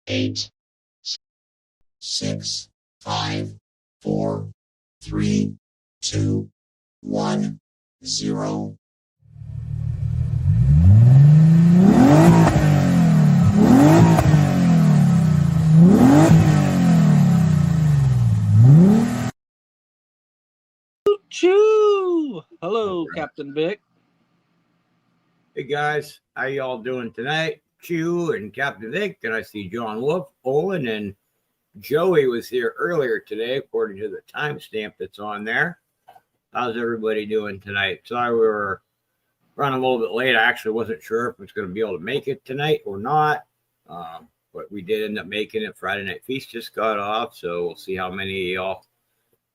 8, 6, 5, 4, 3, 2, 1, 0. Choo! Hello, Captain Vic. Hey guys, how y'all doing tonight? Chew and Captain Vic, and I see John Wolf, Olin, and Joey was here earlier today, according to the timestamp that's on there. How's everybody doing tonight? Sorry we were running a little bit late. I actually wasn't sure if I was going to be able to make it tonight or not, but we did end up making it. Friday Night Feast just got off, so we'll see how many of y'all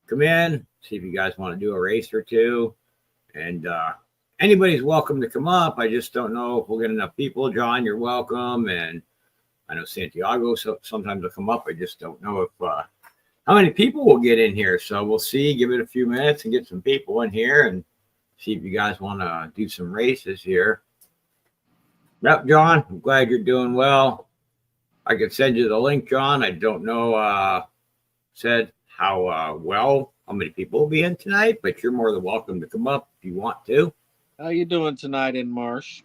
come in, see if you guys want to do a race or two, and anybody's welcome to come up. I just don't know if we'll get enough people. John, you're welcome. And I know Santiago sometimes will come up. I just don't know if how many people will get in here. So we'll see. Give it a few minutes and get some people in here and see if you guys want to do some races here. Yep, John, I'm glad you're doing well. I could send you the link, John. I don't know said how many people will be in tonight, but you're more than welcome to come up if you want to. How you doing tonight in Marsh?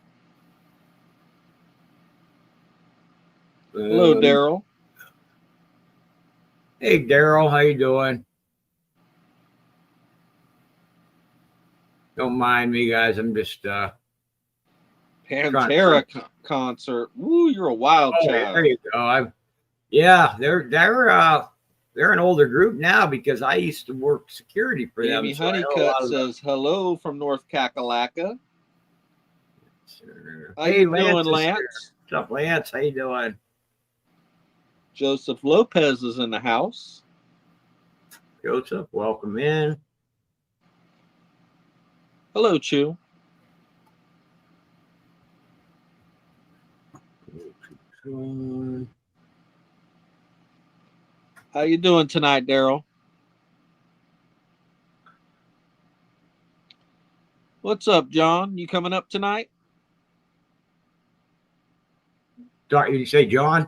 Hello, Daryl. Hey, Daryl, how you doing? Don't mind me, guys. I'm just Pantera concert. Woo, you're a wild child. There you go. They're an older group now because I used to work security for them. Amy Honeycutt says hello from North Kakalaka. How you doing, Lance? What's up, Lance? How you doing? Joseph Lopez is in the house. Joseph, welcome in. Hello, Chew. How you doing tonight, Daryl? What's up, John? You coming up tonight? Did you say John?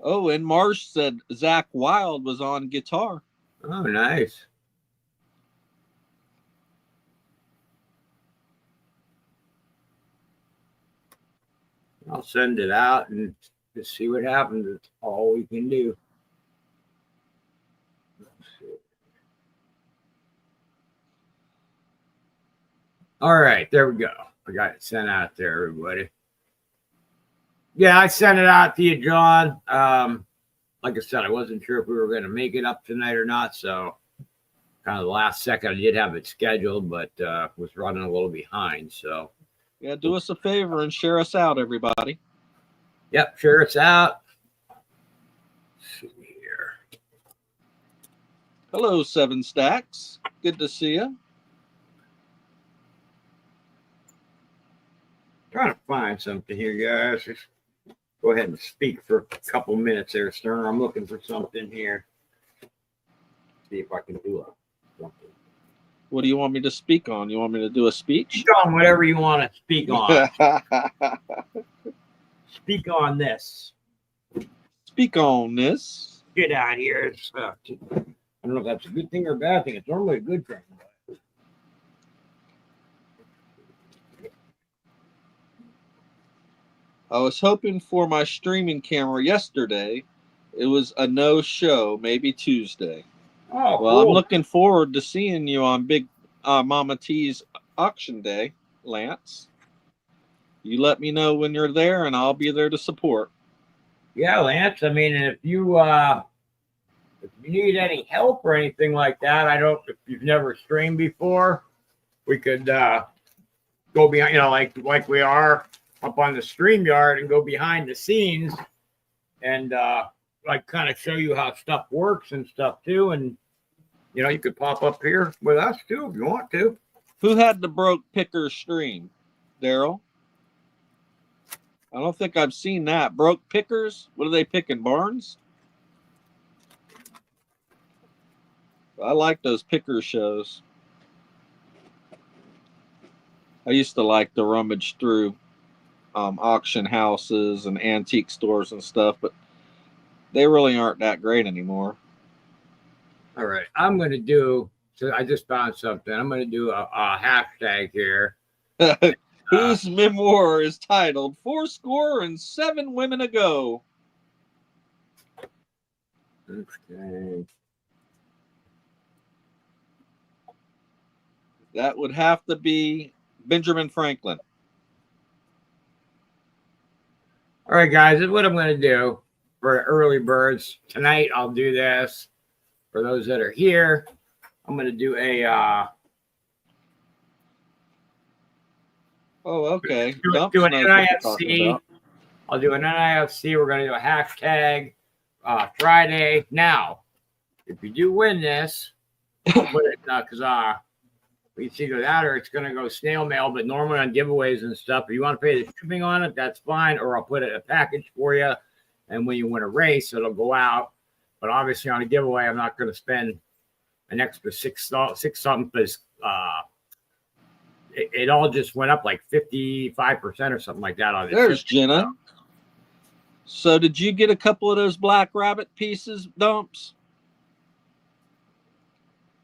Oh, and Marsh said Zach Wild was on guitar. Oh, nice. I'll send it out and just see what happens. It's all we can do. All right, there we go. I got it sent out there, everybody. Yeah, I sent it out to you, John. Like I said, I wasn't sure if we were going to make it up tonight or not, so kind of the last second I did have it scheduled, but was running a little behind. So yeah, do us a favor and share us out, everybody. Yep, share us out. Let's see here. Hello, Seven Stacks. Good to see you. Trying to find something here, guys. Just go ahead and speak for a couple minutes there, Stern. I'm looking for something here. See if I can do something. What do you want me to speak on? You want me to do a speech? Speak on whatever you want to speak on. Speak on this. Speak on this. Get out here. It's, I don't know if that's a good thing or a bad thing. It's normally a good thing. I was hoping for my streaming camera yesterday. It was a no-show, maybe Tuesday. Oh, well, cool. I'm looking forward to seeing you on Big Mama T's auction day, Lance. You let me know when you're there, and I'll be there to support. Yeah, Lance. I mean, if you need any help or anything like that, if you've never streamed before, we could go behind, like we are up on the StreamYard and go behind the scenes and kind of show you how stuff works and stuff too. And you could pop up here with us too if you want to. Who had the broke picker stream? Daryl? I don't think I've seen that. Broke pickers? What are they picking? Barns? I like those picker shows. I used to like to rummage through auction houses and antique stores and stuff, but They really aren't that great anymore. All right. I'm going to do, so I just found something. I'm going to do a hashtag here. Whose memoir is titled 407 Women Ago? Okay. That would have to be Benjamin Franklin. All right, guys, this is what I'm going to do for the early birds. Tonight, I'll do this. For those that are here, I'm going to do a Oh, okay. do an NIFC. I'll do an NIFC. We're going to do a hashtag Friday. Now, if you do win this, I'll put it because it's either that or it's going to go snail mail. But normally on giveaways and stuff, if you want to pay the shipping on it, that's fine. Or I'll put it in a package for you. And when you win a race, it'll go out. But obviously on a giveaway, I'm not going to spend an extra six something because it all just went up like 55% or something like that on it. There's Jenna. So did you get a couple of those Black Rabbit pieces, Dumps?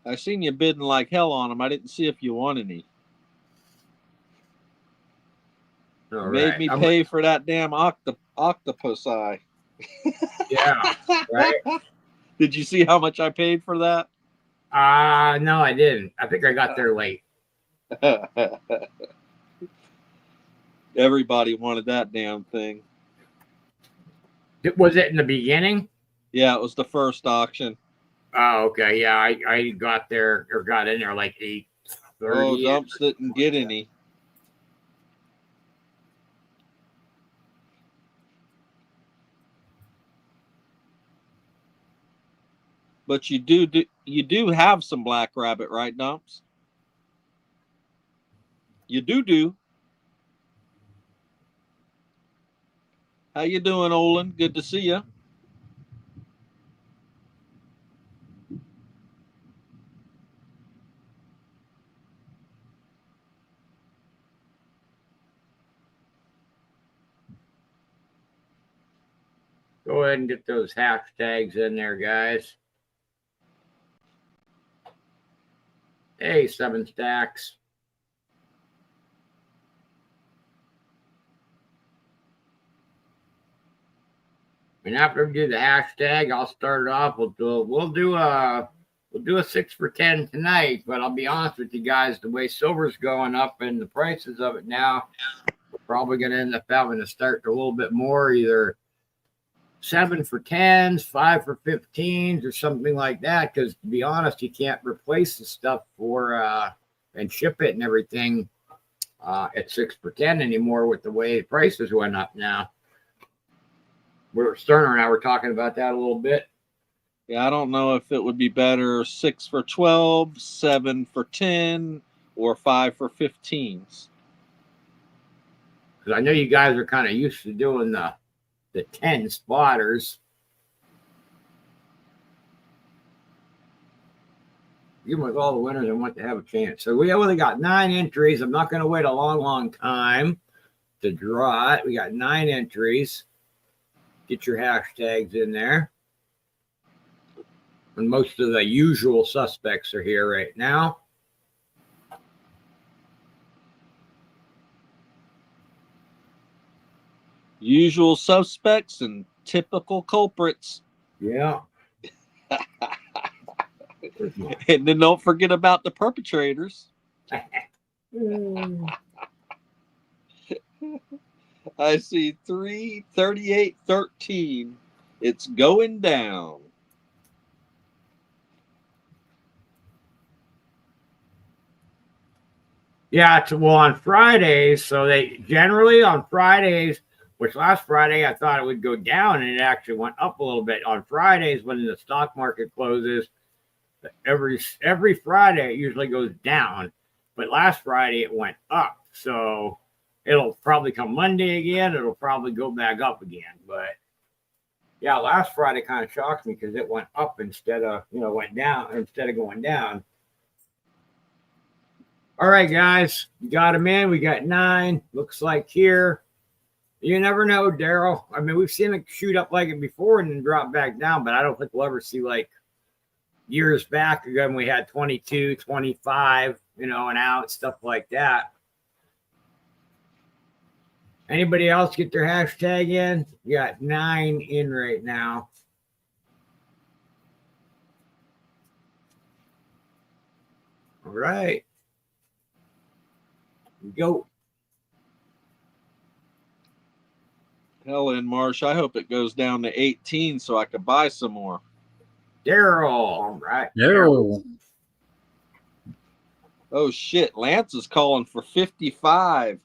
I seen you bidding like hell on them. I didn't see if you won any. All Made right. me pay for that damn octopus eye. Yeah. Right. Did you see how much I paid for that? No, I didn't. I think I got there late. Everybody wanted that damn thing. Was it in the beginning? Yeah, it was the first auction. Oh, okay. Yeah, I got there or got in there like 8:30. Oh, Dumps didn't get any. But you do have some Black Rabbit, right, Dumps? You do. How you doing, Olin? Good to see you. Go ahead and get those hashtags in there, guys. Hey, 7 stacks. And after we do the hashtag, I'll start it off. We'll do a 6 for 10 tonight. But I'll be honest with you guys, the way silver's going up and the prices of it now, we're probably going to end up having to start a little bit more, either 7 for 10s, 5 for 15s, or something like that. Because to be honest, you can't replace the stuff for and ship it and everything at 6 for 10 anymore with the way the prices went up now. Sterner and I were talking about that a little bit. Yeah, I don't know if it would be better 6 for 12, 7 for 10, or 5 for 15s. Because I know you guys are kind of used to doing the 10 spotters. Give them with all the winners and want to have a chance. So we only got 9 entries. I'm not going to wait a long time to draw it. We got 9 entries. Get your hashtags in there. And most of the usual suspects are here right now. Usual suspects and typical culprits. Yeah. And then don't forget about the perpetrators. I see 3, 38, 13. It's going down. Yeah, well, on Fridays, so they generally on Fridays, which last Friday I thought it would go down and it actually went up a little bit. On Fridays, when the stock market closes, every Friday it usually goes down, but last Friday it went up. So it'll probably come Monday again. It'll probably go back up again. But yeah, last Friday kind of shocked me because it went up instead of, went down instead of going down. All right, guys, we got them in. We got 9. Looks like here You never know, Daryl. I mean, we've seen it shoot up like it before and then drop back down, but I don't think we'll ever see like years back again. We had 22, 25, and out, stuff like that. Anybody else get their hashtag in? You got 9 in right now. All right. Go. Helen Marsh, I hope it goes down to 18 so I could buy some more. Daryl. All right. Daryl. Oh shit, Lance is calling for 55.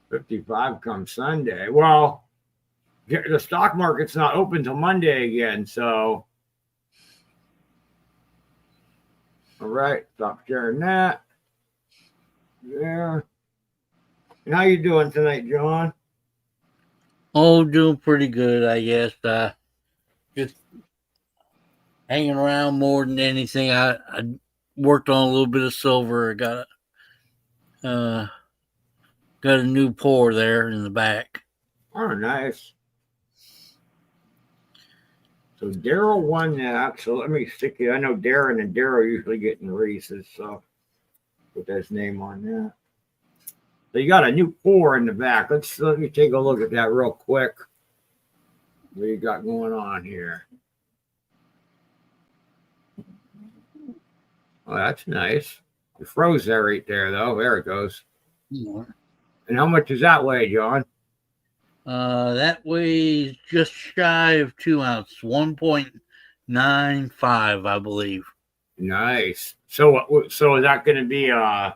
55 comes Sunday. Well, the stock market's not open till Monday again, so. All right, stop sharing that. There. And how you doing tonight, John? Oh, doing pretty good, I guess. Just hanging around more than anything. I worked on a little bit of silver. I got a new pour there in the back. Oh, nice. So Daryl won that. So let me stick it. I know Darren and Daryl usually get in races, so put his name on that. So you got a new pour in the back. Let me take a look at that real quick. What you got going on here? Oh, that's nice. You froze there right there, though. There it goes. More. And how much does that weigh, John? That weighs just shy of 2 ounces, 1.95, I believe. Nice. So is that going to be an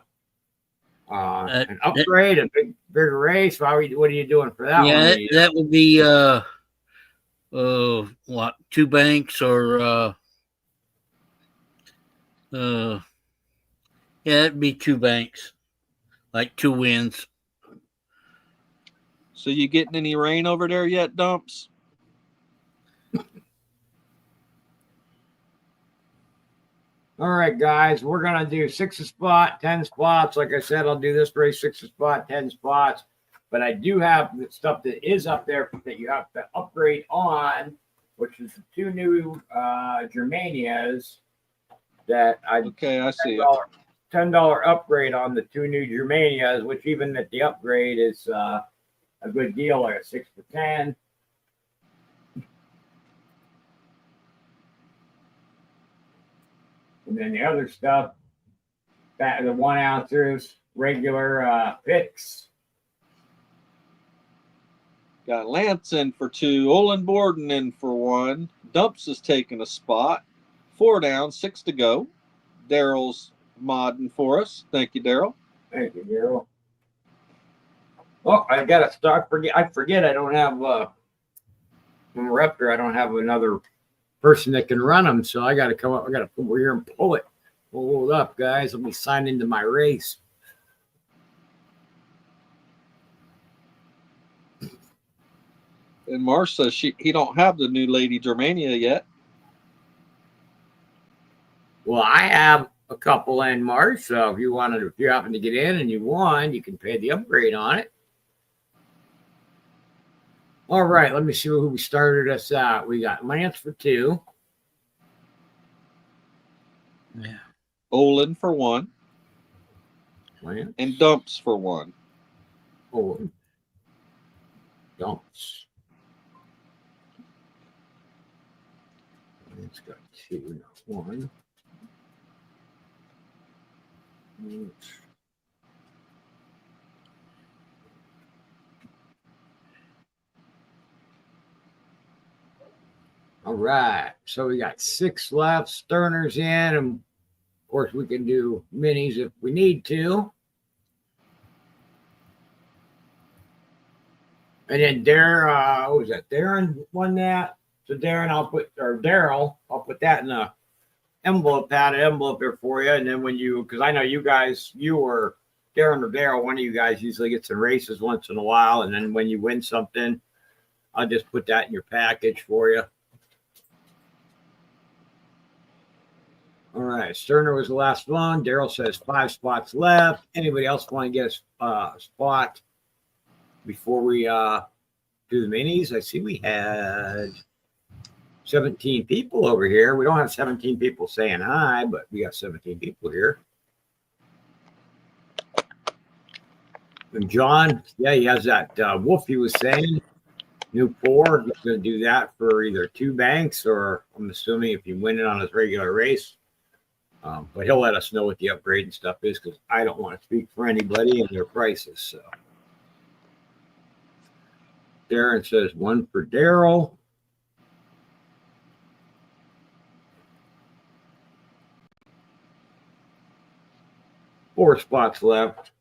upgrade, a bigger race? What are you doing for that one? Yeah, that would be what, 2 banks or yeah, it'd be 2 banks, like 2 wins. So you getting any rain over there yet, Dumps? All right, guys, we're going to do 6 a spot, 10 spots. Like I said, I'll do this race 6 a spot, 10 spots. But I do have the stuff that is up there that you have to upgrade on, which is the 2 new Germanias that I see. $10 upgrade on the 2 new Germanias, which even at the upgrade is a good deal, like a 6 for 10. And then the other stuff, that the 1 ounces, regular picks. Got Lance in for 2, Olin Borden in for 1. Dumps is taking a spot. 4 down, 6 to go. Daryl's modding for us. Thank you, Daryl. Thank you, Daryl. Oh, I gotta start. I forget. I don't have from Raptor. I don't have another person that can run them, so I got to come up. I got to come over here and pull it. Hold up, guys. Let me sign into my race. And Marsh says he don't have the new Lady Germania yet. Well, I have a couple in March, so if you happen to get in and you won, you can pay the upgrade on it. All right, let me see who we started us out. We got Lance for 2. Yeah. Olin for 1. Lance. And Dumps for 1. Olin. Dumps. Lance got 2, not 1. All right, so we got 6 left. Sterner's in, and of course we can do minis if we need to. And then Darren, what was that? Darren won that. So Daryl, I'll put that in a envelope here for you. And then because I know you guys, you or Darren or Daryl, one of you guys usually gets some races once in a while. And then when you win something, I'll just put that in your package for you. All right. Sterner was the last one. Daryl says 5 spots left. Anybody else want to get a spot before we do the minis? I see we had 17 people over here. We don't have 17 people saying hi, but we got 17 people here. And John, yeah, he has that wolf he was saying. New 4. He's going to do that for either 2 banks or I'm assuming if you win it on his regular race. But he'll let us know what the upgrade and stuff is because I don't want to speak for anybody and their prices. So Darren says 1 for Daryl. Four spots left.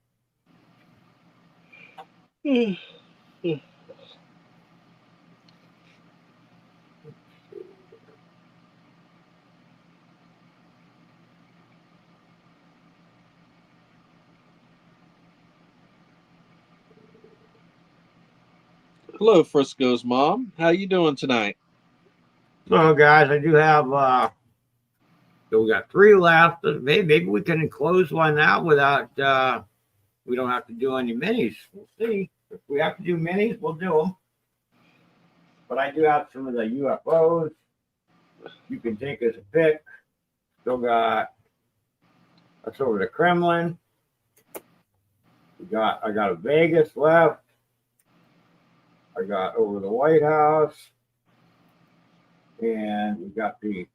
Hello, Frisco's mom. How you doing tonight? So, guys, I do have. So we got 3 left. Maybe we can close one out without. We don't have to do any minis. We'll see. If we have to do minis, we'll do them. But I do have some of the UFOs. You can take as a pick. Still got. That's over the Kremlin. I got a Vegas left. I got over the White House. And we got the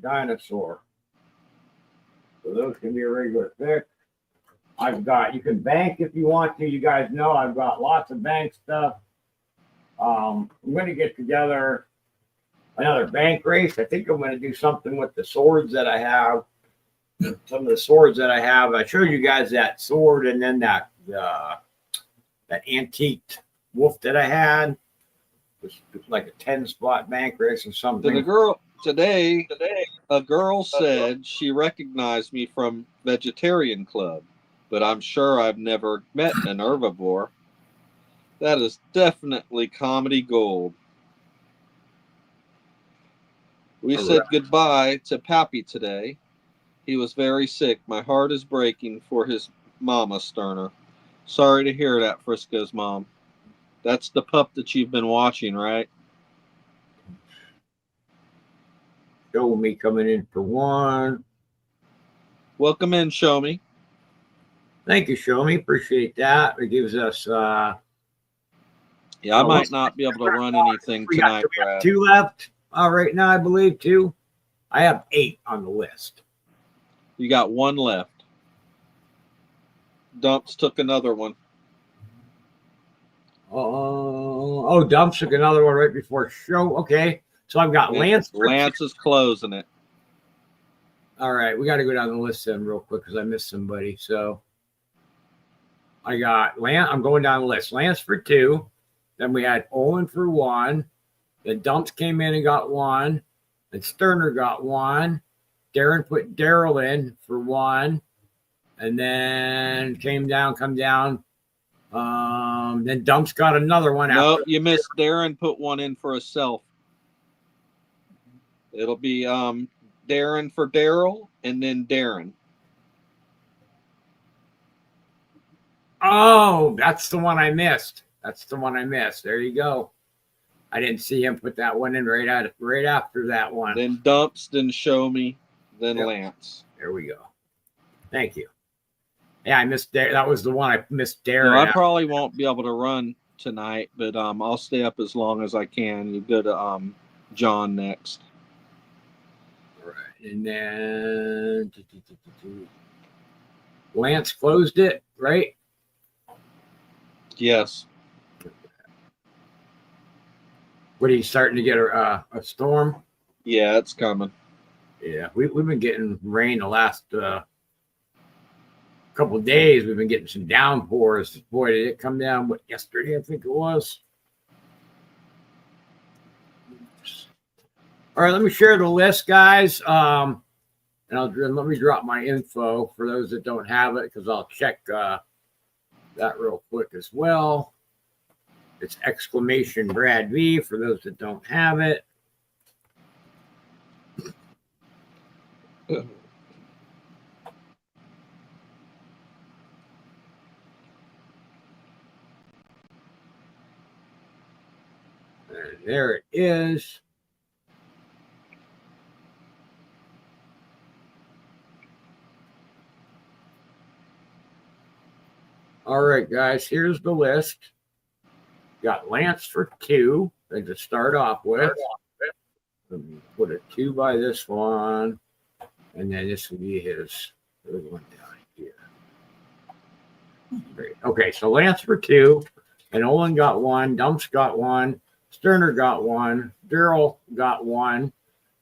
dinosaur. So those can be a regular pick. You can bank if you want to. You guys know I've got lots of bank stuff. I'm going to get together another bank race. I think I'm going to do something with the swords that I have. Some of the swords that I have. I showed you guys that sword and then that antiqued wolf that I had. It was like a 10-spot bank race or something. The girl today, a girl said she recognized me from Vegetarian Club, but I'm sure I've never met an herbivore. That is definitely comedy gold. We said goodbye to Pappy today. He was very sick. My heart is breaking for his mama, Sterner. Sorry to hear that, Frisco's mom. That's the pup that you've been watching, right? Show me coming in for 1. Welcome in, Show Me. Thank you, Show Me. Appreciate that. It gives us. Yeah, I might not be able to run anything tonight, Brad. 2 left right now, I believe. 2. I have 8 on the list. You got 1 left. Dumps took another one. Dumps took another one right before show. Okay, so I've got Lance. Lance is closing it. All right, we got to go down the list then real quick because I missed somebody. So I got Lance. I'm going down the list. Lance for 2. Then we had Olin for 1. Then Dumps came in and got 1. Then Sterner got 1. Darren put Daryl in for 1. And then come down. Then Dumps got another one. No, you missed. Darren put 1 in for himself. It'll be Darren for Daryl and then Darren. Oh, that's the one I missed. There you go. I didn't see him put that one in right after that one. Then Dumps, then Show Me, then Lance. There we go. Thank you. Yeah, I missed Darren. That was the one I missed Darren. No, I probably won't be able to run tonight, but I'll stay up as long as I can. You go to John next. All right, and then Lance closed it, right? Yes. What are you starting to get a storm? Yeah, it's coming. Yeah, we've been getting rain the last couple of days. We've been getting some downpours. Boy, did it come down yesterday, I think it was. All right, let me share the list, guys. And let me drop my info for those that don't have it because I'll check that real quick as well. It's exclamation Brad V for those that don't have it. There it is. All right, guys, here's the list. Got Lance for 2, and to start off with. Let me put a 2 by this one, and then this will be his third one down here. Great. Okay, so Lance for 2, and Olin got 1, Dumps got 1, Sterner got 1, Daryl got 1.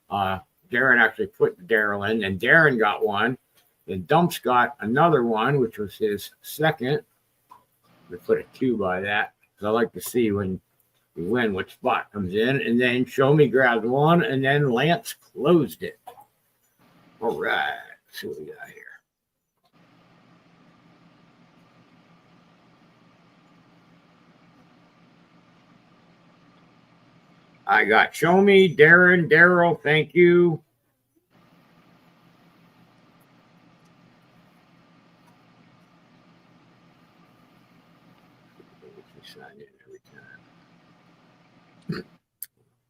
Darren actually put Daryl in, and Darren got 1. And Dumps got another 1, which was his second. We put a 2 by that, because I like to see when we win which spot comes in. And then Show Me grabbed 1, and then Lance closed it. All right, let's see what we got here. I got Show Me, Darren, Daryl, thank you.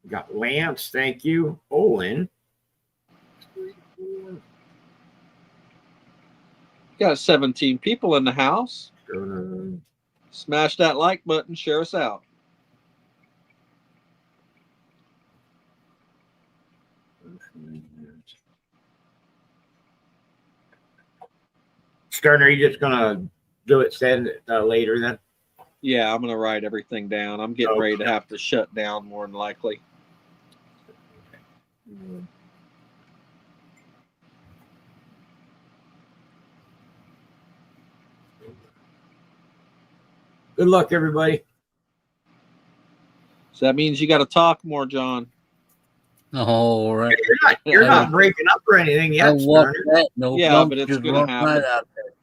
Got Lance, thank you. Olin. Got 17 people in the house. Sterner. Smash that like button. Share us out. Sterner, you just gonna do it send it later then? Yeah, I'm going to write everything down. I'm getting ready to have to shut down more than likely. Good luck, everybody. So that means you got to talk more, John. All right. You're not breaking up or anything yet, That. No, yeah, but it's going to happen. Right out there.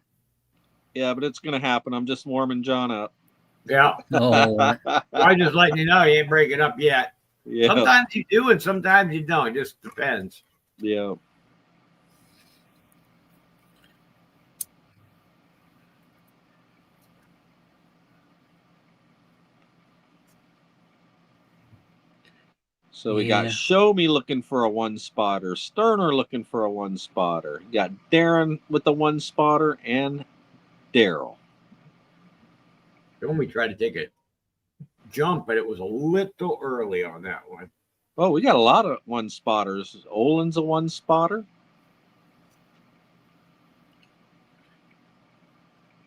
Yeah, but it's going to happen. I'm just warming John up. Yeah. Oh, I'm just letting you know you ain't breaking up yet. Yeah. Sometimes you do and sometimes you don't. It just depends. Yeah. So we got Show Me looking for a 1-spotter, Sterner looking for a 1-spotter. You got Darren with the 1-spotter and Daryl. Show Me tried to take a jump, but it was a little early on that one. Oh, we got a lot of 1-spotters. Olin's a 1-spotter.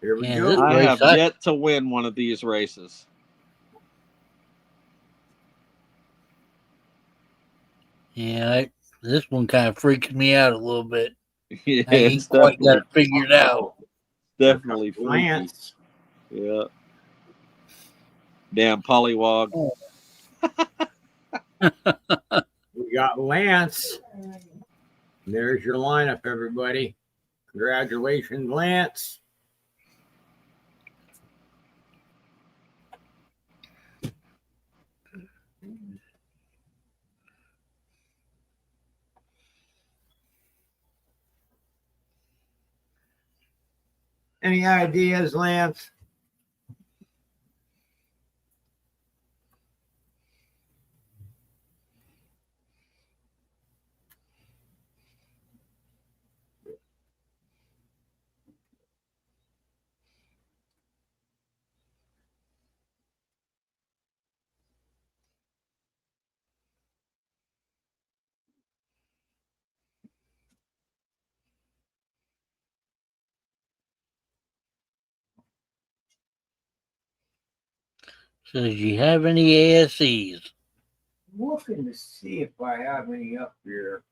Here we go. I have yet to win one of these races. Yeah, this one kind of freaks me out a little bit. Yeah, I ain't quite got it figured out. Definitely freaky. Lance. Yeah. Damn pollywog. Oh. We got Lance. There's your lineup, everybody. Congratulations, Lance. Any ideas, Lance? So, do you have any ASEs? Looking to see if I have any up here.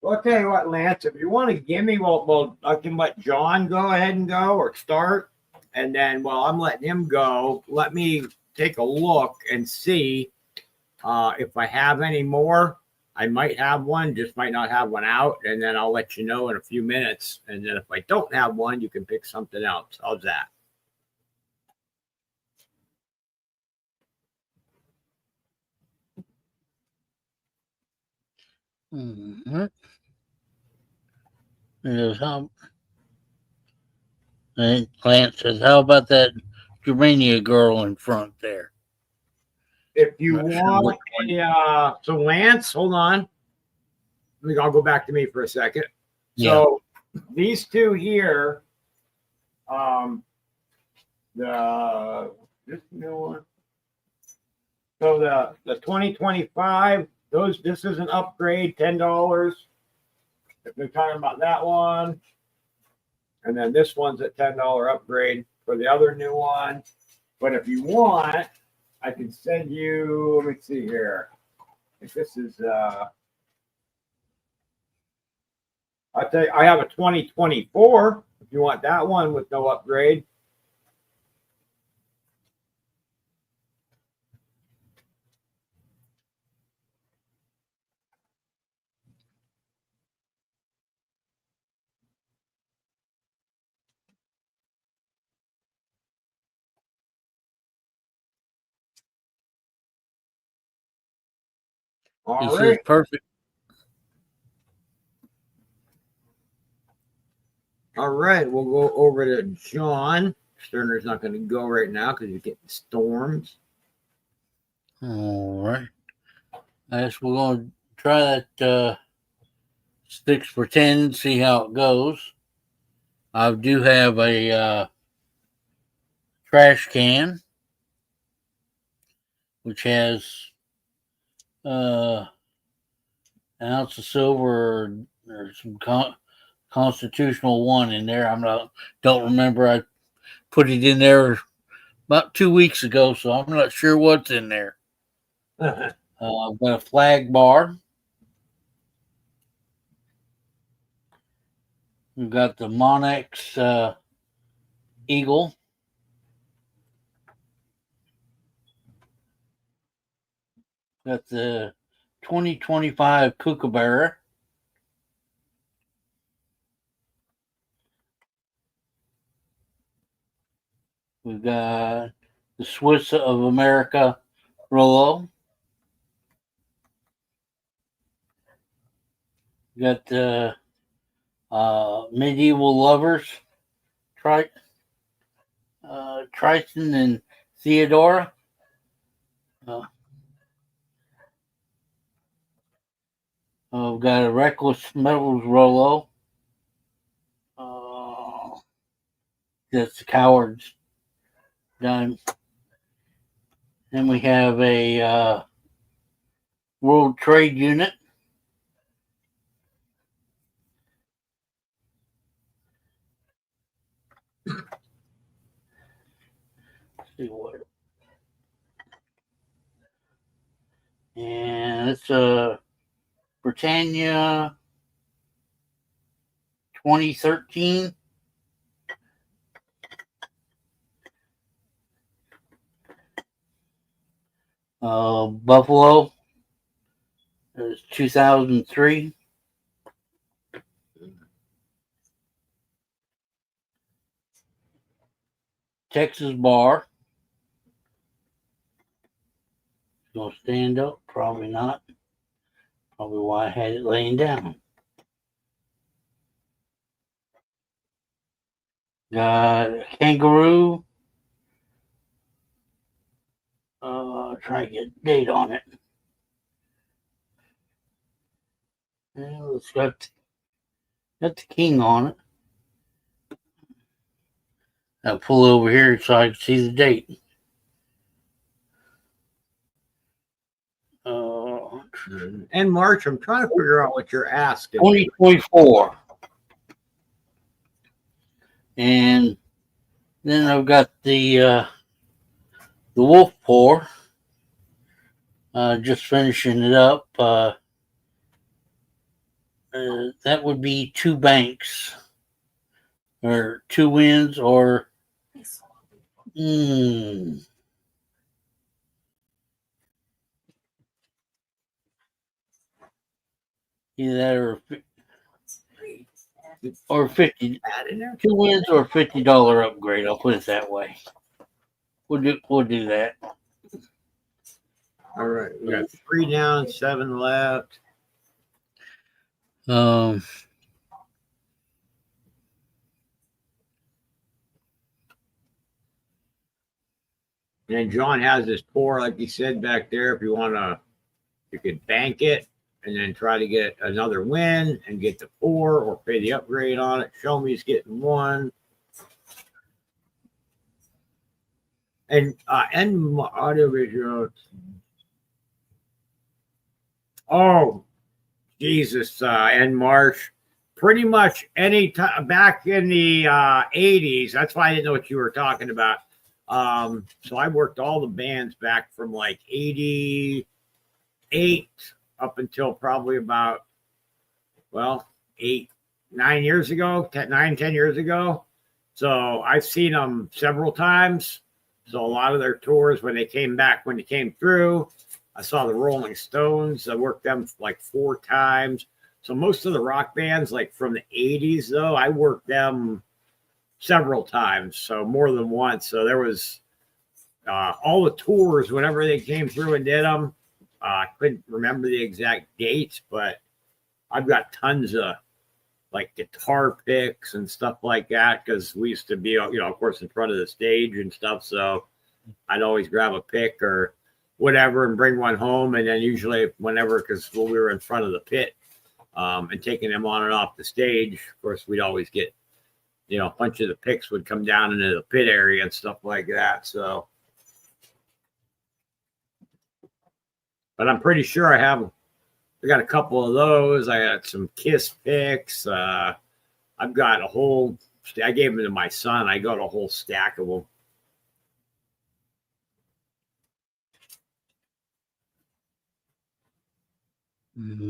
Well, I'll tell you what, Lance, if you want to give me, well, I can let John go ahead and go or start. And then while I'm letting him go, let me take a look and see if I have any more. I might have one, just might not have one out, and then I'll let you know in a few minutes. And then if I don't have one, you can pick something else. How's that? Mm-hmm. And Lance says, "How about that Germania girl in front there?" If you Not sure want what a, so Lance, hold on. I'll go back to me for a second. Yeah. So these two here, this new one. So the 2025, this is an upgrade, $10. If they're talking about that one. And then this one's a $10 upgrade for the other new one. But if you want, I can send you, let me see here. If this is I'll tell you, I have a 2024 if you want that one with no upgrade. he All says right. perfect. All right. We'll go over to John. Sterner's not going to go right now because he's getting storms. All right. I guess we're going to try that 6 for 10 and see how it goes. I do have a trash can, which has an ounce of silver or some constitutional one in there. Don't remember. I put it in there about 2 weeks ago, so I'm not sure what's in there. I've got a flag bar. We've got the Monex Eagle. Got the 2025 Kookaburra. We've got the Swiss of America Rollo. We got the Medieval Lovers, Triton and Theodora. We've got a Reckless Metals Rollo. That's the Coward's dime. Then we have a World Trade Unit. Let's see what. And it's a Britannia 2013. Buffalo is 2003. Texas Bar. Gonna stand up? Probably not. Probably why I had it laying down. Got a kangaroo. Try to get a date on it. And it's got the king on it. I'll pull over here so I can see the date. And March, I'm trying to figure out what you're asking. 2024. And then I've got the wolf pour. Just finishing it up. That would be 2 banks, or 2 wins, or Either that or 50, Add in there. 2 wins or $50 upgrade. I'll put it that way. We'll do that. All right, we got 3 down, 7 left. Um, And then John has this pour, like he said back there. If you want to, you could bank it and then try to get another win and get the 4 or pay the upgrade on it. Show me he's getting 1. And audio visual. Oh, Jesus, and Marsh. Pretty much any time back in the 80s. That's why I didn't know what you were talking about. So I worked all the bands back from like 88 up until probably about, well, 9 years ago, 10 years ago. So I've seen them several times. So a lot of their tours when they came through, I saw the Rolling Stones. I worked them like 4 times. So most of the rock bands, like from the 80s, though, I worked them several times, so more than once. So there was all the tours whenever they came through and did them. I couldn't remember the exact dates, but I've got tons of like guitar picks and stuff like that because we used to be, of course, in front of the stage and stuff. So I'd always grab a pick or whatever and bring one home. And then usually whenever, because when we were in front of the pit and taking them on and off the stage, of course, we'd always get, a bunch of the picks would come down into the pit area and stuff like that. So, but I'm pretty sure I got a couple of those. I got some Kiss picks. I've got I gave them to my son. I got a whole stack of them.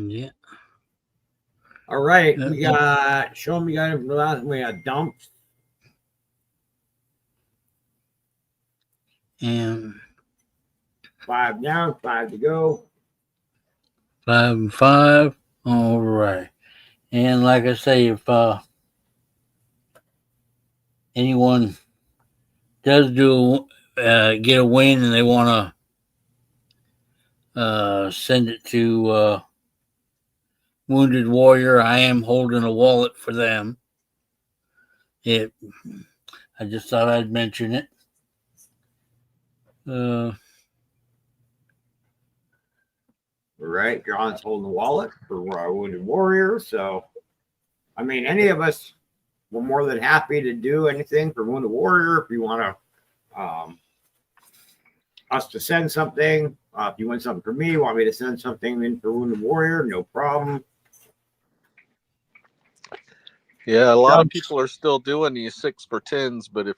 Yeah. All right. We got, show me, we got dumps. And 5 down, 5 to go. 5 and 5. All right. And like I say, if anyone does get a win and they want to send it to Wounded Warrior, I am holding a wallet for them. I just thought I'd mention it. Right. John's holding the wallet for Wounded Warrior. So, I mean, any of us, we're more than happy to do anything for Wounded Warrior. If you want to, us to send something, if you want something for me, want me to send something in for Wounded Warrior, no problem. Yeah, a lot of people are still doing these 6 for 10s, but if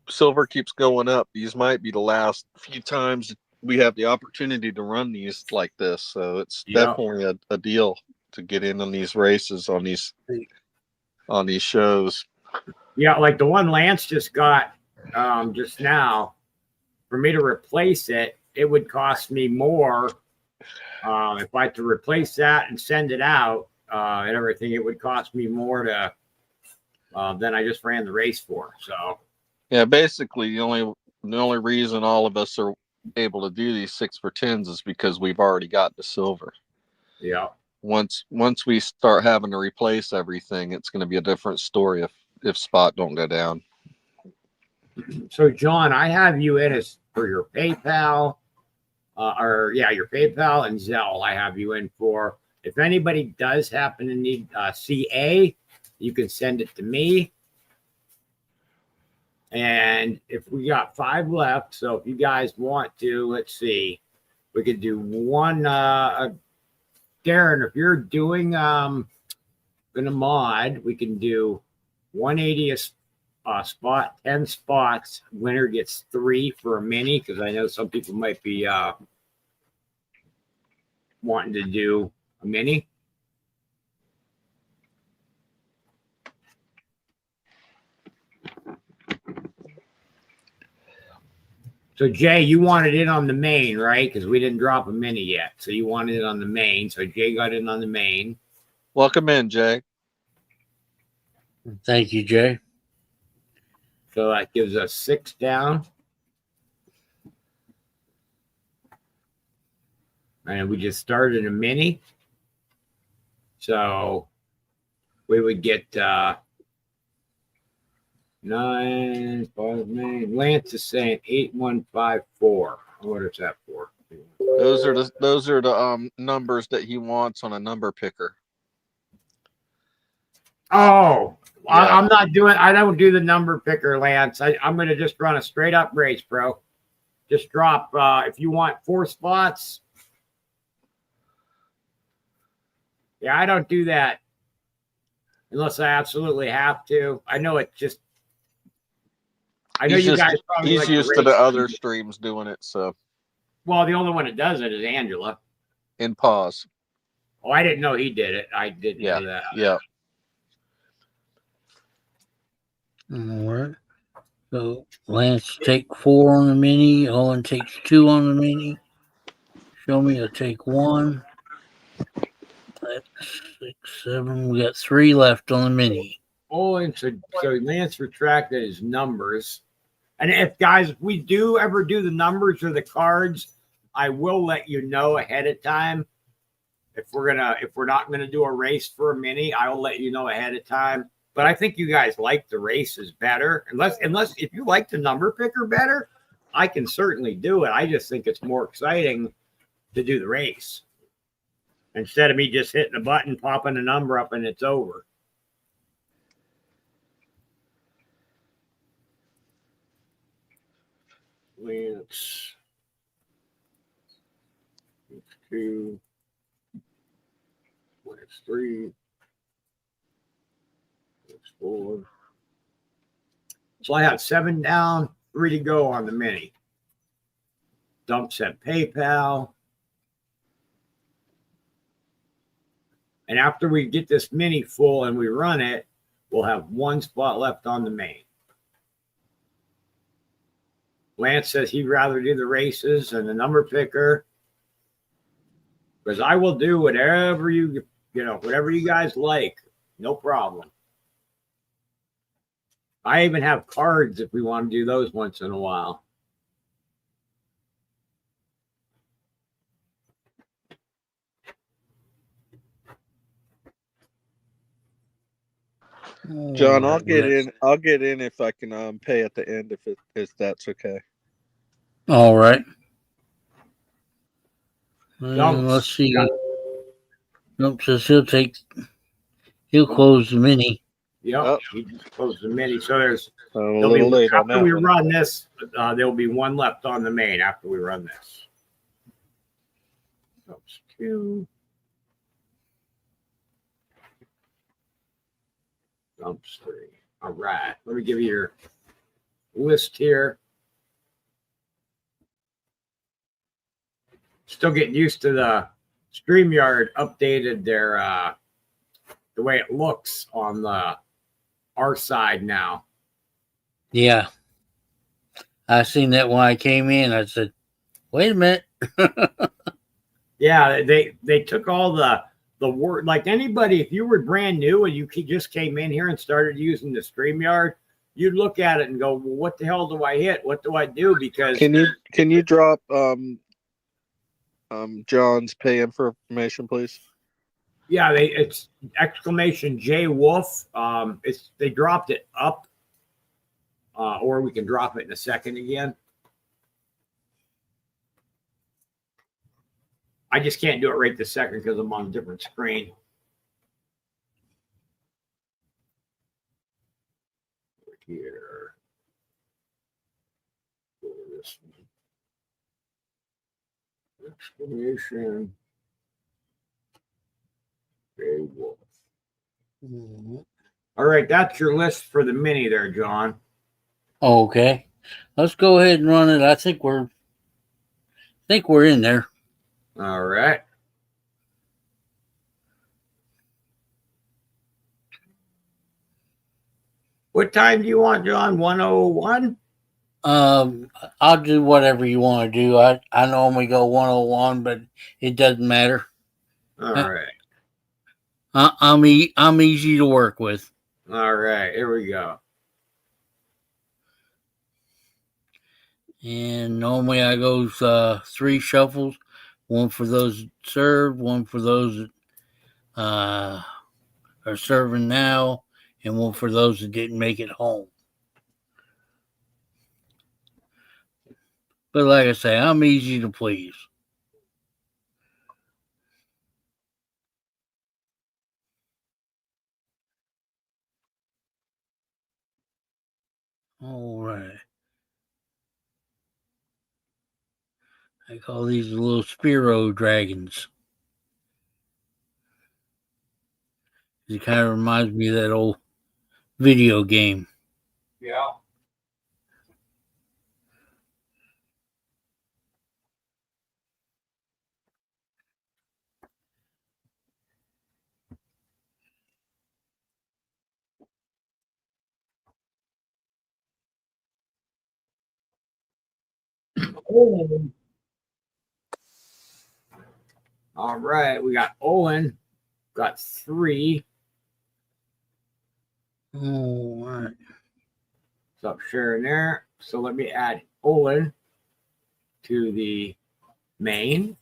silver keeps going up, these might be the last few times we have the opportunity to run these like this. So it's definitely a deal to get in on these races on these shows. Yeah, like the one Lance just got just now. For me to replace it, it would cost me more. If I had to replace that and send it out and everything, it would cost me more to than I just ran the race for. So yeah, basically the only reason all of us are able to do these 6 for 10s is because we've already got the silver. Yeah. Once we start having to replace everything, it's going to be a different story if spot don't go down. So John, I have you in as for your PayPal, your PayPal and Zelle. I have you in for. If anybody does happen to need CA, you can send it to me. And if we got 5 left, so if you guys want to, let's see, we could do one. Darren, if you're doing gonna mod, we can do 180 spot, 10 spots. Winner gets 3 for a mini because I know some people might be wanting to do a mini. So Jay, you wanted it on the main, right? Because we didn't drop a mini yet. So you wanted it on the main. So Jay got in on the main. Welcome in, Jay. Thank you, Jay. So that gives us 6 down. And we just started a mini. So we would get 9, 5, 9. Lance is saying 8154. What is that for? Those are the numbers that he wants on a number picker. Oh, Yeah. I don't do the number picker, Lance. I'm going to just run a straight up race, bro. Just drop, if you want 4 spots. Yeah, I don't do that unless I absolutely have to. I know it just, I know you guys probably he's like used to the other streams doing it. So, well, the only one that does it is Angela. in pause. Oh, I didn't know he did it. I didn't know that. Yeah. All right. So Lance take 4 on the mini. Owen takes 2 on the mini. Show me a take 1. That's 6, 7. We got 3 left on the mini. Oh, and so Lance retracted his numbers. And if we do ever do the numbers or the cards, I will let you know ahead of time. If we're not gonna do a race for a mini, I will let you know ahead of time. But I think you guys like the races better. Unless if you like the number picker better, I can certainly do it. I just think it's more exciting to do the race. Instead of me just hitting a button, popping a number up, and it's over. Lance. 2. Lance 3. Lance 4. So I have 7 down, 3 to go on the mini. Dumps at PayPal. And after we get this mini full and we run it, we'll have 1 spot left on the main. Lance says he'd rather do the races and the number picker. Because I will do whatever whatever you guys like. No problem. I even have cards if we want to do those once in a while. John, I'll get in. I'll get in if I can pay at the end if that's okay. All right. Dumps. Let's see. Dumps says he'll close the mini. Yep. He just closed the mini. So I'm a little late on that. After we run this, there'll be 1 left on the main after we run this. Dumps 2. Dumps 3. All right. Let me give you your list here. Still getting used to the StreamYard updated their the way it looks on our side now. Yeah. I seen that when I came in. I said, wait a minute. Yeah, they took all the word, like anybody, if you were brand new and you just came in here and started using the StreamYard, you'd look at it and go, well, what the hell do I hit? What do I do? Because can you drop John's pay information, please? Yeah, it's exclamation J Wolf. They dropped it up, or we can drop it in a second again. I just can't do it right this second because I'm on a different screen. Over here. Go to this one. Exclamation J Wolf. Mm-hmm. All right, that's your list for the mini there, John. Okay. Let's go ahead and run it. I think we're in there. All right. What time do you want, John? 101? I'll do whatever you want to do. I normally go 101, but it doesn't matter. All right. I'm easy to work with. All right, here we go. And normally I go 3 shuffles, one for those served, one for those that are serving now, and one for those that didn't make it home. But like I say, I'm easy to please. All right. I call these little Spiro dragons. It kind of reminds me of that old video game. Yeah. All right, we got Owen. Got 3. All right. Stop sharing there. So let me add Owen to the main.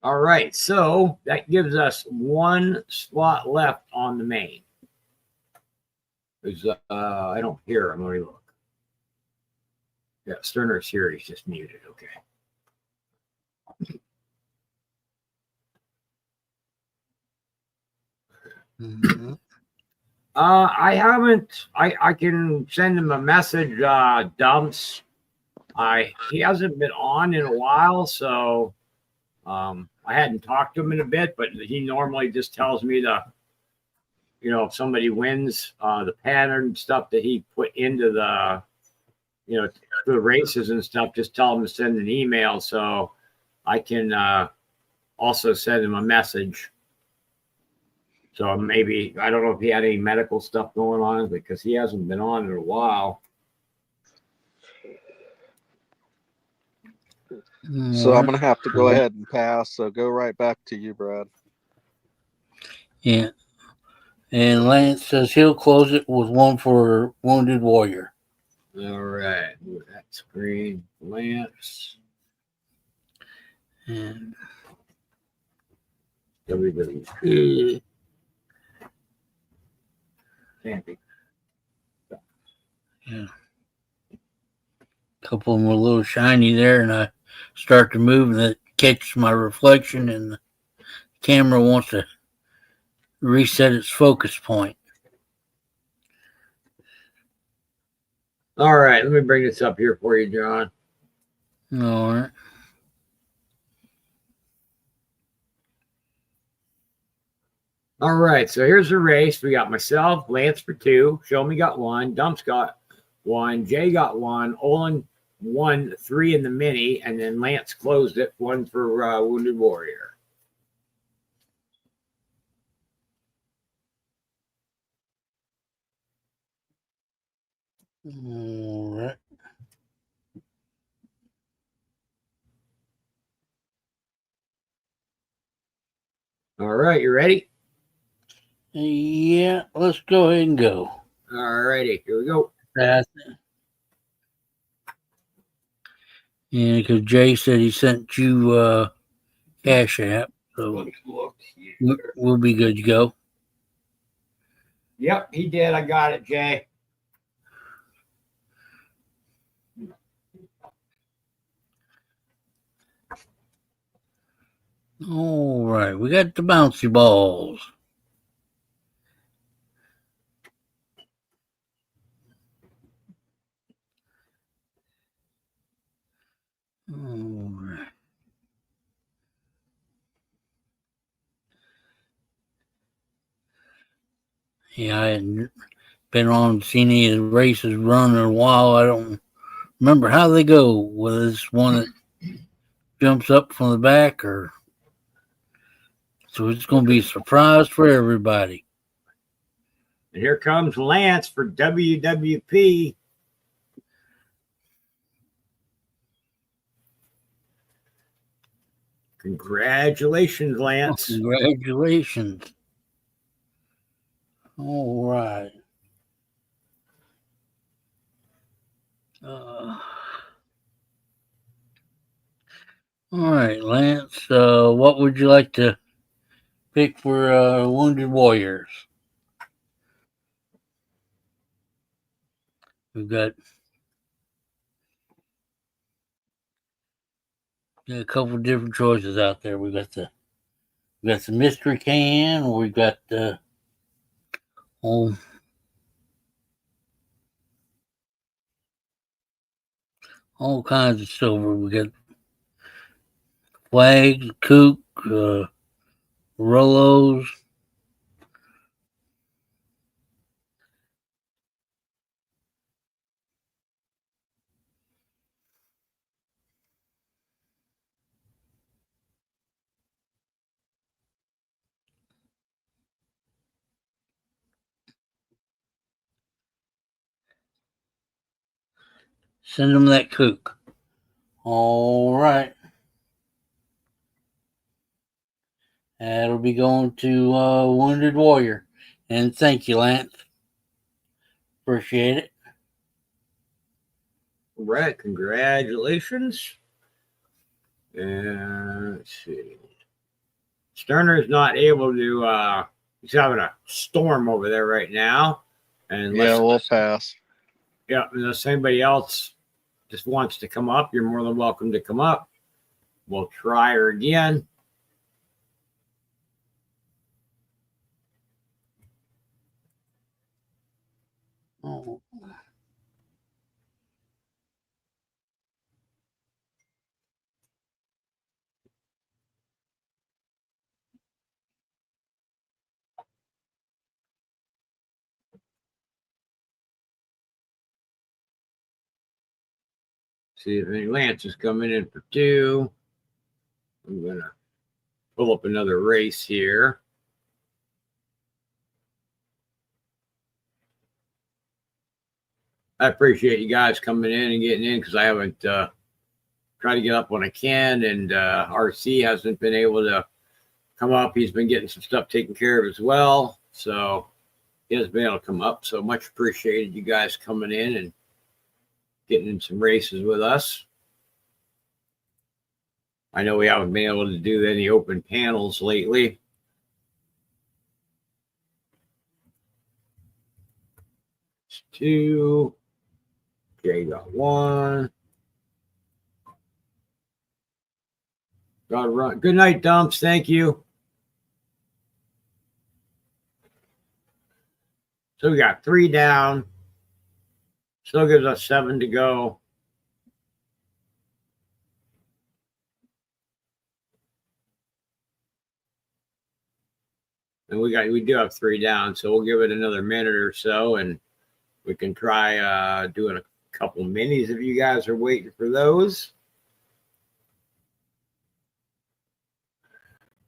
All right, so that gives us 1 slot left on the main. There's, I don't hear him. Let me look. Yeah, Sterner's here. He's just muted. Okay. Mm-hmm. I haven't. I can send him a message. Dumps. He hasn't been on in a while, so I hadn't talked to him in a bit. But he normally just tells me if somebody wins, the pattern stuff that he put into the the races and stuff. Just tell him to send an email, so I can also send him a message. So maybe, I don't know if he had any medical stuff going on because he hasn't been on in a while. So I'm going to have to go ahead and pass. So go right back to you, Brad. Yeah. And Lance says he'll close it with 1 for Wounded Warrior. All right. Move that screen. Lance. And WWE. Camping. yeah. A couple of them were a little shiny there, and I start to move, and it catches my reflection, and the camera wants to reset its focus point. All right. Let me bring this up here for you, John. All right. All right. So here's the race. We got myself, Lance for 2. Show Me got 1. Dumps got 1. Jay got 1. Olin won 3 in the mini, and then Lance closed it 1 for Wounded Warrior. All right. All right. You ready? Yeah, let's go ahead and go. All righty. Here we go. Yeah, because Jay said he sent you Cash App, so we'll be good to go. Yep, he did. I got it, Jay. All right, we got the bouncy balls. All right. Yeah, I hadn't been on seen any of the races run in a while. I don't remember how they go. Whether it's one that jumps up from the back or So it's going to be a surprise for everybody. And here comes Lance for WWP. Congratulations, Lance. Congratulations. All right. All right, Lance. What would you like to pick for Wounded Warriors? We've got a couple of different choices out there. We got the mystery can. We got the all kinds of silver. We got flags, kook, Rolos. Send them that kook. All right. That'll be going to Wounded Warrior. And thank you, Lance. Appreciate it. All right, congratulations. And let's see. Sterner's not able to, he's having a storm over there right now. And Yeah, we'll pass. Yeah, unless anybody else just wants to come up, you're more than welcome to come up. We'll try her again. Oh. See if any Lance is coming in for 2. I'm going to pull up another race here. I appreciate you guys coming in and getting in because I haven't tried to get up when I can, and RC hasn't been able to come up. He's been getting some stuff taken care of as well, so he hasn't been able to come up. So much appreciated you guys coming in and getting in some races with us. I know we haven't been able to do any open panels lately. It's 2. Okay, got 1. Gotta run. Good night, Dumps. Thank you. So we got 3 down. Still gives us 7 to go. And we do have 3 down, so we'll give it another minute or so, and we can try doing a couple minis if you guys are waiting for those.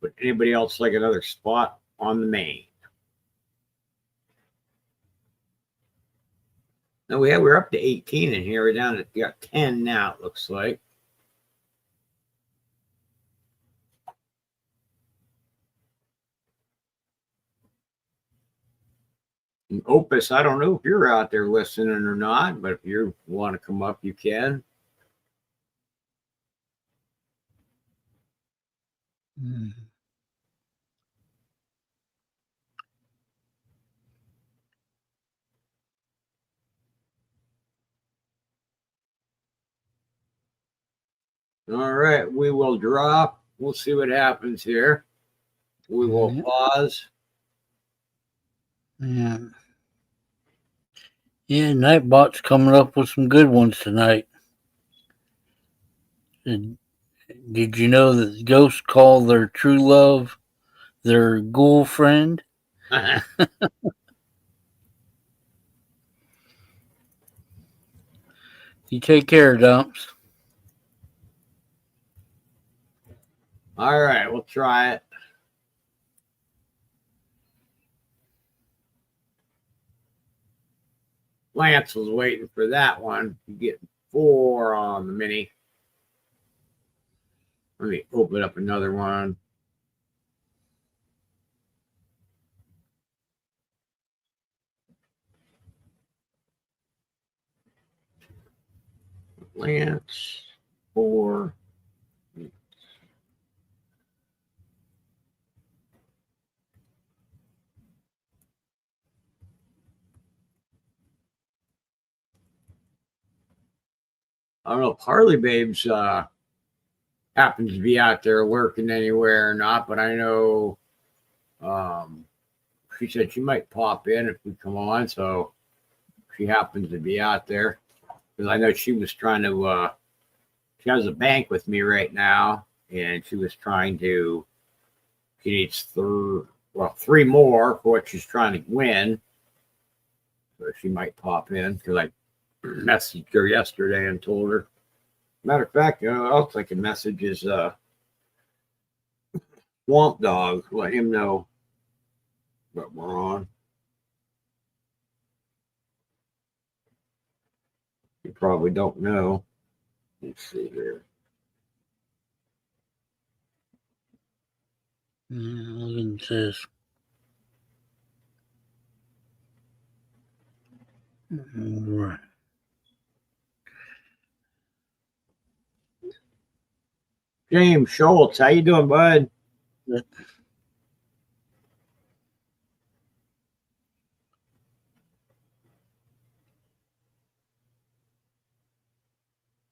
But anybody else like another spot on the main? No, we're up to 18 in here. We're down to got 10 now, it looks like. And Opus, I don't know if you're out there listening or not, but if you want to come up, you can. All right, we will drop. We'll see what happens here. We will pause. Yeah. Yeah, Nightbot's coming up with some good ones tonight. Did you know that ghosts call their true love their ghoul friend? You take care, Dumps. All right, we'll try it. Lance was waiting for that one. You get 4 on the mini. Let me open up another one. Lance, 4. I don't know if Harley Babes happens to be out there working anywhere or not, but I know she said she might pop in if we come on, so she happens to be out there. Because I know she was trying to, she has a bank with me right now, and she was trying to, she needs 3 more for what she's trying to win. So she might pop in because I messaged her yesterday and told her. Matter of fact, I'll take a message is Swamp Dog, let him know what we're on. You probably don't know. Let's see here. Look at this. Right. James Schultz, how you doing, bud? Good.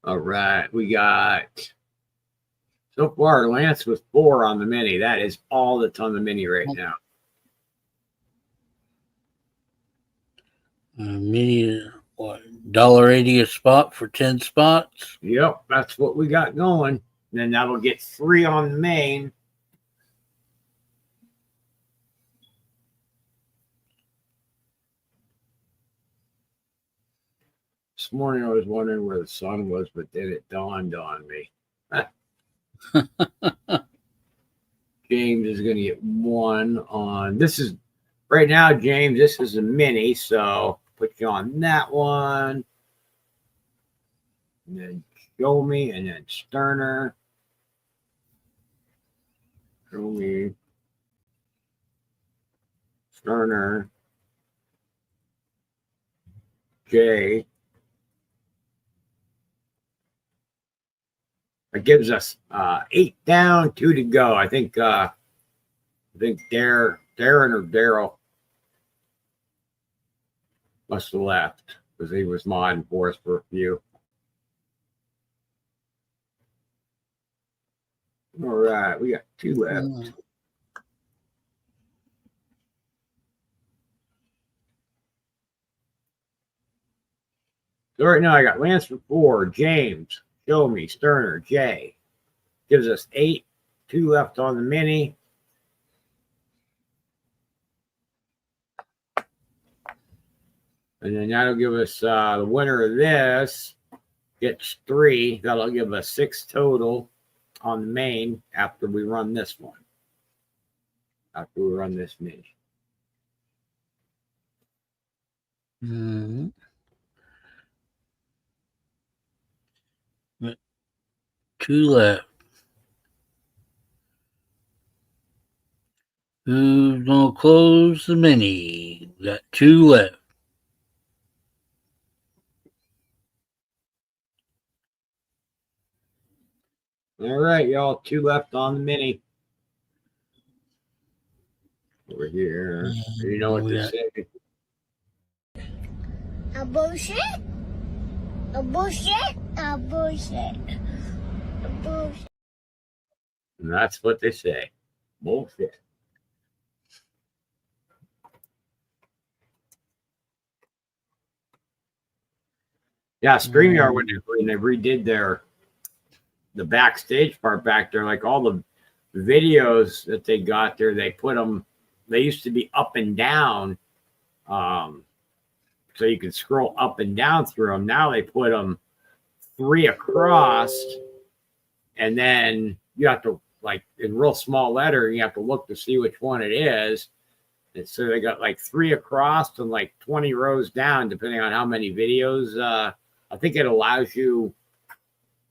All right, we got so far Lance with 4 on the mini. That is all that's on the mini right now. Mini, what, $1.80 a spot for 10 spots? Yep, that's what we got going. And then that'll get 3 on the main. This morning I was wondering where the sun was, but then it dawned on me. James is going to get 1 on. This is right now, James. This is a mini, so put you on that one. And then Show Me, and then Sterner. Show Me. Sterner. Jay. It gives us 8 down, 2 to go. I think Darren or Daryl must have left because he was modding for us for a few. All right, we got 2 left. So right now I got Lance for 4, James, Show Me, Sterner, Jay. Gives us 8, 2 left on the mini. And then that'll give us the winner of this gets 3. That'll give us 6 total on the main after we run this one. After we run this mini. Mm-hmm. 2 left. Who's gonna close the mini? We got 2 left. All right, y'all. 2 left on the mini. Over here. You know what to say. A bullshit? A bullshit? A bullshit. A bullshit. And that's what they say. Bullshit. Yeah, StreamYard when they redid the backstage part back there, like all the videos that they got there, they put them. They used to be up and down, so you could scroll up and down through them. Now they put them 3 across, and then you have to, like, in real small letter, you have to look to see which one it is. And so they got like 3 across and like 20 rows down, depending on how many videos. I think it allows you, I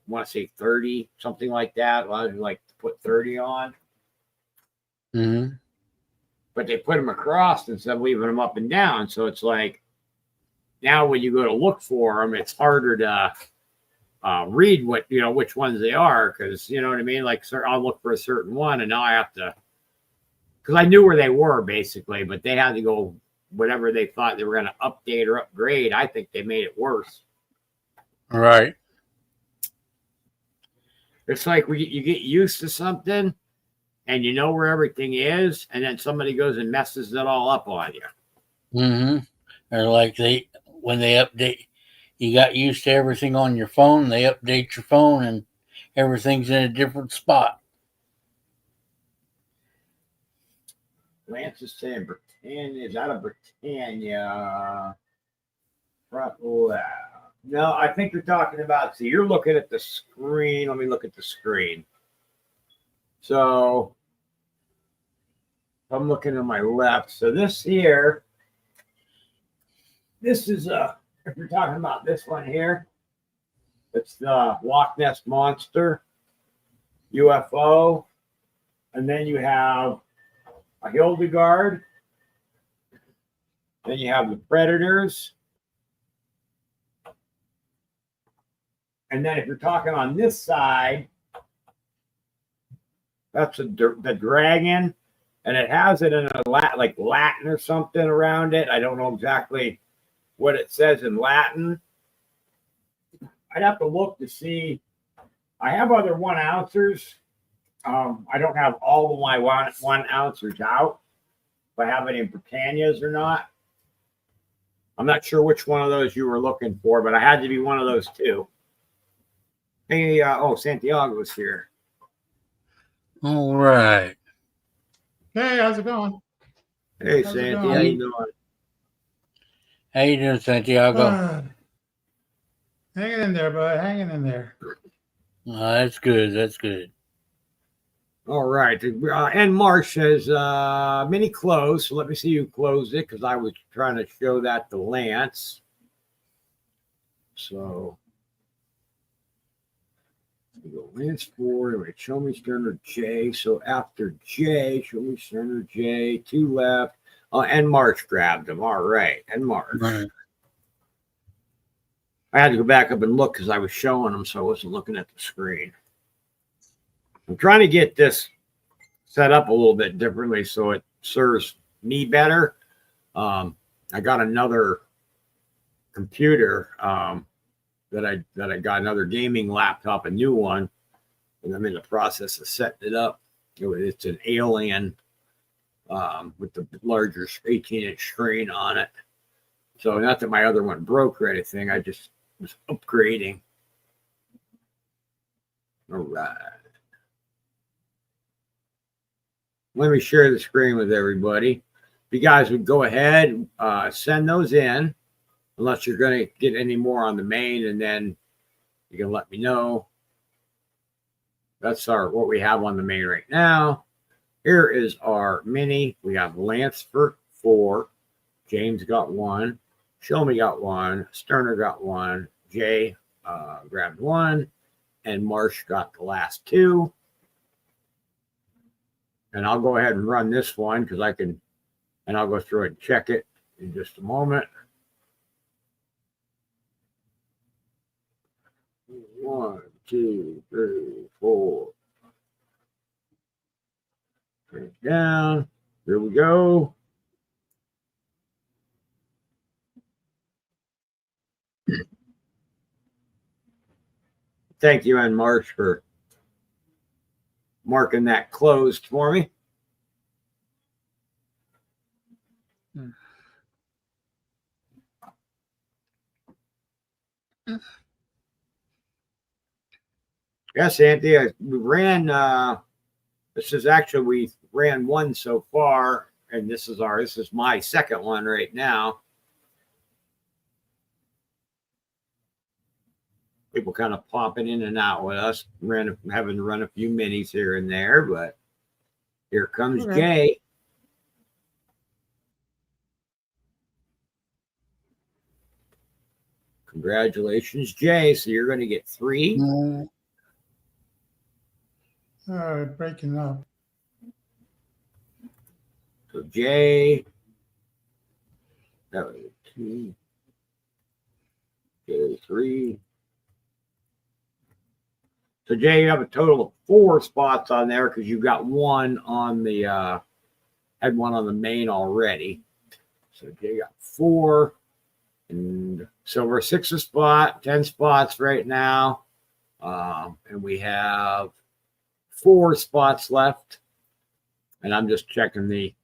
want to say 30, something like that. Allows you like to put 30 on. Mm-hmm. But they put them across instead of leaving them up and down. So it's like now when you go to look for them, it's harder to read what, which ones they are. Cause you know what I mean? Like, I'll look for a certain one and now I have to, cause I knew where they were basically, but they had to go whatever they thought they were going to update or upgrade. I think they made it worse. Right. It's like you get used to something and you know where everything is, and then somebody goes and messes it all up on you. Mm-hmm. Or like when they update, you got used to everything on your phone, they update your phone and everything's in a different spot. Lance is saying Britannia. Is that a Britannia? Front left. No, I think you're talking about, so you're looking at the screen. Let me look at the screen. So I'm looking to my left. So this here, this is if you're talking about this one here, it's the Loch Ness Monster UFO. And then you have a Hildegard. Then you have the Predators. And then if you're talking on this side, that's the dragon. And it has it in a like Latin or something around it. I don't know exactly what it says in Latin. I'd have to look to see. I have other 1 ounces. I don't have all of my 1 ounces out. If I have any Britannias or not. I'm not sure which one of those you were looking for, but I had to be one of those 2. Hey, Santiago's here. All right. Hey, how's it going? Hey, How's it Santi, going? how you doing? How you doing, Santiago? Hanging in there, bud. Hanging in there. That's good. That's good. All right. And Marsh says, mini close. So let me see you close it because I was trying to show that to Lance. So we go Lance 4. Wait, show me Sterner J. So after J, show me Sterner J. 2 left. And Marsh grabbed him. All right. And Marsh. Right. I had to go back up and look because I was showing them, so I wasn't looking at the screen. I'm trying to get this set up a little bit differently so it serves me better. I got another computer that I got another gaming laptop, a new one, and I'm in the process of setting it up. It's an Alien with the larger 18-inch screen on it. So not that my other one broke or anything. I just was upgrading. All right. Let me share the screen with everybody. If you guys would go ahead, send those in, unless you're going to get any more on the main, and then you can let me know. That's what we have on the main right now. Here is our mini. We have Lance for 4. James got 1. Show Me got 1. Sterner got 1. Jay grabbed 1. And Marsh got the last 2. And I'll go ahead and run this one because I can, and I'll go through it and check it in just a moment. 1, 2, 3, 4. Turn it down. Here we go. Thank you, Ann Marsh, for marking that closed for me. Yes, Anthony, we ran, we ran 1 so far, and this is my second one right now. People kind of popping in and out with us, having to run a few minis here and there, but here comes Jay. Congratulations, Jay. So you're going to get 3. Mm, All right, breaking up. So Jay, that was 2. Jay, 3. So Jay, you have a total of 4 spots on there because you got one on the had one on the main already. So Jay got 4. And so we're 6 a spot, 10 spots right now. And we have 4 spots left. And I'm just checking the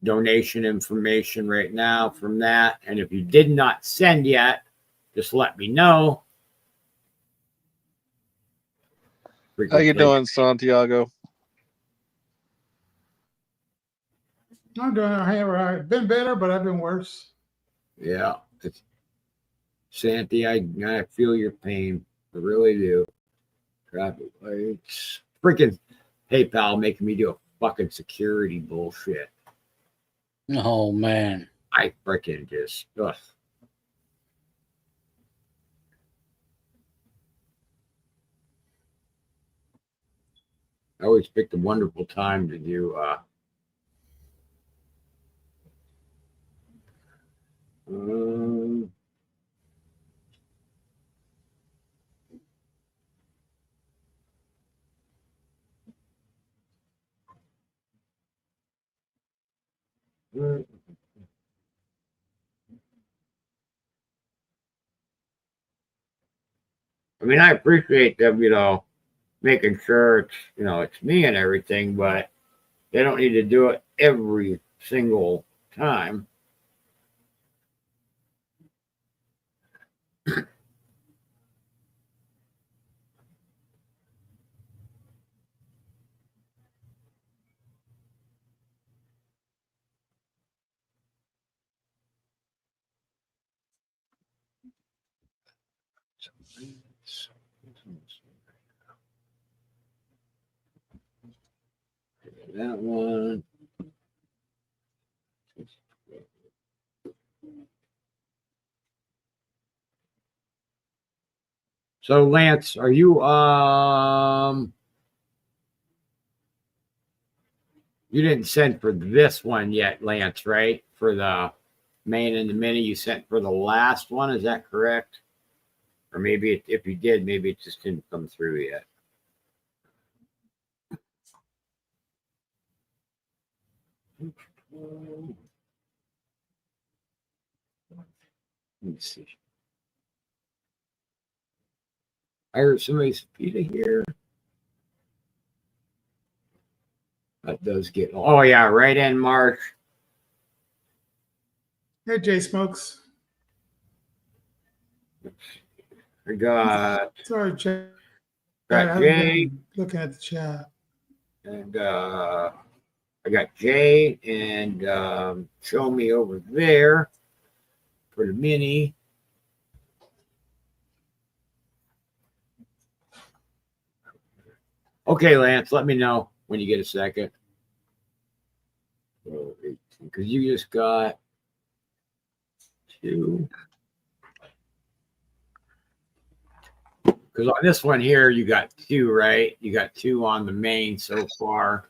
donation information right now from that. And if you did not send yet, just let me know. How you doing, Santiago? I'm doing all right. Been better, but I've been worse. Yeah. It's, Santi, I feel your pain. I really do. Traffic lights. Freaking PayPal making me do a fucking security bullshit. oh man. I freaking just, ugh. I always picked a wonderful time to do I mean, I appreciate them, making sure it's, it's me and everything, but they don't need to do it every single time. That one. So Lance, are you you didn't send for this one yet, Lance, right? For the main and the mini, you sent for the last one, is that correct? Or maybe if you did, maybe it just didn't come through yet. Let's see. I heard somebody's pizza here. That does get, oh yeah, right in March. Hey, Jay Smokes. I got Sorry, Jay. I Jay haven't been looking at the chat. and I got Jay and show me over there for the mini. Okay, Lance, let me know when you get a second. Because you just got 2. Because on this one here, you got 2, right? You got 2 on the main so far.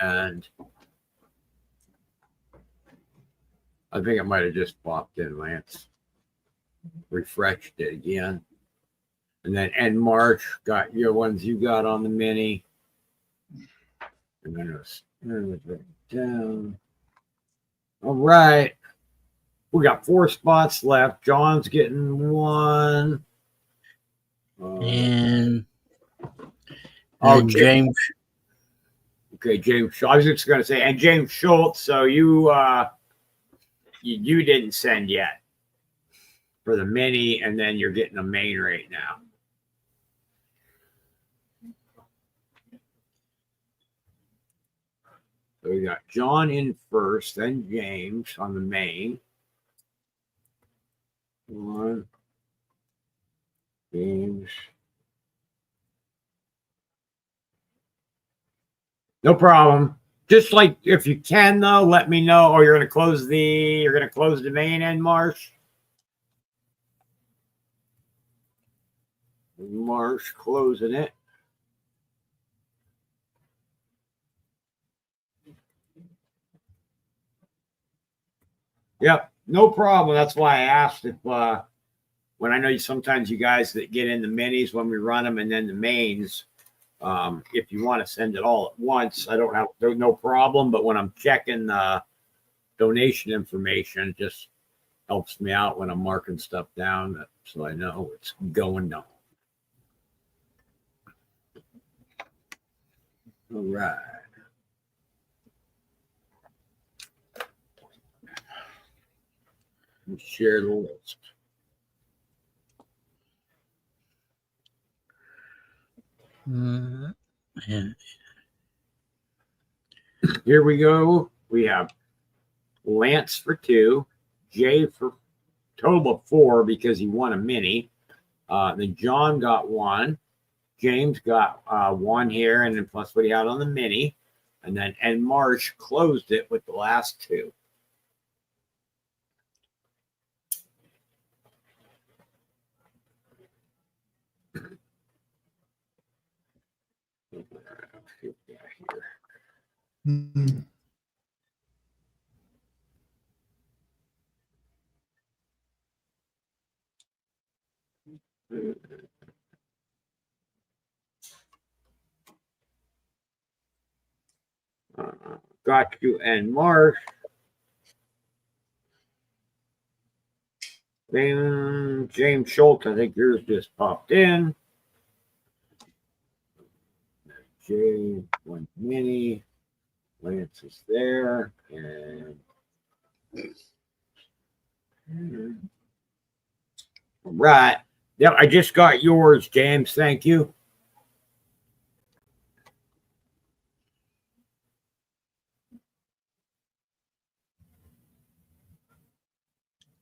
And I think it might have just popped in, Lance. Refreshed it again. And then end March, got your ones you got on the mini. And then it was right down. All right. We got 4 spots left. John's getting 1. And James. James. Okay, James. I was just going to say, and James Schultz. So you didn't send yet for the mini, and then you're getting a main right now. So we got John in first, then James on the main. 1. James. No problem. Just like if you can though, let me know. Or you're gonna close the main end, Marsh. Marsh closing it. Yep, no problem. That's why I asked if when I know sometimes you guys that get in the minis when we run them and then the mains, if you want to send it all at once, I don't have no problem. But when I'm checking donation information, it just helps me out when I'm marking stuff down so I know it's going down. All right. Let's share the list. And Here we go. We have Lance for 2, Jay for total of 4 because he won a mini. Then John got 1. James got 1 here, and then plus what he had on the mini. And Marsh closed it with the last 2. Got you and Marsh. Then James Schultz, I think yours just popped in. Jay, 1 mini. Lance is there. And all right. Yep, I just got yours, James. Thank you.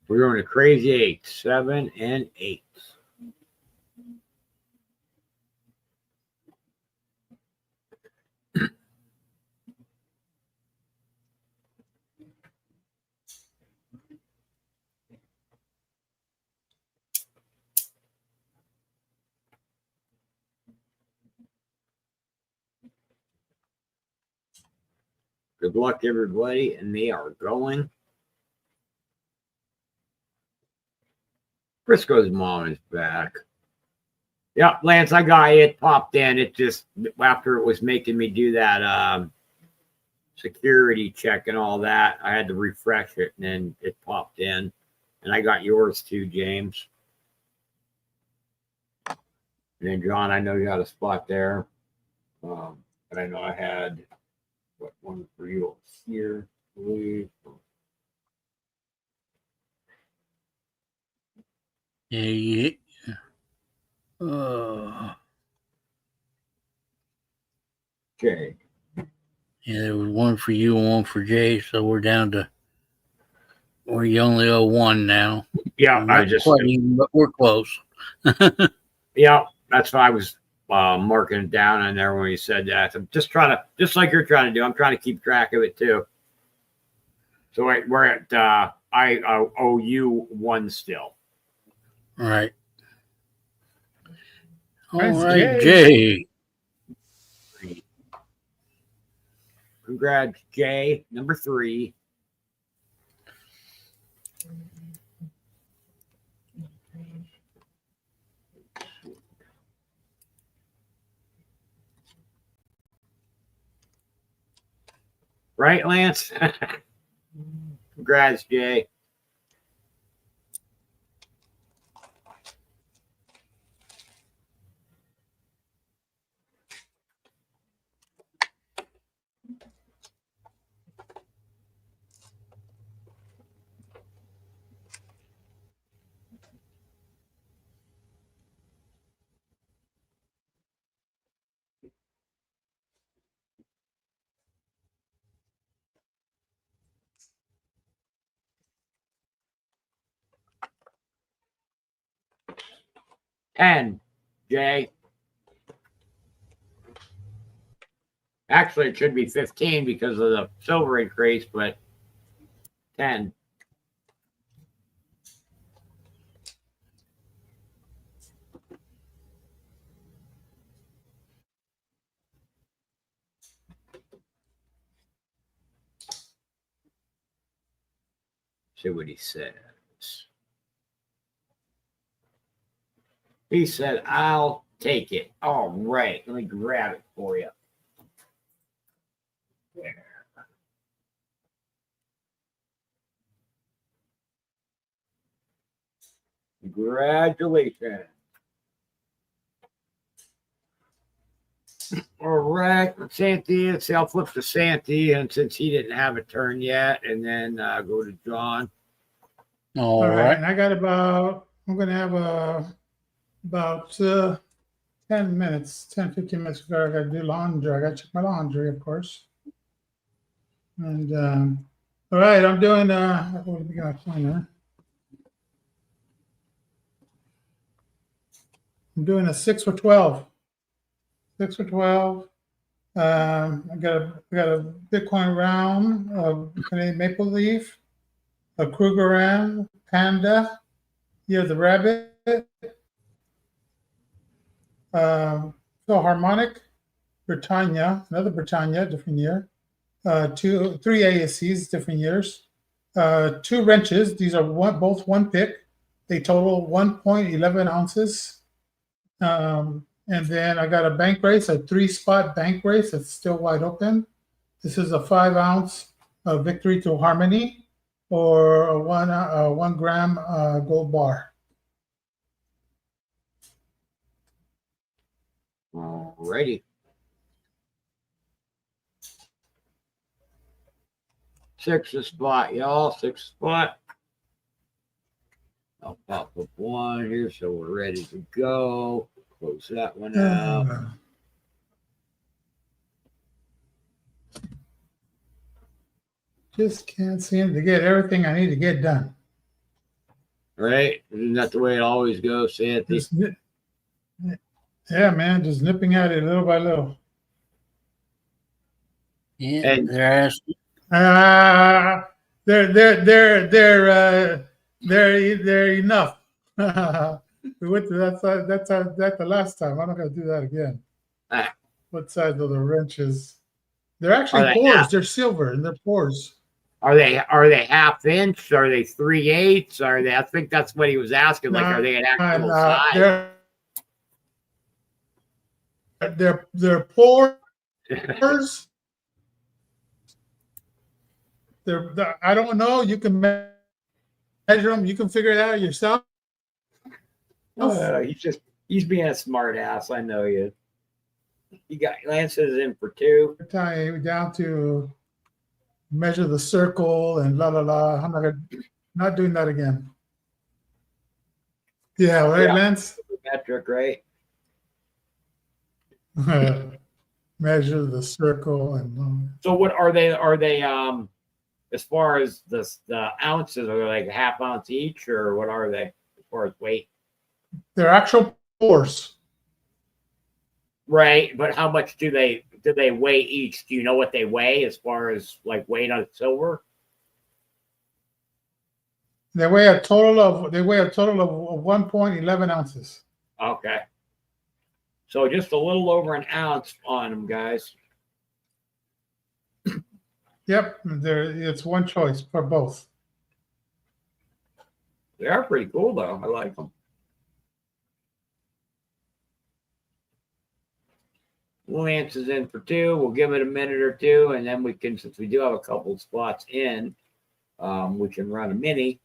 We're going to crazy 8, 7, and 8. Good luck, everybody. And they are going. Frisco's mom is back. Yeah, Lance, I got it. Popped in. It just, after it was making me do that security check and all that, I had to refresh it, and then it popped in. And I got yours too, James. And then, John, I know you got a spot there. But I know I had one for you over here. yeah. Okay. Yeah, there was 1 for you and 1 for Jay, so we're down to where you only owe 1 now. Yeah, Not quite even, but we're close. Yeah, that's why I was marking it down on there when you said that. I'm just trying to, just like you're trying to do, I'm trying to keep track of it too. So we're at, I owe you 1 still. All right. All That's right, Jay. Jay. Congrats, Jay, number 3. Right, Lance? Congrats, Jay. And Jay. Actually, it should be 15 because of the silver increase, but 10. See what he says. He said, I'll take it. All right. Let me grab it for you. There. Congratulations. All right, Santy. Let's see, I'll flip to Santy, and since he didn't have a turn yet, and then go to John. All All right. right. And I got I'm going to have about 10 minutes, 10, 15 minutes before I got to do laundry. I got to check my laundry, of course. And all right, I'm doing, what do we got on there? I'm doing a 6 for 12. 6 for 12. I got a Bitcoin round, a Canadian maple leaf, a Krugerrand, Panda, the rabbit, Philharmonic, Britannia, another Britannia, different year, three ASCs, different years, 2 wrenches. These are both one pick. They total 1.11 ounces. And then I got a bank race, a 3-spot bank race that's still wide open. This is a 5 ounce Victory to Harmony or a 1 gram gold bar. All righty. 6 spot, y'all. 6 spot. I'll pop up 1 here so we're ready to go. Close that one out. Just can't seem to get everything I need to get done. Right? Isn't that the way it always goes, Santy? Yeah, man, just nipping at it little by little. Yeah, And- They're enough. We went to that the last time. I'm not gonna do that again. Ah. What size are the wrenches? They're actually Are they pores. half? They're silver and they're pores. Are they 1/2 inch? Are they 3/8? Are they? I think that's what he was asking. Like, are they an actual size? They're pores. I don't know. You can measure them. You can figure it out yourself. He's being a smart ass. I know you. You got Lance's in for 2. Time down to measure the circle and la la la. I'm not doing that again. Yeah, right, Yeah. Lance. Metric, right? Measure the circle and So what are they? Are they as far as the ounces? Are they like a 1/2 ounce each, or what are they as far as weight? they're actual pores. Right, but how much do they weigh each? Do you know what they weigh as far as like weight on silver? They weigh a total of 1.11 ounces. Okay, so just a little over an ounce on them, guys. Yep, it's one choice for both. They are pretty cool though. I like them. Lance is in for 2. We'll give it a minute or 2, and then we can, since we do have a couple of spots in, we can run a mini.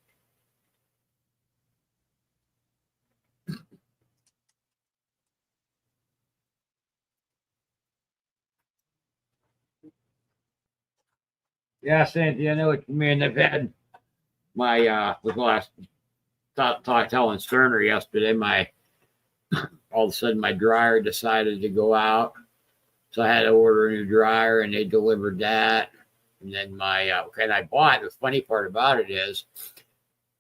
Yeah, Sandy, I know what you mean. I've had my with last telling Sterner yesterday, all of a sudden my dryer decided to go out. So I had to order a new dryer, and they delivered that. And then and I bought, the funny part about it is,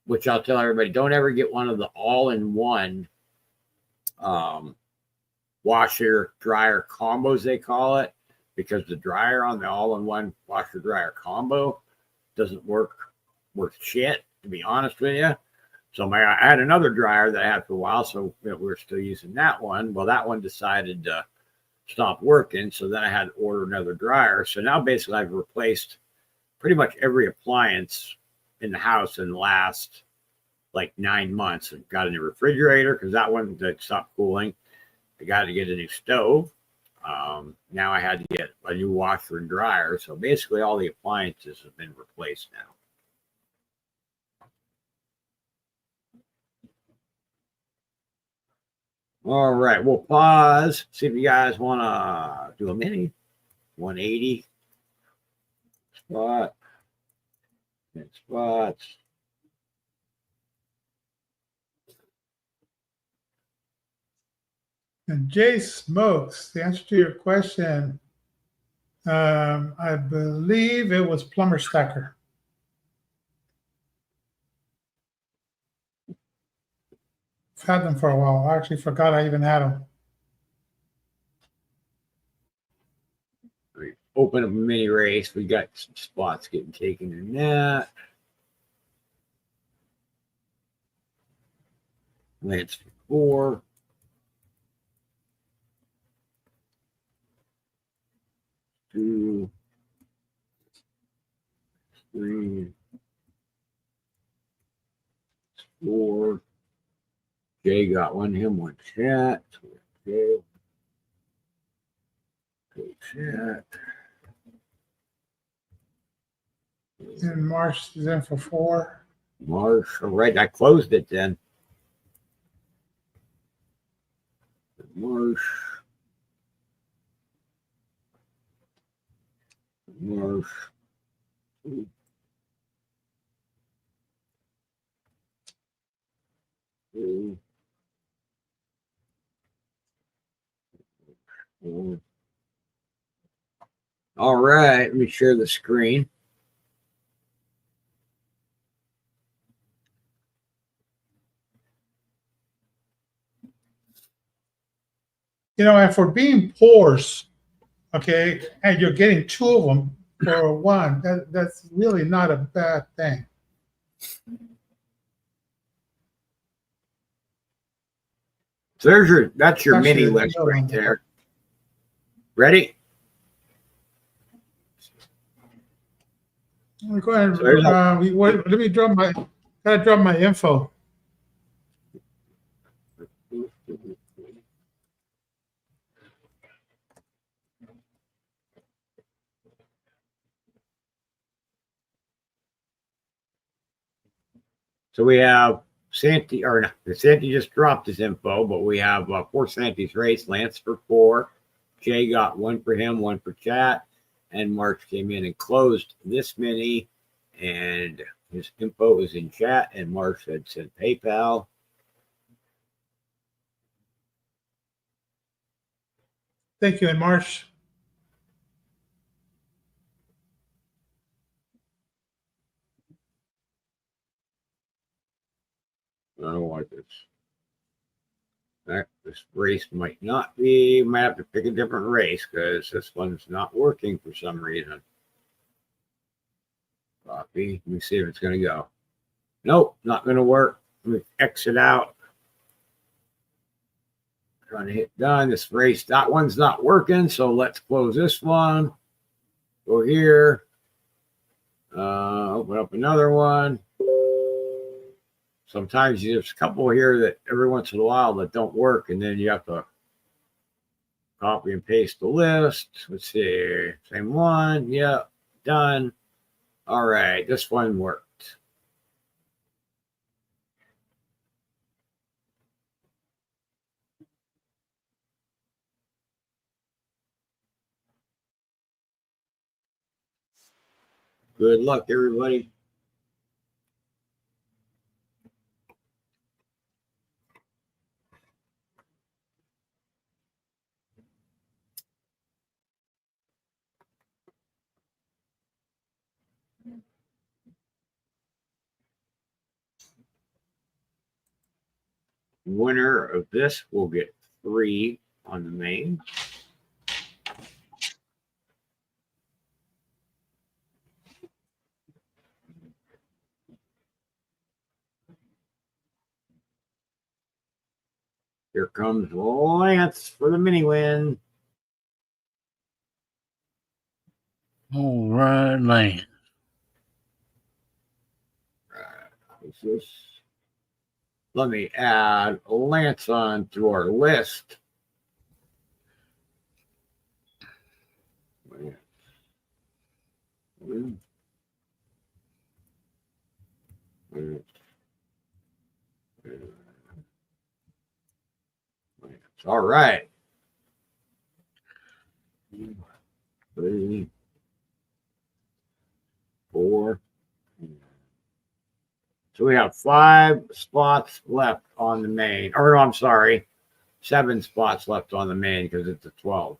which I'll tell everybody, don't ever get one of the all-in-one washer dryer combos, they call it, because the dryer on the all-in-one washer dryer combo doesn't work worth shit, to be honest with you. So I had another dryer that I had for a while, so we're still using that one. Well, that one decided to stop working, so then I had to order another dryer. So now basically I've replaced pretty much every appliance in the house in the last like 9 months. I got a new refrigerator because that one that stopped cooling. I got to get a new stove. Now I had to get a new washer and dryer. So basically all the appliances have been replaced now. All right, we'll pause. See if you guys want to do a mini 180 spot. 10 spots. And Jay Smokes, the answer to your question, I believe it was plumber stacker. I've had them for a while. I actually forgot I even had them. Open up a mini race. We got some spots getting taken in that. Lance for 4. 2, 3, 4. Jay got one. Him one chat. Okay. Good chat. And Marsh is in for 4. Marsh. All right. I closed it then. Marsh. Marsh. Two, 4. All right. Let me share the screen. And for being pours, okay, and you're getting 2 of them for 1, that's really not a bad thing. So that's your Actually, mini list right there. Ready? Go ahead. Let me drop my info. So we have Santi, or no, Santi just dropped his info, but we have 4 Santi's race. Lance for 4. Jay got 1 for him, 1 for chat. And March came in and closed this mini. And his info is in chat. And March had sent PayPal. Thank you, and Marsh. I don't like this. This race might not be, might have to pick a different race because this one's not working for some reason. Copy. Let me see if it's going to go. Nope, not going to work. Let me exit out. Trying to hit done. This race, that one's not working. So let's close this one. Go here. Open up another one. Sometimes there's a couple here that every once in a while that don't work, and then you have to copy and paste the list. Let's see. Same one. Yep. Done. All right. This one worked. Good luck, everybody. Winner of this will get 3 on the main. Here comes Lance for the mini win. All right, Lance. Let me add Lance on to our list. All right. 3, 4. So we have 5 spots left on the main. Or no, I'm sorry, 7 spots left on the main because it's a 12.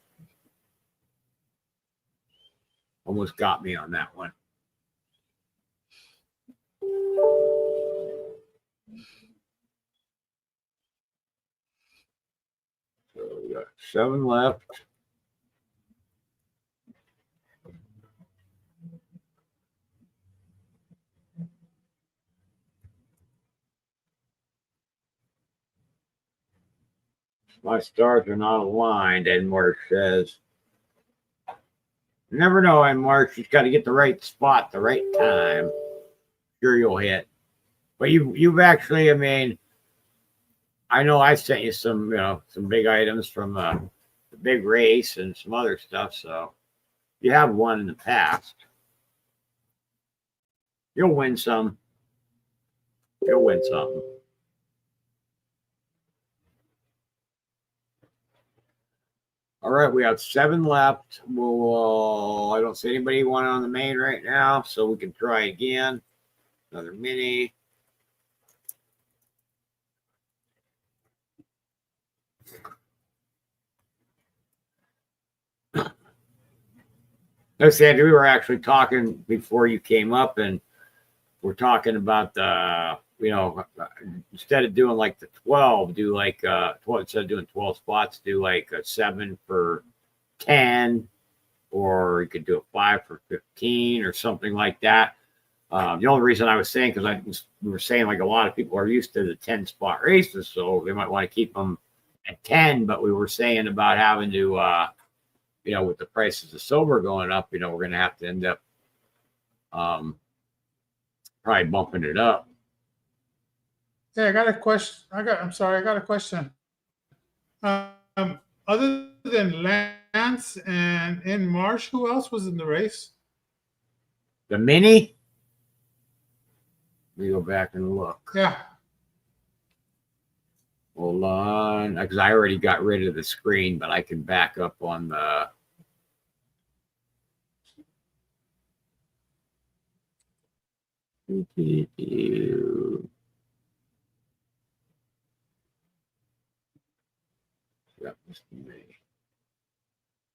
Almost got me on that one. So we got 7 left. My stars are not aligned, Ed Marsh says. You never know, Ed Marsh. You've got to get the right spot, the right time. Sure, you'll hit. But you've actually, I mean, I know I sent you some, some big items from the big race and some other stuff. So you have won in the past. You'll win some. You'll win some. All right, we have 7 left. We'll, I don't see anybody want on the main right now, so we can try again. Another mini. No, Sandy, we were actually talking before you came up, and we're talking about the, instead of doing like the 12, do like 12, instead of doing 12 spots, do like a 7 for 10, or you could do a 5 for 15 or something like that. The only reason I was saying, because we were saying like a lot of people are used to the 10 spot races, so they might want to keep them at 10, but we were saying about having to, with the prices of silver going up, we're going to have to end up probably bumping it up. Yeah, I got a question. I got a question. Other than Lance and in Marsh, who else was in the race? The mini? Let me go back and look. Yeah. Hold on, because I already got rid of the screen, but I can back up on the.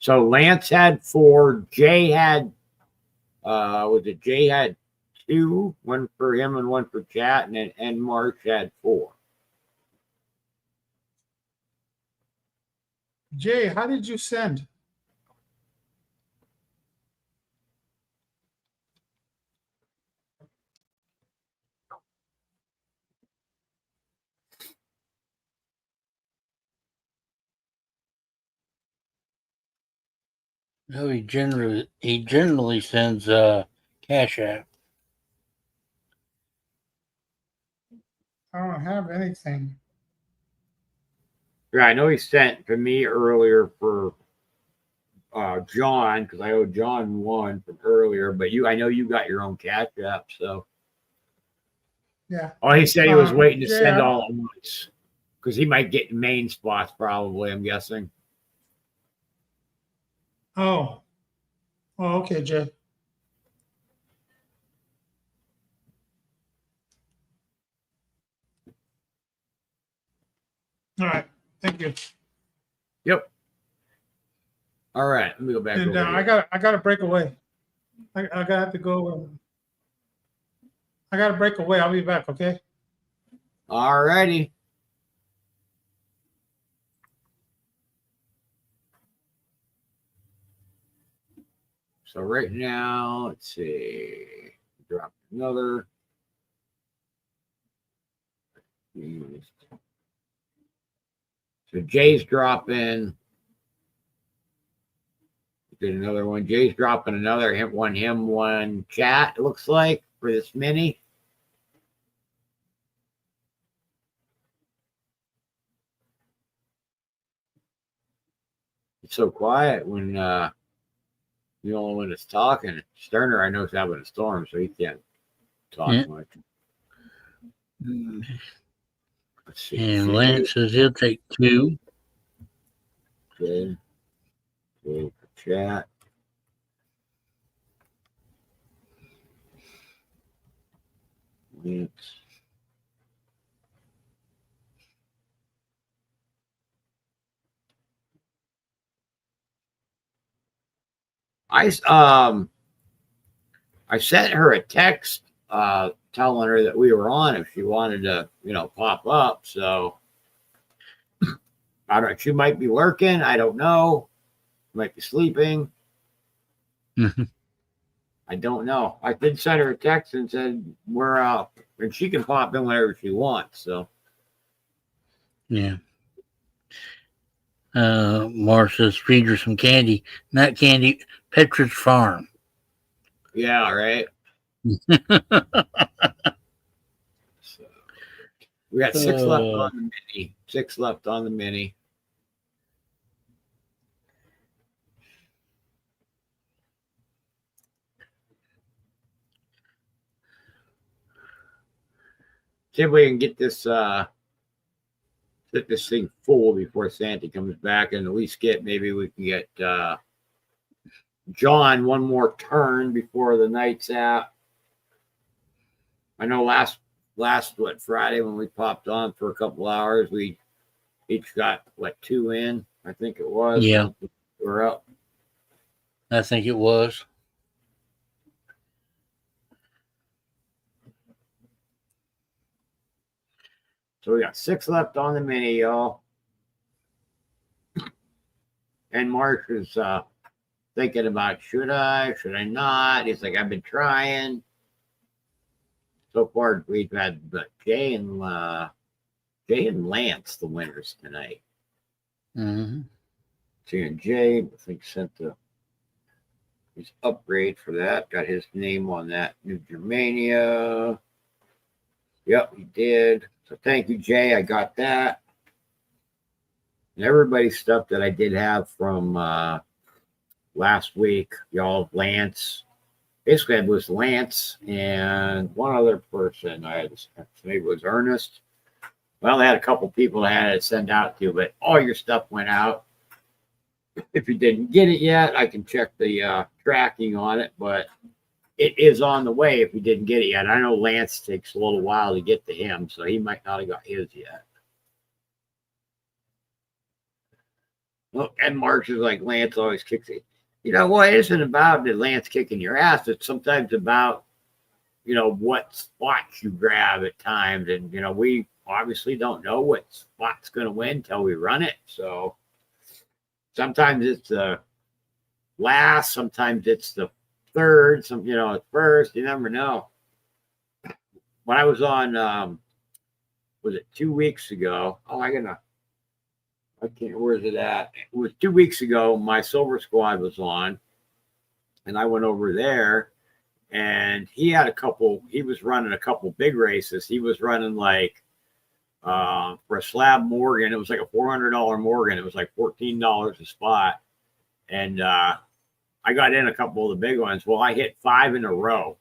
So Lance had 4. Jay had, Jay had 2, one for him and one for chat, and Marsh had 4. Jay, how did you send? No, he generally sends Cash App. I don't have anything. Yeah, I know he sent to me earlier for John, because I owe John 1 from earlier, but I know you got your own Cash App, so. Yeah. Oh, he said he was waiting to Jay, send all at once, because he might get main spots probably, I'm guessing. Oh, okay, Jay. All right. Thank you. Yep. All right, let me go back. And over I got to break away. I got to go. I got to break away. I'll be back. Okay. All righty. So right now, let's see. Drop another. So Jay's dropping. Did another one. Jay's dropping another him one chat, it looks like, for this mini. It's so quiet when you know when it's talking. Sterner, I know, is having a storm, so he can't talk Yeah. much. Let's see. And Lance says he'll take 2. Okay. Okay, chat. Lance. I sent her a text telling her that we were on if she wanted to, pop up. So I don't. She might be lurking. I don't know. Might be sleeping. Mhm. I don't know. I did send her a text and said we're out, and she can pop in whenever she wants. So Yeah. Mark says feed her some candy. Not candy, Petra's Farm. yeah, right. So we got 6 left on the mini. 6 left on the mini. See if we can get this thing full before Santa comes back, and at least maybe we can get John one more turn before the night's out. I know last Friday when we popped on for a couple hours, we each got 2 in. I think it was. Yeah. We're up. I think it was. So we got 6 left on the mini, y'all. And Mark is thinking about should I not? He's like, I've been trying. So far, we've had Jay and Lance the winners tonight. Mm-hmm. Seeing Jay, I think sent his upgrade for that. Got his name on that New Germania. Yep, he did. So thank you, Jay. I got that. And everybody's stuff that I did have from last week, y'all. Lance. Basically, it was Lance and one other person. Maybe it was Ernest. Well, I had a couple people I had to send out to, but all your stuff went out. If you didn't get it yet, I can check the tracking on it, but it is on the way if you didn't get it yet. I know Lance takes a little while to get to him, so he might not have got his yet. Well, and March is like, Lance always kicks it. You know what? It isn't about the Lance kicking your ass. It's sometimes about, what spots you grab at times. And, we obviously don't know what spot's going to win until we run it. So sometimes it's the last, sometimes it's the third, at first. You never know. When I was on, was it 2 weeks ago? Where's it at? It was 2 weeks ago. My Silver Squad was on, and I went over there, and he was running a couple big races. He was running for a slab Morgan. It was like a $400 Morgan. It was like $14 a spot. And I got in a couple of the big ones. Well, I hit 5 in a row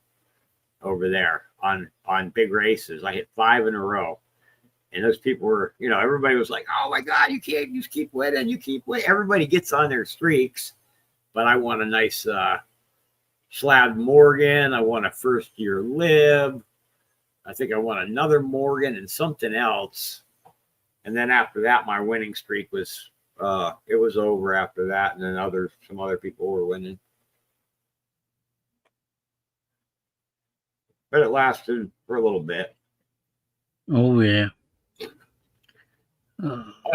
over there on big races. I hit 5 in a row. And those people were, everybody was like, oh my God, you can't just keep winning. You keep winning. Everybody gets on their streaks. But I won a nice slab Morgan. I won a first year lib. I think I won another Morgan and something else. And then after that, my winning streak was, it was over after that. And then some other people were winning. But it lasted for a little bit. Oh, yeah.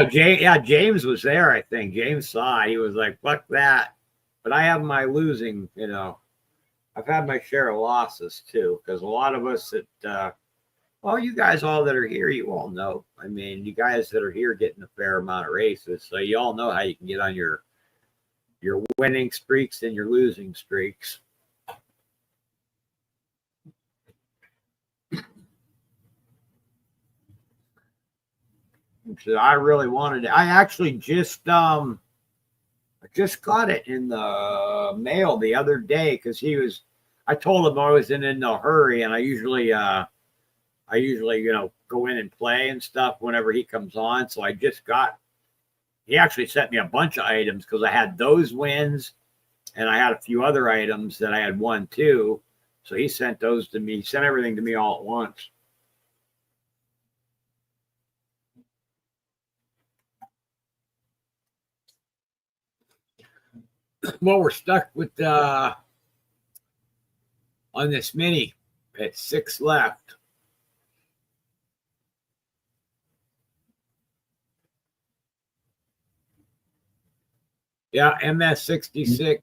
James was there, I think. James saw it. He was like, fuck that. But I have my losing, I've had my share of losses too, because a lot of us you guys all that are here, you all know. I mean, you guys that are here getting a fair amount of races, so you all know how you can get on your winning streaks and your losing streaks. So I really wanted it. I actually just I just got it in the mail the other day because I told him I wasn't in no hurry, and I usually go in and play and stuff whenever he comes on. So he actually sent me a bunch of items because I had those wins and I had a few other items that I had won too. So he sent those to me. He sent everything to me all at once. Well, we're stuck with on this mini at 6 left. Yeah, MS66.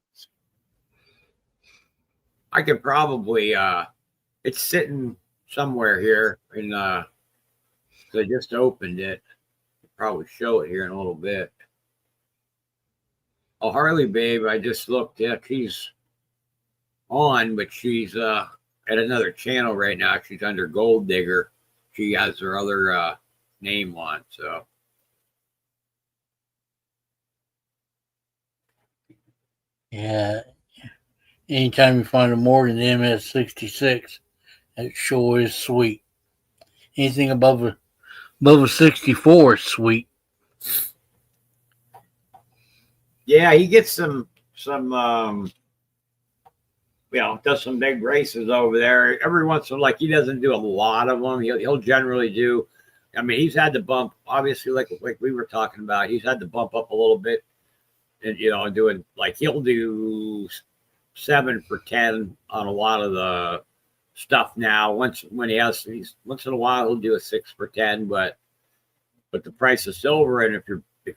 I could probably it's sitting somewhere here in I just opened it. I'll probably show it here in a little bit. Oh, Harley Babe, I just looked. Yeah, she's on, but she's at another channel right now. She's under Gold Digger. She has her other name on, so. Yeah. Anytime you find a more than MS66, that sure is sweet. Anything above a 64 is sweet. Yeah, he gets some does some big races over there. Every once in a while, like he doesn't do a lot of them. He'll generally do. I mean, he's had to bump, obviously, like we were talking about. He's had to bump up a little bit, and doing like he'll do 7 for 10 on a lot of the stuff now. Once in a while he'll do a 6 for 10, but the price of silver, and if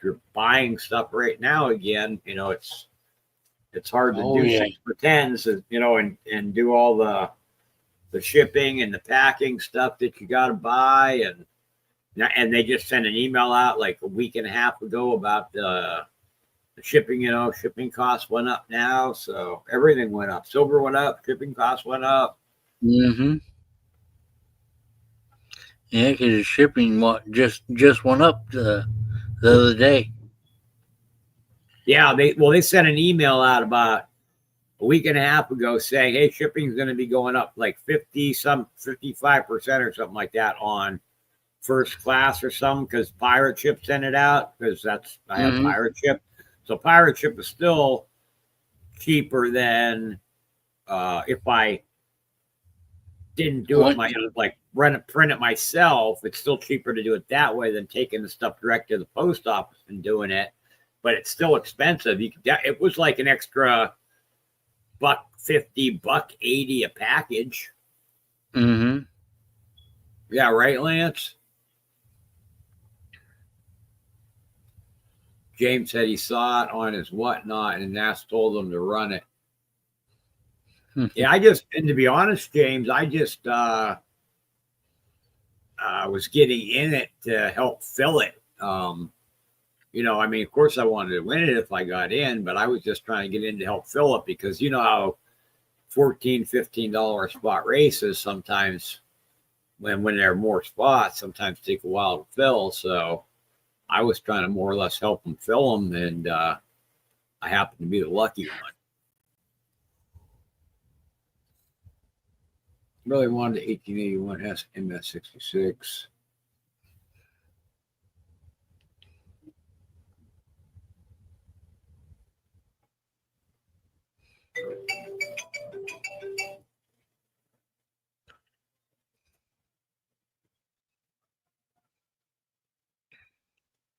you're buying stuff right now again, it's hard to do 6 for 10s, and do all the shipping and the packing stuff that you got to buy, and they just sent an email out like a week and a half ago about the shipping. Shipping costs went up now, so everything went up. Silver went up, shipping costs went up. Mm-hmm. Yeah, because the shipping just went up the other day. Yeah, they sent an email out about a week and a half ago saying, hey, shipping's going to be going up like 55% or something like that on first class or something, because Pirate Ship sent it out, because I have Pirate Ship. So Pirate Ship is still cheaper than if I didn't do it print it myself. It's still cheaper to do it that way than taking the stuff direct to the post office and doing it. But it's still expensive. It was like an extra $1.50, $1.80 a package. Mm-hmm. Yeah, right, Lance? James said he saw it on his whatnot, and Nass told him to run it. Yeah, and to be honest, James, I just was getting in it to help fill it. I mean, of course I wanted to win it if I got in, but I was just trying to get in to help fill it, because you know how $14, $15 spot races sometimes, when there are more spots, sometimes take a while to fill. So I was trying to more or less help them fill them, and I happened to be the lucky one. Really wanted the 1881 MS66.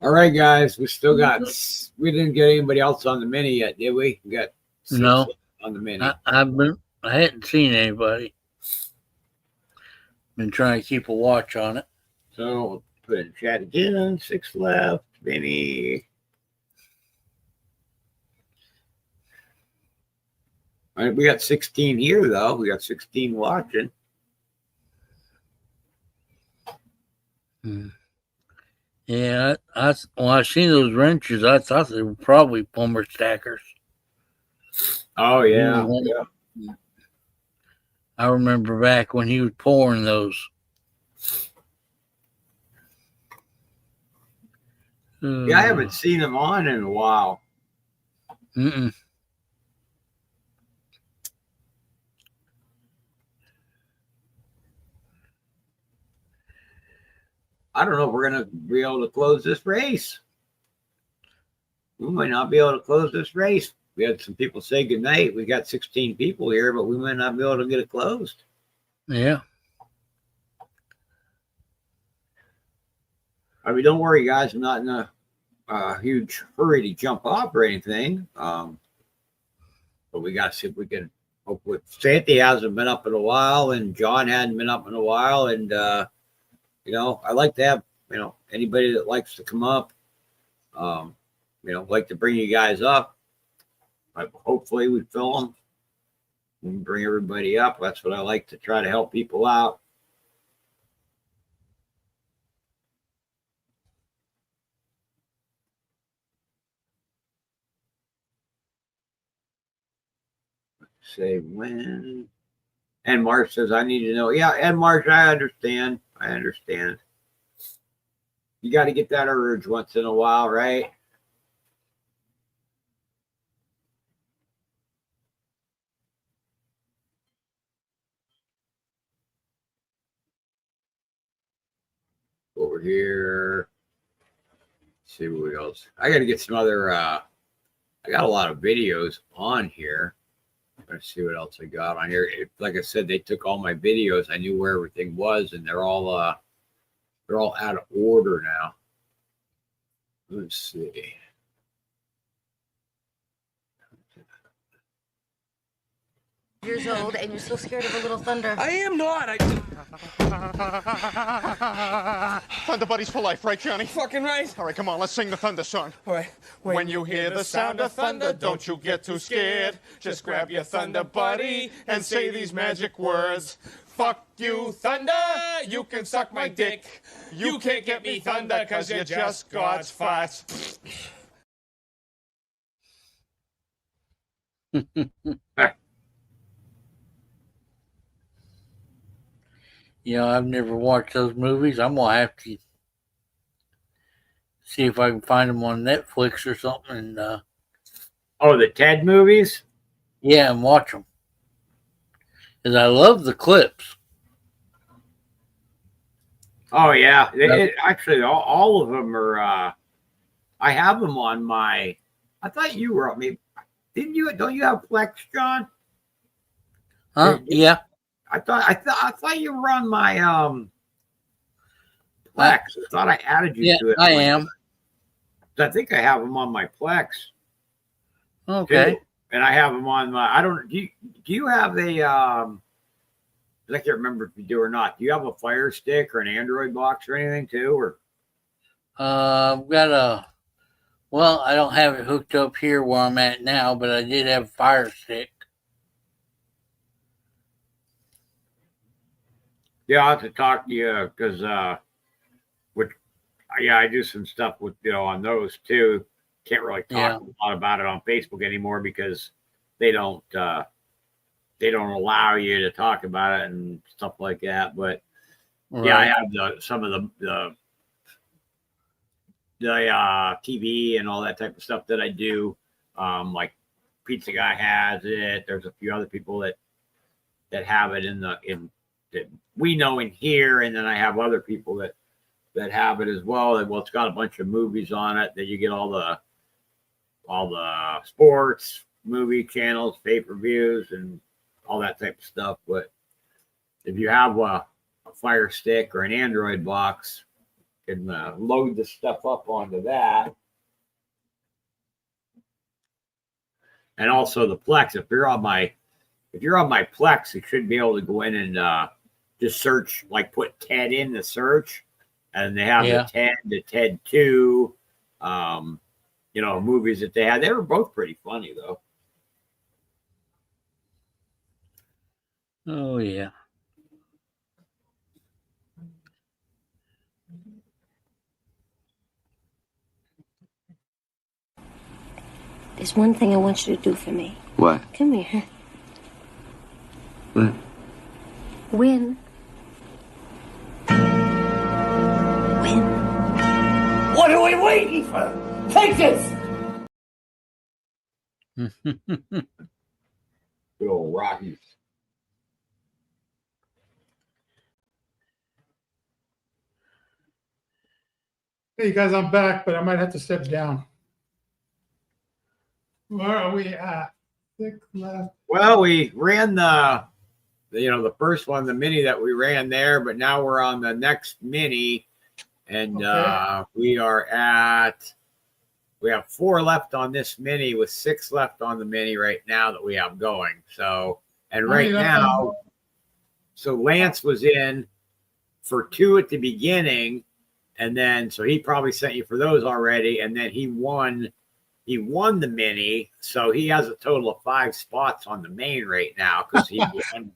All right, guys, we didn't get anybody else on the mini yet, did we? We got 6 No on the mini. I hadn't seen anybody. Been trying to keep a watch on it. So we'll put in chat again. 6 left, mini. All right, we got 16 here, though. We got 16 watching. Yeah, when I seen those wrenches, I thought they were probably plumber stackers. Oh, yeah. I remember back when he was pouring those. Yeah, I haven't seen them on in a while. Mm-mm. I don't know if we're going to be able to close this race. We might not be able to close this race. We had some people say goodnight. We got 16 people here, but we might not be able to get it closed. Yeah. I mean, don't worry, guys. I'm not in a huge hurry to jump off or anything. But we got to see if we can. Hopefully, Santy hasn't been up in a while, and John hadn't been up in a while. And, I like to have, anybody that likes to come up, like to bring you guys up. Hopefully we fill them and bring everybody up. That's what I like to try to help people out. Say when. And Marsh says, I need to know. Yeah, and Marsh, I understand. You got to get that urge once in a while, right? Over here. Let's see what else. I got to get some other. I got a lot of videos on here. Let's see what else I got on here. Like I said, they took all my videos. I knew where everything was, and they're all out of order now. Let's see. Years old, and you're still scared of a little thunder. I am not. Thunder Buddies for life, right, Johnny? Fucking right. All right, come on, let's sing the thunder song. All right. When you hear the sound of thunder, don't you get too scared. Just grab your Thunder Buddy and say these magic words. Fuck you, thunder, you can suck my dick. You can't get me thunder, cause you're just God's farts. I've never watched those movies. I'm going to have to see if I can find them on Netflix or something. And, Oh, the Ted movies? yeah, and watch them. Because I love the clips. Oh, yeah. Actually, all of them are. I have them on my. I thought you were on me. Didn't you? Don't you have Plex, John? Huh? Yeah. I thought you were on my Plex. I thought I added you to it. I am. I think I have them on my Plex. Okay. Too. And I have them on my. I don't. Do you have a? I can't remember if you do or not. Do you have a Fire Stick or an Android box or anything too? Or I've got a. Well, I don't have it hooked up here where I'm at now, but I did have a Fire Stick. Yeah, I'll have to talk to you because, I do some stuff with on those too. Can't really talk a lot about it on Facebook anymore because they don't allow you to talk about it and stuff like that. But yeah, I have some of the TV and all that type of stuff that I do. Like Pizza Guy has it. There's a few other people that have it that we know in here, and then I have other people that have it as well. And it's got a bunch of movies on it that you get all the sports movie channels, pay-per-views, and all that type of stuff. But if you have a Fire Stick or an Android box, you can load the stuff up onto that. And also the Plex. If you're on my Plex, you should be able to go in and just search, like put Ted in the search, and they have the Ted 2, movies that they had. They were both pretty funny though. Oh yeah. There's one thing I want you to do for me. What? Come here. What? Win. Win. What are we waiting for? Take this! Good old Rockies. Hey, you guys, I'm back, but I might have to step down. Where are we at? 6 left. Well, we ran the first one, the mini that we ran there, but now we're on the next mini, and Okay. we have 4 left on this mini with 6 left on the mini right now that we have going. So, and How many right left now, so Lance was in for 2 at the beginning, and then so he probably sent you for those already, and then he won the mini, so he has a total of 5 spots on the main right now because he won.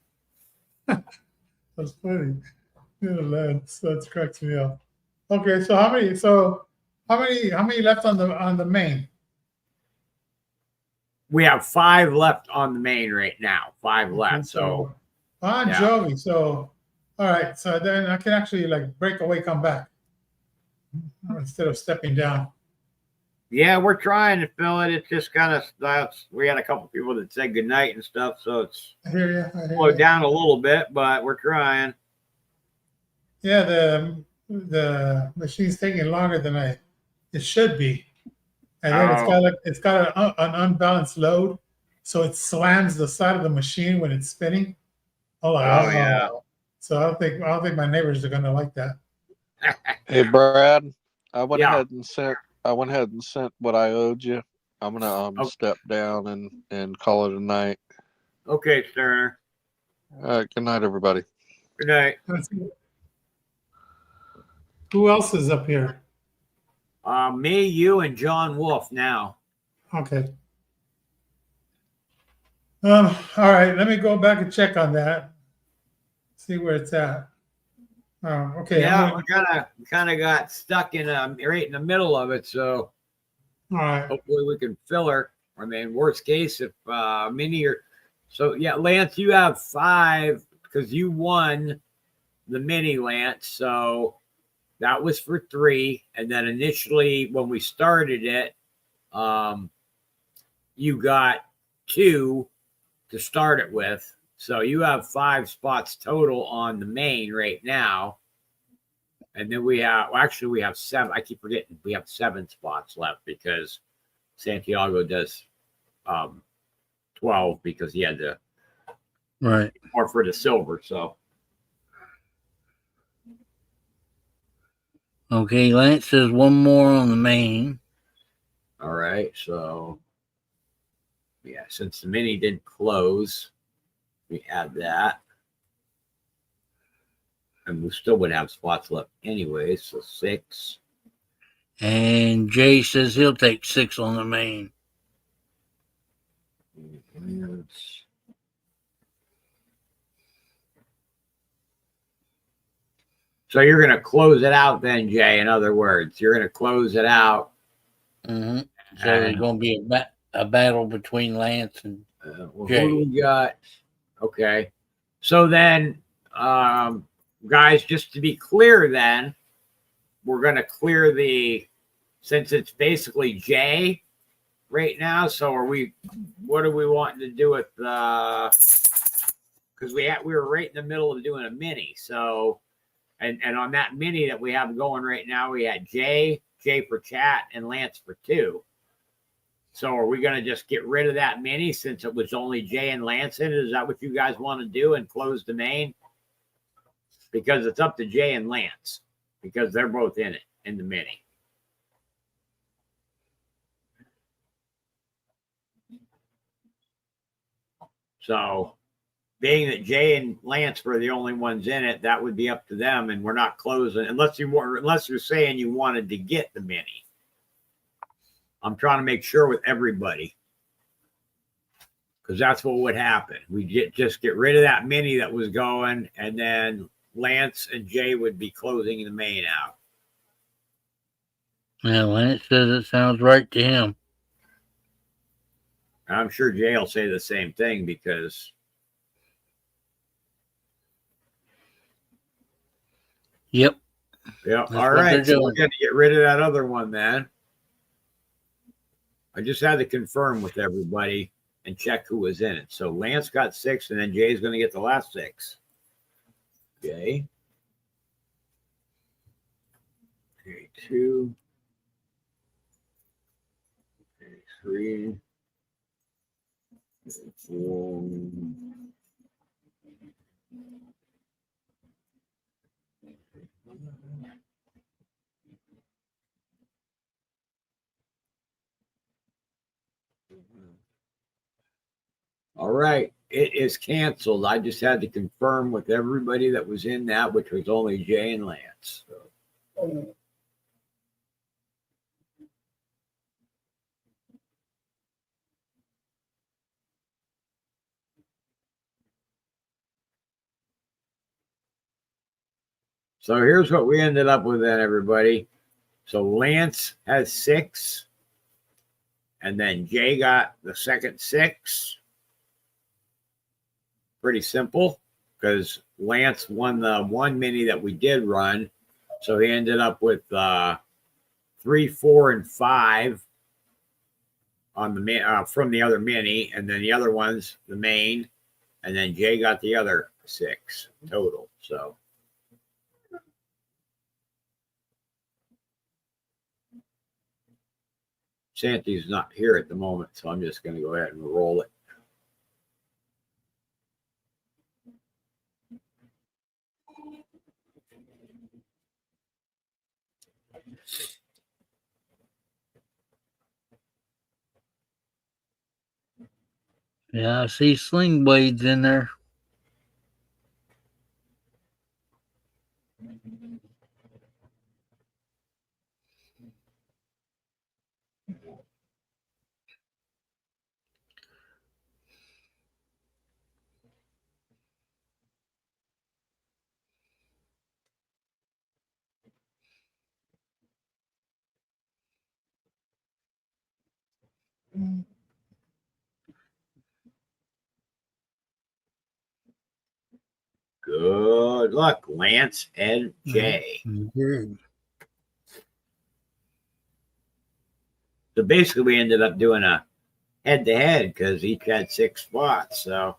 That's funny. Yeah, that cracks me up. Okay, so how many left on the main? We have 5 left on the main right now. 5 left. Okay, So on yeah. Jovi. So all right, so then I can actually like break away, come back instead of stepping down. Yeah, we're trying to fill it. It's just kind of we had a couple people that said goodnight and stuff, so it's I hear you. slowed down a little bit, but we're trying. Yeah, the machine's taking longer than it should be, and then it's got an unbalanced load, so it slams the side of the machine when it's spinning. Yeah. So I don't think my neighbors are gonna like that. Hey, Brad, I went Yeah. ahead and sent what I owed you. I'm gonna step down and call it a night. Okay, Sterner. Good night, everybody. Good night. Who else is up here? Me, you, and John Wolf now. Okay. All right. Let me go back and check on that. See where it's at. Okay. Yeah, we kind of got stuck in right in the middle of it, so all right. hopefully we can fill her. I mean, worst case, if Mini or so, yeah, Lance, you have 5 because you won the mini, Lance. So that was for 3, and then initially when we started it, you got 2 to start it with. So you have 5 spots total on the main right now. And then we have 7. I keep forgetting we have 7 spots left because Santiago does 12 because he had to or for the silver. So Okay, Lance says one more on the main. all right, so yeah, since the mini didn't close, we add that. And we still would have spots left anyway, so 6. And Jay says he'll take 6 on the main. So you're going to close it out then, Jay, in other words. You're going to close it out. Mm-hmm. So there's going to be a battle between Lance and Jay. Who do we got? Okay. So then, guys, just to be clear then, we're going to clear since it's basically Jay right now. So what are we wanting to do with because we were right in the middle of doing a mini. So, and on that mini that we have going right now, we had Jay for chat, and Lance for 2. So are we going to just get rid of that mini since it was only Jay and Lance in it? Is that what you guys want to do and close the main? Because it's up to Jay and Lance because they're both in it in the mini. So being that Jay and Lance were the only ones in it, that would be up to them, and we're not closing unless you're saying you wanted to get the mini. I'm trying to make sure with everybody because that's what would happen. We just get rid of that mini that was going, and then Lance and Jay would be closing the main out. Yeah, Lance says it sounds right to him. I'm sure Jay will say the same thing because. Yep. Yeah. All right. So we're going to get rid of that other one then. I just had to confirm with everybody and check who was in it. So Lance got 6, and then Jay's going to get the last 6. Jay. Okay, 2. Okay, 3. 4. All right, it is canceled. I just had to confirm with everybody that was in that, which was only Jay and Lance. So here's what we ended up with then, everybody. So Lance has 6, and then Jay got the second 6. Pretty simple, because Lance won the one mini that we did run. So he ended up with 3, 4, and 5 on the from the other mini, and then the other ones, the main, and then Jay got the other 6 total. So Santy's not here at the moment, so I'm just going to go ahead and roll it. Yeah, I see sling blades in there. Good luck, Lance and Jay. Good. So basically, we ended up doing a head-to-head because each had 6 spots. So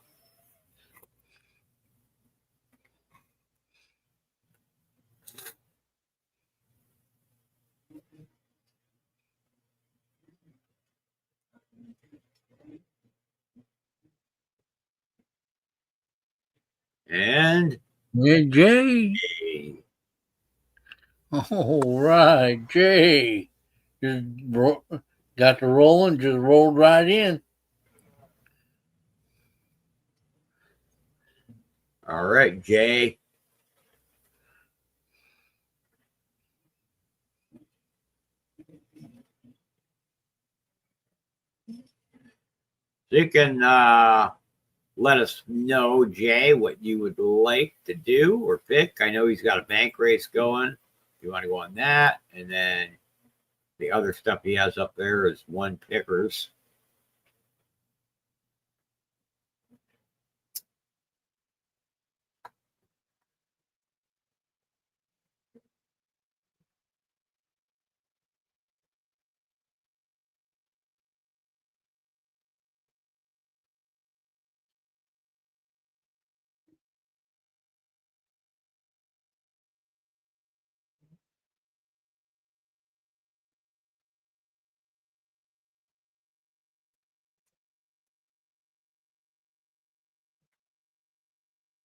and Yeah, Jay. All right, Jay. Just got to rolling, just rolled right in. all right, Jay. You can let us know, Jay, what you would like to do or pick. I know he's got a bank race going. You want to go on that, and then the other stuff he has up there is one pickers.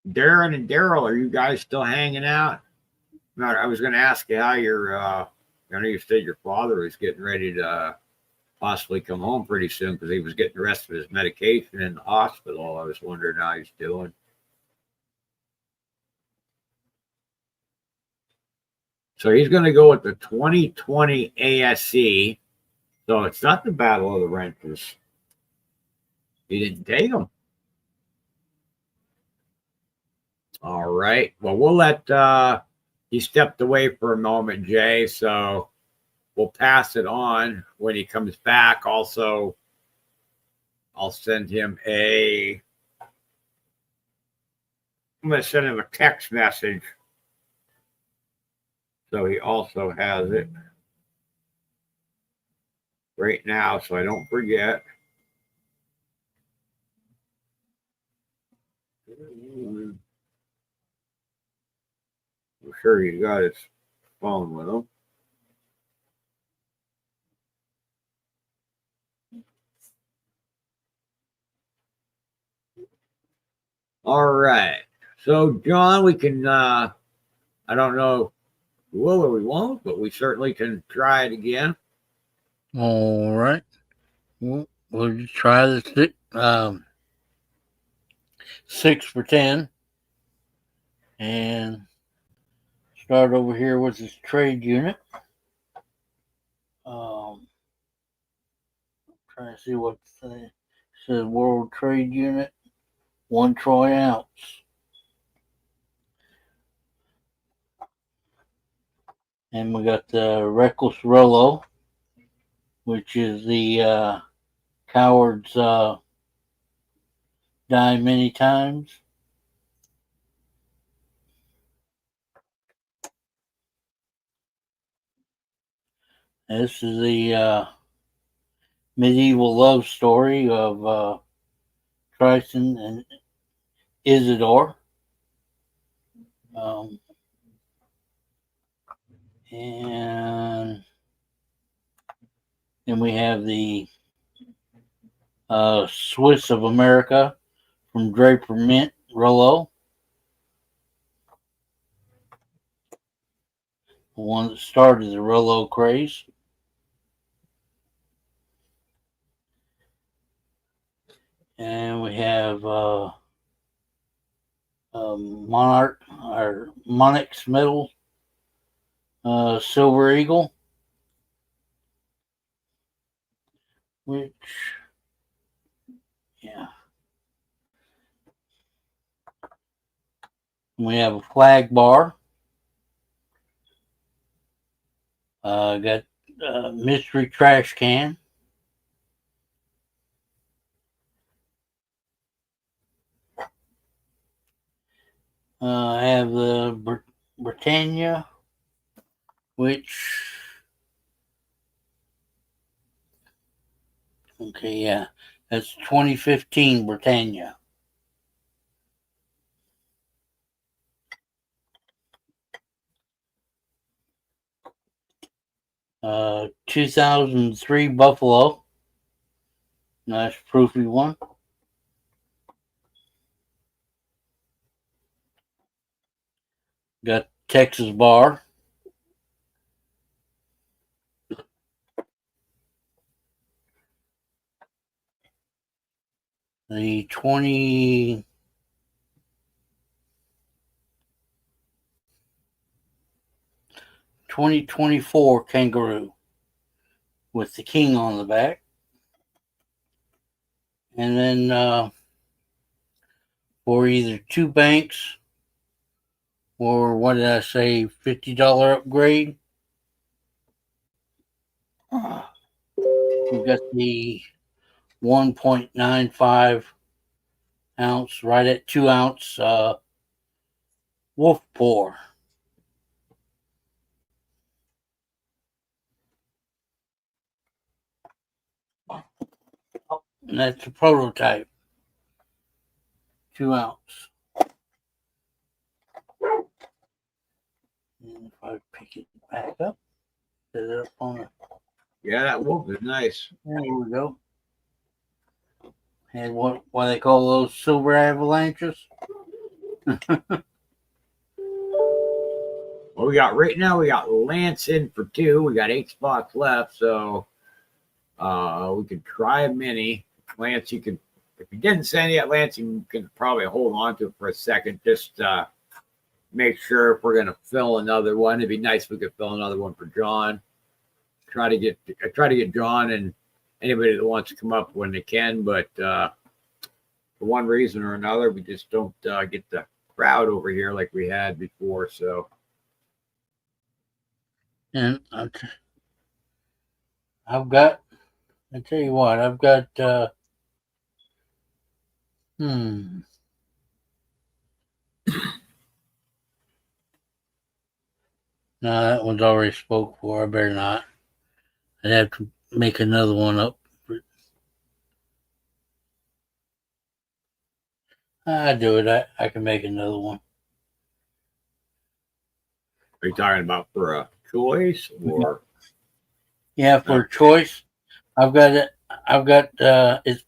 Darren and Daryl, are you guys still hanging out? No, I was going to ask you how your, I know you said your father was getting ready to possibly come home pretty soon because he was getting the rest of his medication in the hospital. I was wondering how he's doing. So he's going to go with the 2020 ASC. So it's not the Battle of the Wrenches. He didn't take them. All right. Well, we'll let he stepped away for a moment, Jay. So we'll pass it on when he comes back. Also, I'll send him I'm going to send him a text message so he also has it right now so I don't forget. I'm sure he got his phone with him. All right. So, John, we can, I don't know if we will or we won't, but we certainly can try it again. All right. We'll just try the 6 for 10 and start over here with this trade unit. Trying to see what it says. World Trade Unit, 1 troy ounce. And we got the Reckless Rollo, which is the Coward's die many times. This is the medieval love story of Tristan and Isidore. And then we have the Swiss of America from Draper Mint Rollo. The one that started the Rollo craze. And we have Monarch or Monarch's Medal Silver Eagle, which, yeah. We have a flag bar. Got mystery trash can. I have the Britannia, which, okay, yeah, that's 2015 Britannia. Uh, 2003 Buffalo, nice proofy one. Got Texas Bar. The 2024 Kangaroo with the king on the back. And then for either 2 banks or what did I say, $50 upgrade, we've got the 1.95 ounce, right at 2 ounce Wolf Pour. And that's a prototype, 2 ounce. And if I pick it back up, set it up on it. Yeah, that wolf is nice. There we go. And what they call those silver avalanches? Well, we got right now, we got Lance in for 2. We got 8 spots left, so we could try a mini. Lance, you could, if you didn't send yet, Lance, you can probably hold on to it for a second. Just make sure if we're gonna fill another one. It'd be nice if we could fill another one for John. Try to get John and anybody that wants to come up when they can, but for one reason or another, we just don't get the crowd over here like we had before. So. And I've got, I tell you what, I've got, no, that one's already spoke for. I better not. I'd have to make another one up. I do it. I can make another one. Are you talking about for a choice or? Yeah, for choice, I've got it. I've got it's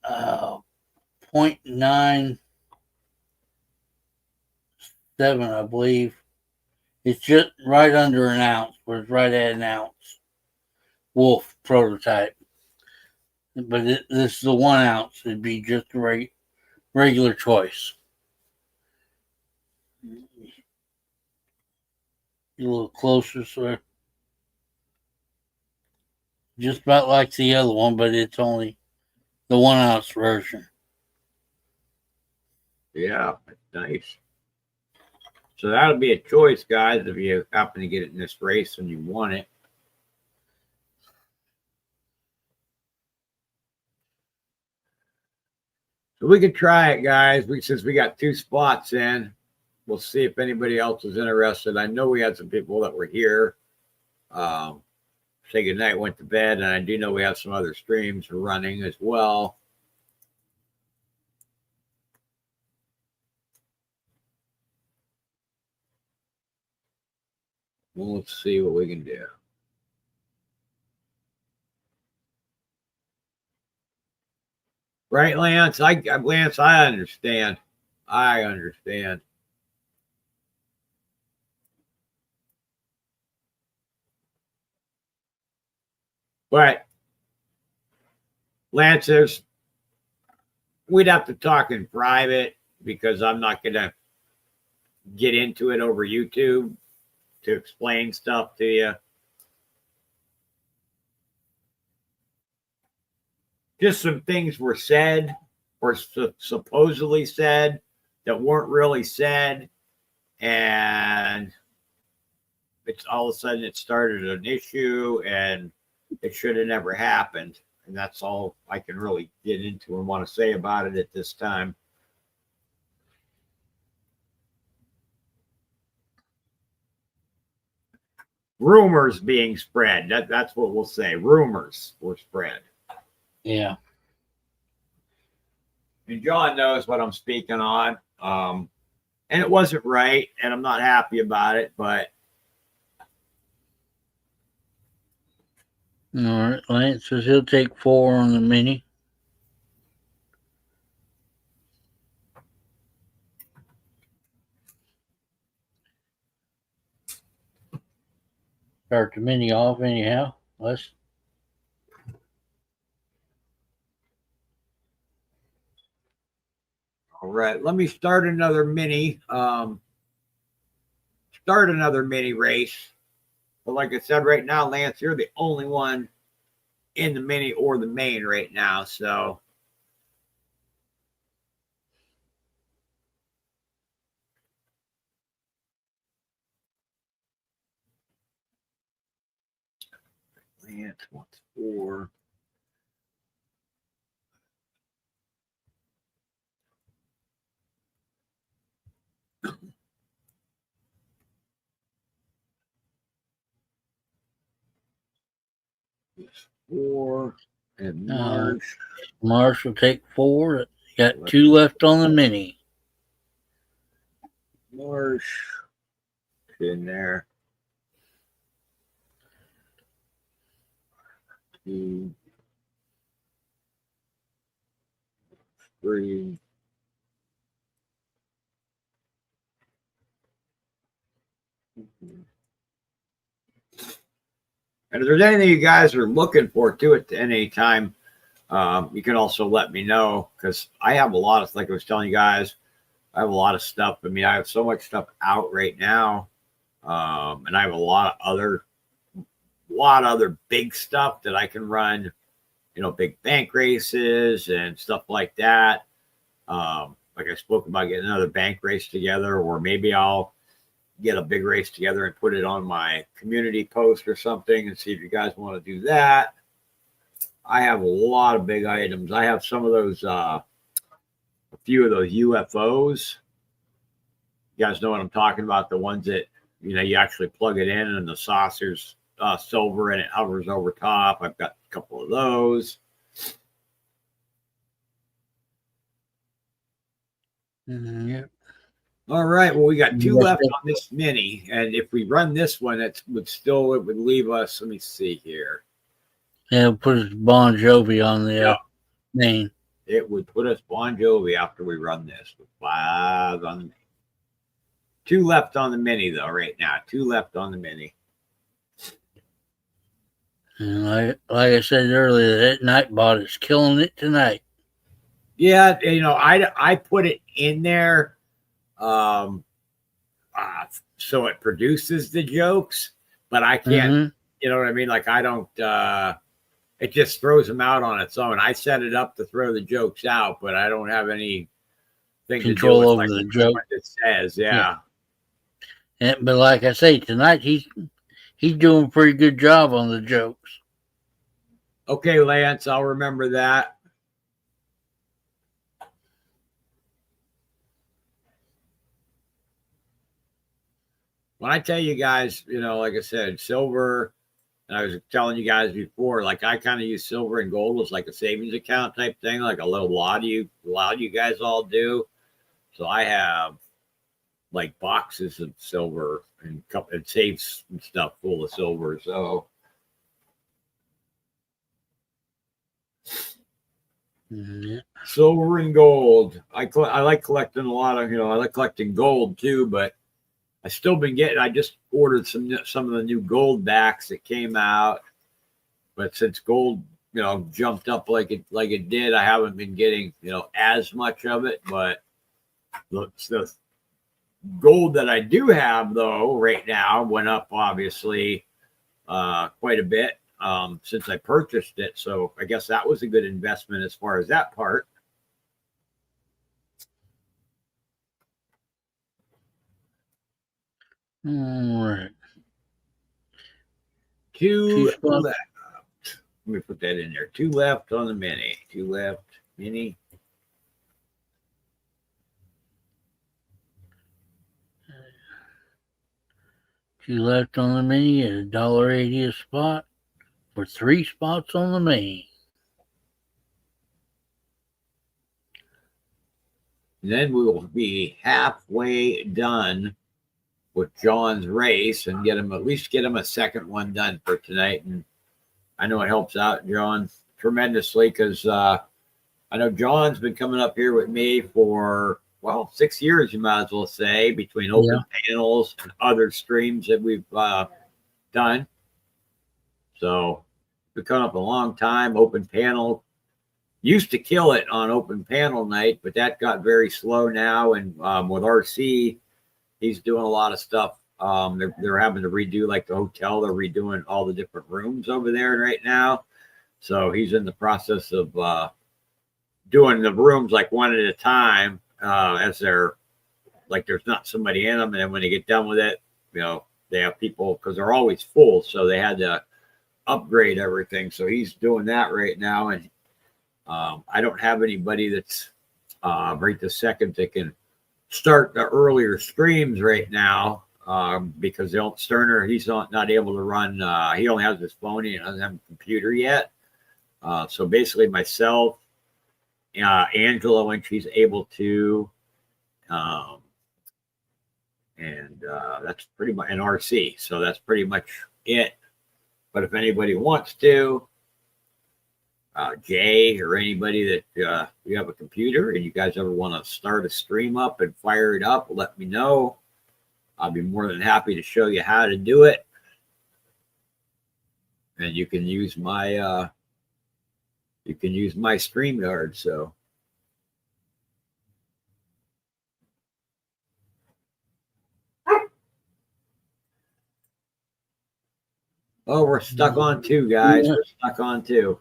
0.97, I believe. It's just right under an ounce, or it's right at an ounce. Wolf prototype, but this is the 1 ounce. It'd be just a regular choice. A little closer, so just about like the other one, but it's only the 1 ounce version. Yeah, nice. So that'll be a choice, guys, if you happen to get it in this race and you want it. So we could try it, guys. Since we got 2 spots in, we'll see if anybody else is interested. I know we had some people that were here. Say goodnight, went to bed, and I do know we have some other streams running as well. Well, let's see what we can do. Right, Lance? Lance, I understand. I understand. But Lance, we'd have to talk in private because I'm not going to get into it over YouTube to explain stuff to you. Just some things were said or supposedly said that weren't really said. And it's all of a sudden it started an issue and it should have never happened. And that's all I can really get into and want to say about it at this time. Rumors being spread. That's what we'll say. Rumors were spread. Yeah. And John knows what I'm speaking on. And it wasn't right, and I'm not happy about it, but All right, Lance says he'll take 4 on the mini. Start the mini off anyhow. Let's. All right, let me start another mini. Start another mini race. But like I said, right now, Lance, you're the only one in the mini or the main right now. So Lance wants 4. Four and Marsh. Marsh will take 4. Got 2 left on the mini. Marsh in there. 2, 3. And if there's anything you guys are looking for to it at any time, you can also let me know because I have a lot of, like I was telling you guys, I have a lot of stuff. I mean, I have so much stuff out right now, and I have a lot of other big stuff that I can run. You know, big bank races and stuff like that. Like I spoke about getting another bank race together, or maybe I'll get a big race together and put it on my community post or something and see if you guys want to do that. I have a lot of big items. I have some of those, a few of those UFOs. You guys know what I'm talking about? The ones that, you know, you actually plug it in and the saucers silver and it hovers over top. I've got a couple of those. Yeah. All right. Well, we got two Yes, left sir. on this mini, and if we run this one, it would leave us. Let me see here. Yeah, put Bon Jovi on the Yeah. main. It would put us Bon Jovi after we run this with 5 on the mini. 2 left on the mini though right now. 2 left on the mini. And like I said earlier, that Nightbot is killing it tonight. Yeah, you know, I put it in there so it produces the jokes, but I can't, you know what I mean? Like I don't it just throws them out on its own. I set it up to throw the jokes out, but I don't have any Control over like the joke. what it says, yeah. But like I say, tonight he's doing a pretty good job on the jokes. Okay, Lance, I'll remember that. When I tell you guys, you know, like I said, silver, and I was telling you guys before, like I kind of use silver and gold as like a savings account type thing, like a lot of you guys all do. So I have like boxes of silver and safes and stuff full of silver. So silver and gold. I like collecting a lot of, you know, I like collecting gold too, but I still been getting. I just ordered some of the new gold backs that came out, but since gold, you know, jumped up like it did, I haven't been getting, you know, as much of it. But the gold that I do have though right now went up obviously quite a bit since I purchased it. So I guess that was a good investment as far as that part. All right. 2 left. Let me put that in there. 2 left on the mini. 2 left mini. Two left on the mini at $1.80 a spot for 3 spots on the main. And then we will be halfway done with John's race and at least get him a second one done for tonight. And I know it helps out John tremendously because I know John's been coming up here with me for 6 years, you might as well say, between open panels and other streams that we've done. So we've come up a long time. Open panel used to kill it on open panel night, but that got very slow now. And with RC, he's doing a lot of stuff. They're having to redo like the hotel. They're redoing all the different rooms over there right now. So he's in the process of doing the rooms like one at a time as they're like there's not somebody in them. And then when they get done with it, you know, they have people because they're always full. So they had to upgrade everything. So he's doing that right now. And I don't have anybody that's right this second that can start the earlier streams right now because Sterner, he's not able to run. He only has his phone. He doesn't have a computer yet. So basically myself, Angela, when she's able to, and that's pretty much an RC. So that's pretty much it. But if anybody wants to, Jay or anybody that you have a computer and you guys ever want to start a stream up and fire it up, let me know. I'll be more than happy to show you how to do it. And you can use my StreamYard. So we're stuck on 2, guys. We're stuck on 2.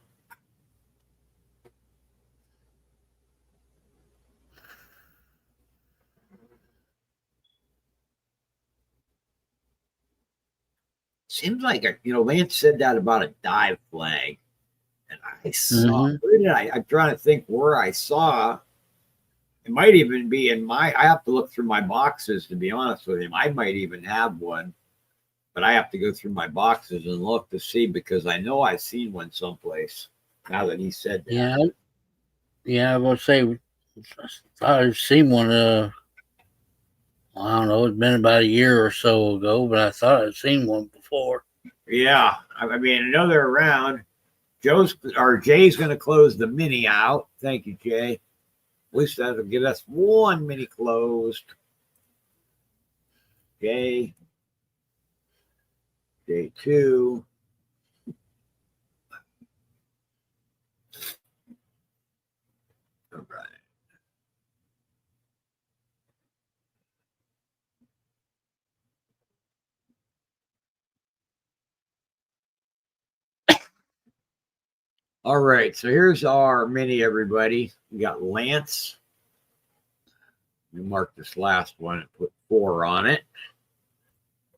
Seems like Lance said that about a dive flag, and I saw. Where did I'm trying to think where I saw. It might even be in my. I have to look through my boxes to be honest with him. I might even have one, but I have to go through my boxes and look to see because I know I've seen one someplace. Now that he said that. Yeah. I would say I've seen one. I don't know. It's been about a year or so ago, but I thought I'd seen one before. Yeah, I mean, I know they're around. Jay's going to close the mini out. Thank you, Jay. At least that'll get us one mini closed. Jay. J2. All right. All right, so here's our mini, everybody. We got Lance. We marked this last one and put 4 on it.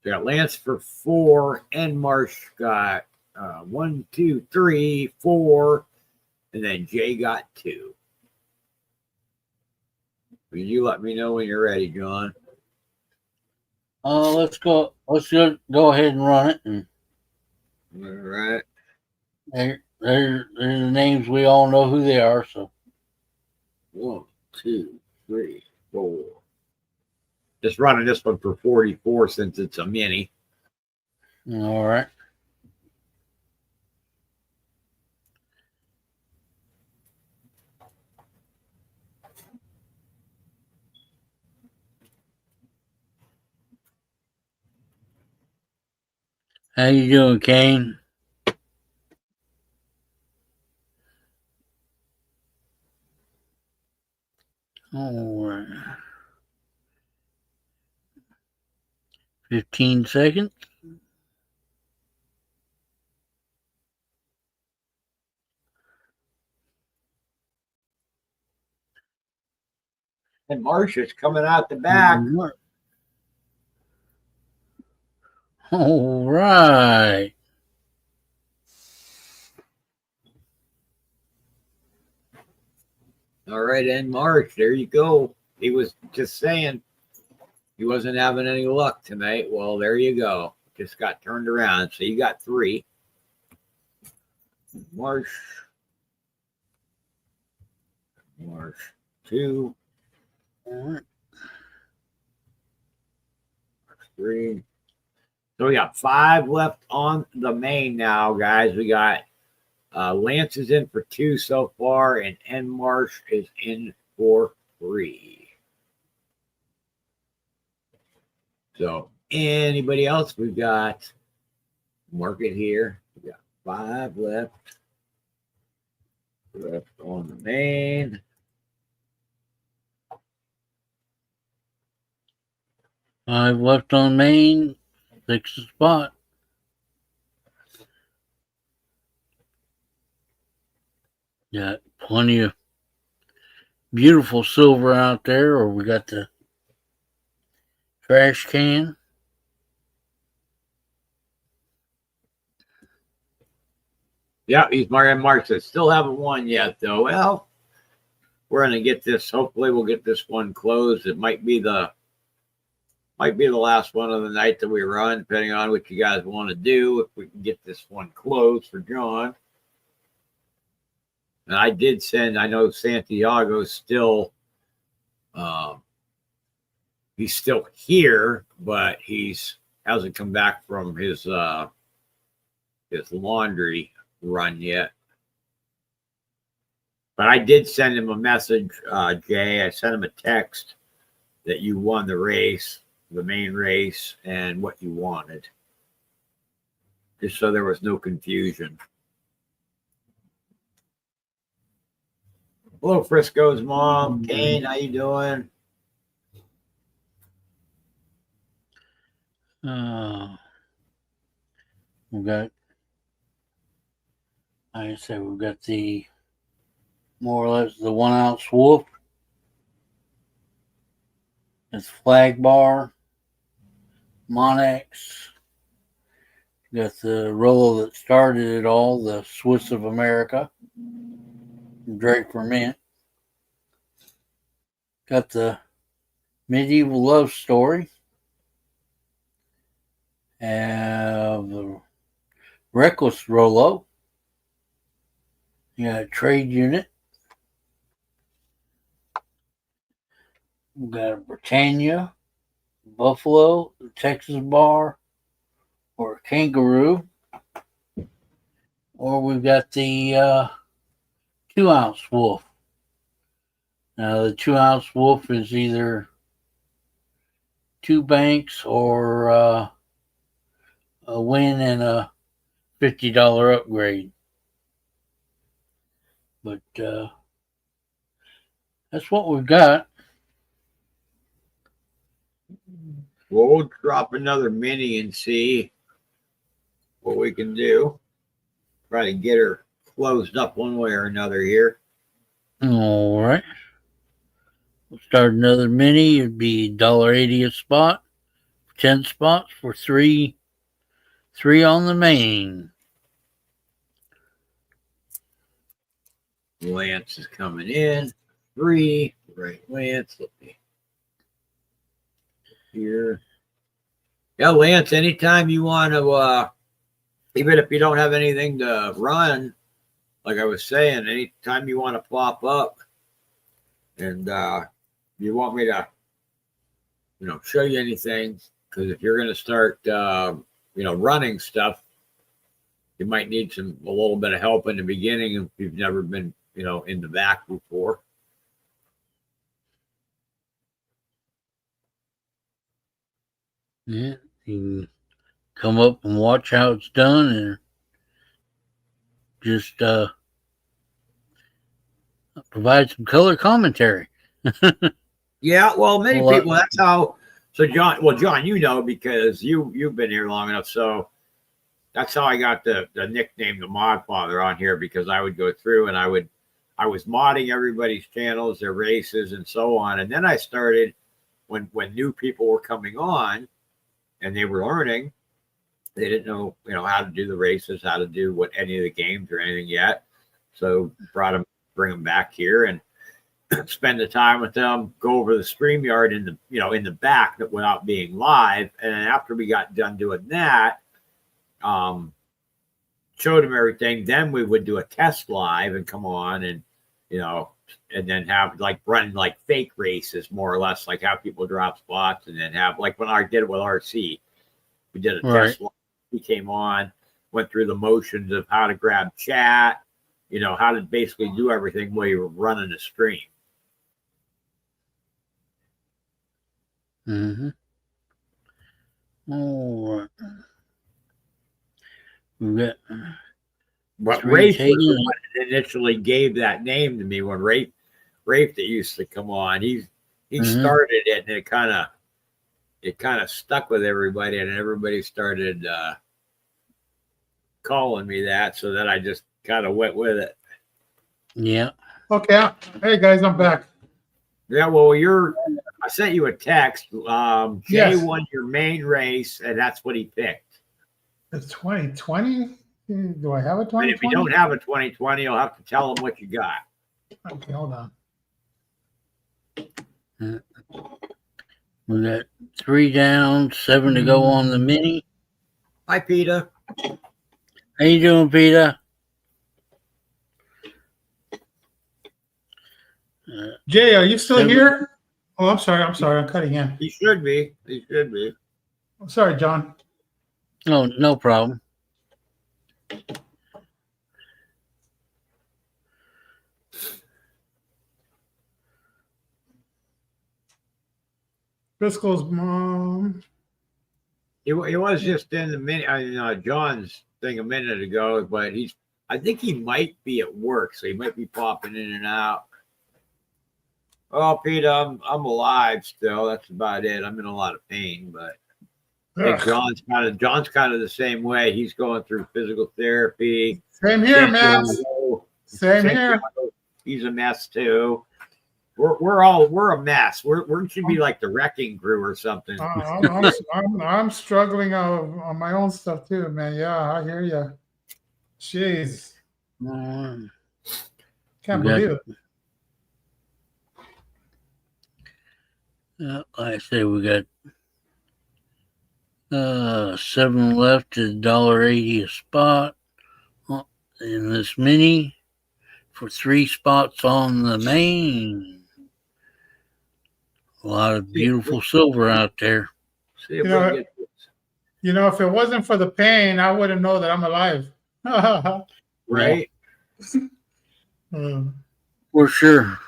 We got Lance for 4, and Marsh got 1, 2, 3, 4, and then Jay got 2. Will you let me know when you're ready, John? Let's go. Let's go ahead and run it. And All right. they're the names we all know who they are. So 1, 2, 3, 4. Just running this one for 44 since it's a mini. all right. How you doing, Kane? All right. 15 seconds. And Marcia's coming out the back. All right. All right, and March, there you go. He was just saying he wasn't having any luck tonight. Well, there you go. Just got turned around. So you got 3. March 2. All right. 3. So we got 5 left on the main now, guys. We got Lance is in for 2 so far, and N Marsh is in for 3. So anybody else? We've got mark it here. We got 5 left on the main. 5 left on main. 6 spot. Got plenty of beautiful silver out there, or we got the trash can. Yeah, he's Mark says still haven't won yet though. Well, we're gonna get this. Hopefully, we'll get this one closed. It might be the last one of the night that we run, depending on what you guys want to do. If we can get this one closed for John. And I did send. I know Santiago's still. He's still here, but he's hasn't come back from his laundry run yet. But I did send him a message, Jay. I sent him a text that you won the race, the main race, and what you wanted, just so there was no confusion. Hello, Frisco's mom. Kane, how you doing? We've got, like I said, we've got the more or less the 1 ounce wolf. It's flag bar, Monex. Got the Rolo that started it all, the Swiss of America, Drake for Mint. Got the Medieval Love Story. Have the Reckless Rolo. You got a trade unit. We got a Britannia, Buffalo, Texas Bar, or a Kangaroo. Or we've got the 2-ounce Wolf. Now, the 2-ounce Wolf is either 2 banks or a win and a $50 upgrade. But that's what we've got. Well, we'll drop another mini and see what we can do. Try to get her closed up one way or another here. All right. We'll start another mini. It'd be $1.80 a spot. 10 spots for three on the main. Lance is coming in. 3. Right, Lance. Let me here. Yeah, Lance, anytime you want to, even if you don't have anything to run, like I was saying, anytime you want to pop up and you want me to, show you anything, because if you're going to start, running stuff, you might need a little bit of help in the beginning if you've never been, in the back before. Yeah, you can come up and watch how it's done and just provide some color commentary. Yeah, well, many people, that's how. So, John, because you've been here long enough. So that's how I got the nickname, the Mod Father, on here, because I would go through and I was modding everybody's channels, their races, and so on. And then I started when new people were coming on and they were learning, they didn't know, how to do the races, how to do what any of the games or anything yet. So bring them back here and spend the time with them, go over the StreamYard in the back without being live. And then after we got done doing that, showed them everything. Then we would do a test live and come on and, and then have run fake races, more or less, like have people drop spots, and then have when I did it with RC, we did a test live. He came on, went through the motions of how to grab chat, how to basically do everything while you were running the stream. Mm-hmm. All right. We got But Rafe was the one that initially gave that name to me when Rafe that used to come on. He started it, and it kind of stuck with everybody, and everybody started calling me that, so then I just kind of went with it. Yeah. Okay. Hey guys, I'm back. Yeah, well, I sent you a text. Jay won your main race, and that's what he picked. It's 2020. Do I have a 2020? If you don't have a 2020, you'll have to tell him what you got. Okay, hold on. We got 3 down, 7 to go on the mini. Hi, Peter. How you doing, Peter? Jay, are you still here? Oh, I'm sorry. I'm cutting in. He should be. I'm sorry, John. Oh, no problem. Driscoll's mom. He was just in the minute, John's thing a minute ago, but I think he might be at work, so he might be popping in and out. Oh, Pete, I'm alive still. That's about it. I'm in a lot of pain, but I think John's kind of the same way. He's going through physical therapy. Same here, man. Same here. He's a mess too. We're a mess. We should be like the wrecking crew or something. I'm struggling on my own stuff too, man. Yeah, I hear you. Jeez, can't believe it. Like I say, we got 7 left is $1.80 a spot in this mini for 3 spots on the main. A lot of beautiful silver out there. See if we can get this. You know, if it wasn't for the pain, I wouldn't know that I'm alive. Right? For sure.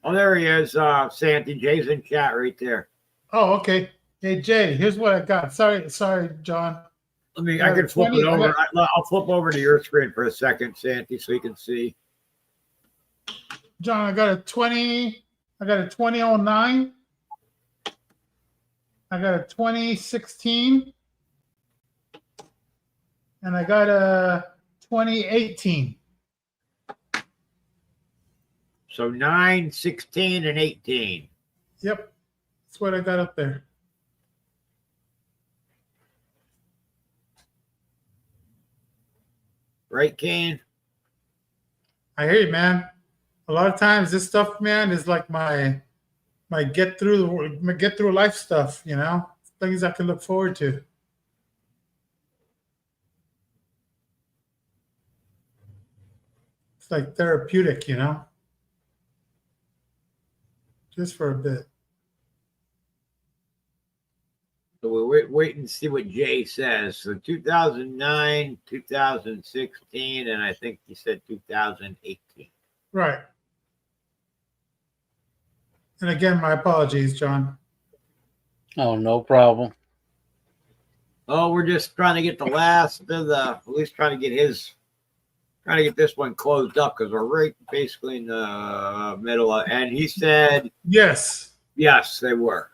Oh, there he is, Santy. Jay's in chat right there. Oh, okay. Hey, Jay, here's what I got. Sorry, John. I can flip it over. I'll flip over to your screen for a second, Santy, so you can see. John, I got a 2009. I got a 2016. And I got a 2018. So 9, 16, and 18. Yep. That's what I got up there. Right, Kane? I hear you, man. A lot of times this stuff, man, is like my get through life stuff, you know? Things I can look forward to. It's like therapeutic, you know? Just for a bit. So we'll wait and see what Jay says. So 2009, 2016, and I think he said 2018. Right. And again, my apologies, John. Oh, no problem. Oh, we're just trying to get the last of the, at least trying to get this one closed up because we're right basically in the middle of, and he said, yes, they were.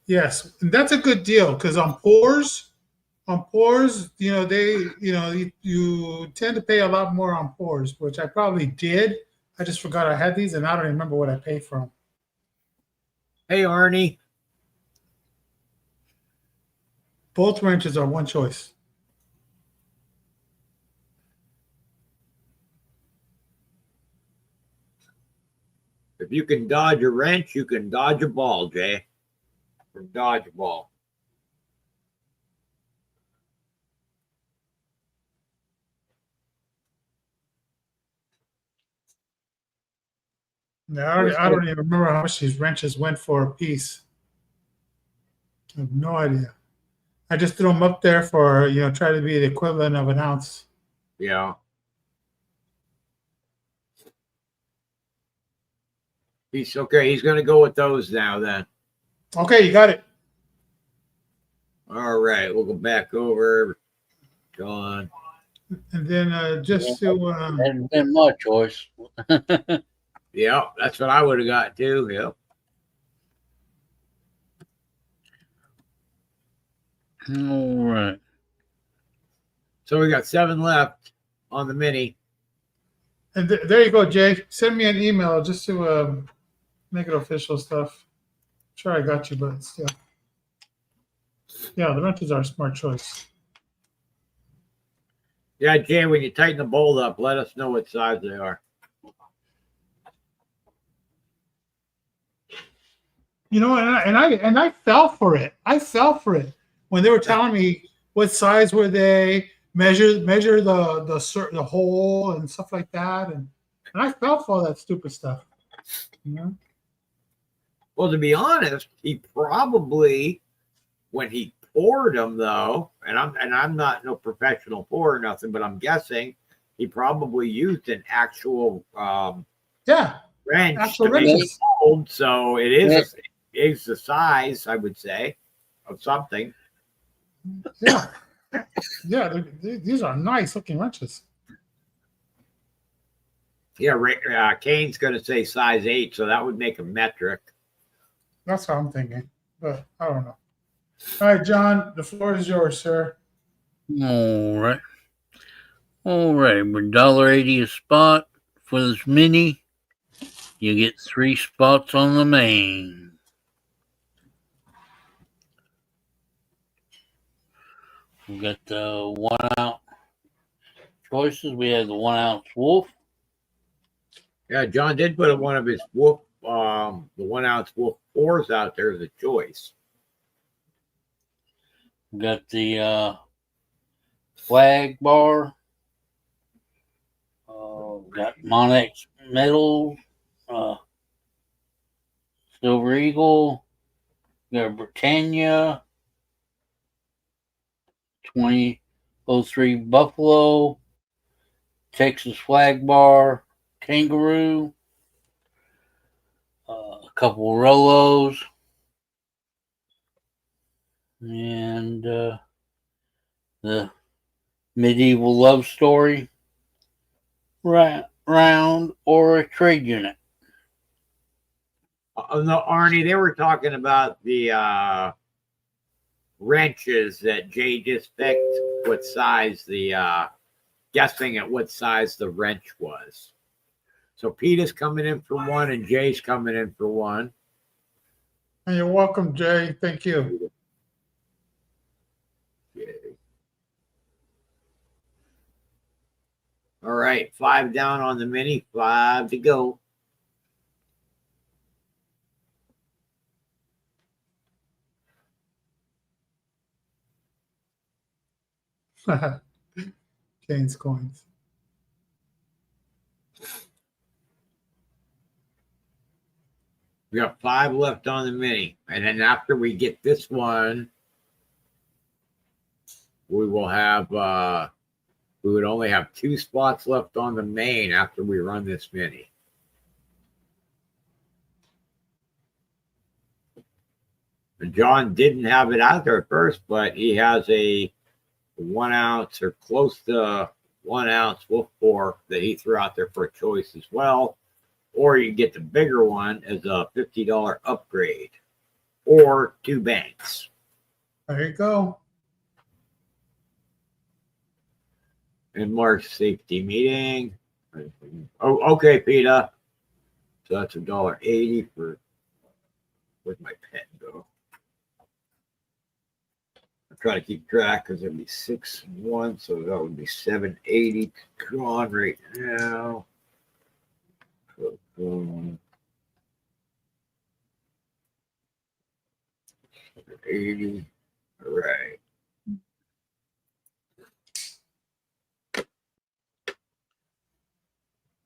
Yes, and that's a good deal because on pours, you know, you tend to pay a lot more on pours, which I probably did. I just forgot I had these, and I don't remember what I paid for them. Hey, Arnie. Both wrenches are one choice. If you can dodge a wrench, you can dodge a ball, Jay. From dodgeball. Now, I don't even remember how much these wrenches went for a piece. I have no idea. I just threw them up there for, you know, try to be the equivalent of an ounce. Yeah. He's okay. He's going to go with those now then. Okay, you got it. All right. We'll go back over. John. And then just to... Hasn't been my choice. Yeah, that's what I would have got too. Yep. All right. So we got 7 left on the mini. And there you go, Jay. Send me an email just to make it official stuff. Sure, I got you, but still. Yeah, the wrenches are a smart choice. Yeah, Jay, when you tighten the bolt up, let us know what size they are. You know, and I fell for it. I fell for it when they were telling me what size were they, measure the hole and stuff like that, and I fell for all that stupid stuff. You know. Well, to be honest, he probably, when he poured them though, and I'm not no professional pourer or nothing, but I'm guessing he probably used an actual wrench actual to make wrenches. it mold, so it is the size, I would say, of something. Yeah, yeah, these are nice looking wrenches. Yeah, Kane's going to say size 8, so that would make a metric. That's what I'm thinking, but I don't know. All right, John, the floor is yours, sir. All right. With $1.80 a spot for this mini, you get 3 spots on the main. We got the 1 ounce choices. We have the 1 ounce wolf. Yeah, John did put one of his wolf, the 1 ounce wolf pours out there as a choice. Got the flag bar. Got Monex Metal. Silver Eagle. Got Britannia. 2003 Buffalo. Texas Flag Bar. Kangaroo. A couple Rolos. And the Medieval Love Story round or a trade unit. No, Arnie, they were talking about the wrenches that Jay just picked. What size guessing at what size the wrench was. So Pete is coming in for one, and Jay's coming in for one. And you're welcome, Jay. Thank you. All right, 5 down on the mini, 5 to go. Jane's coins. We got 5 left on the mini. And then after we get this one, we will have we would only have 2 spots left on the main after we run this mini. And John didn't have it out there at first, but he has a 1 ounce or close to 1 ounce wolf bore that he threw out there for a choice as well. Or you get the bigger one as a $50 upgrade or 2 banks. There you go. And Mark's safety meeting. Oh, okay, PETA. So that's $1.80 for where'd my pen go? I'm trying to keep track because it'd be 6 and 1, so that would be $7.80 gone right now. 80. All right.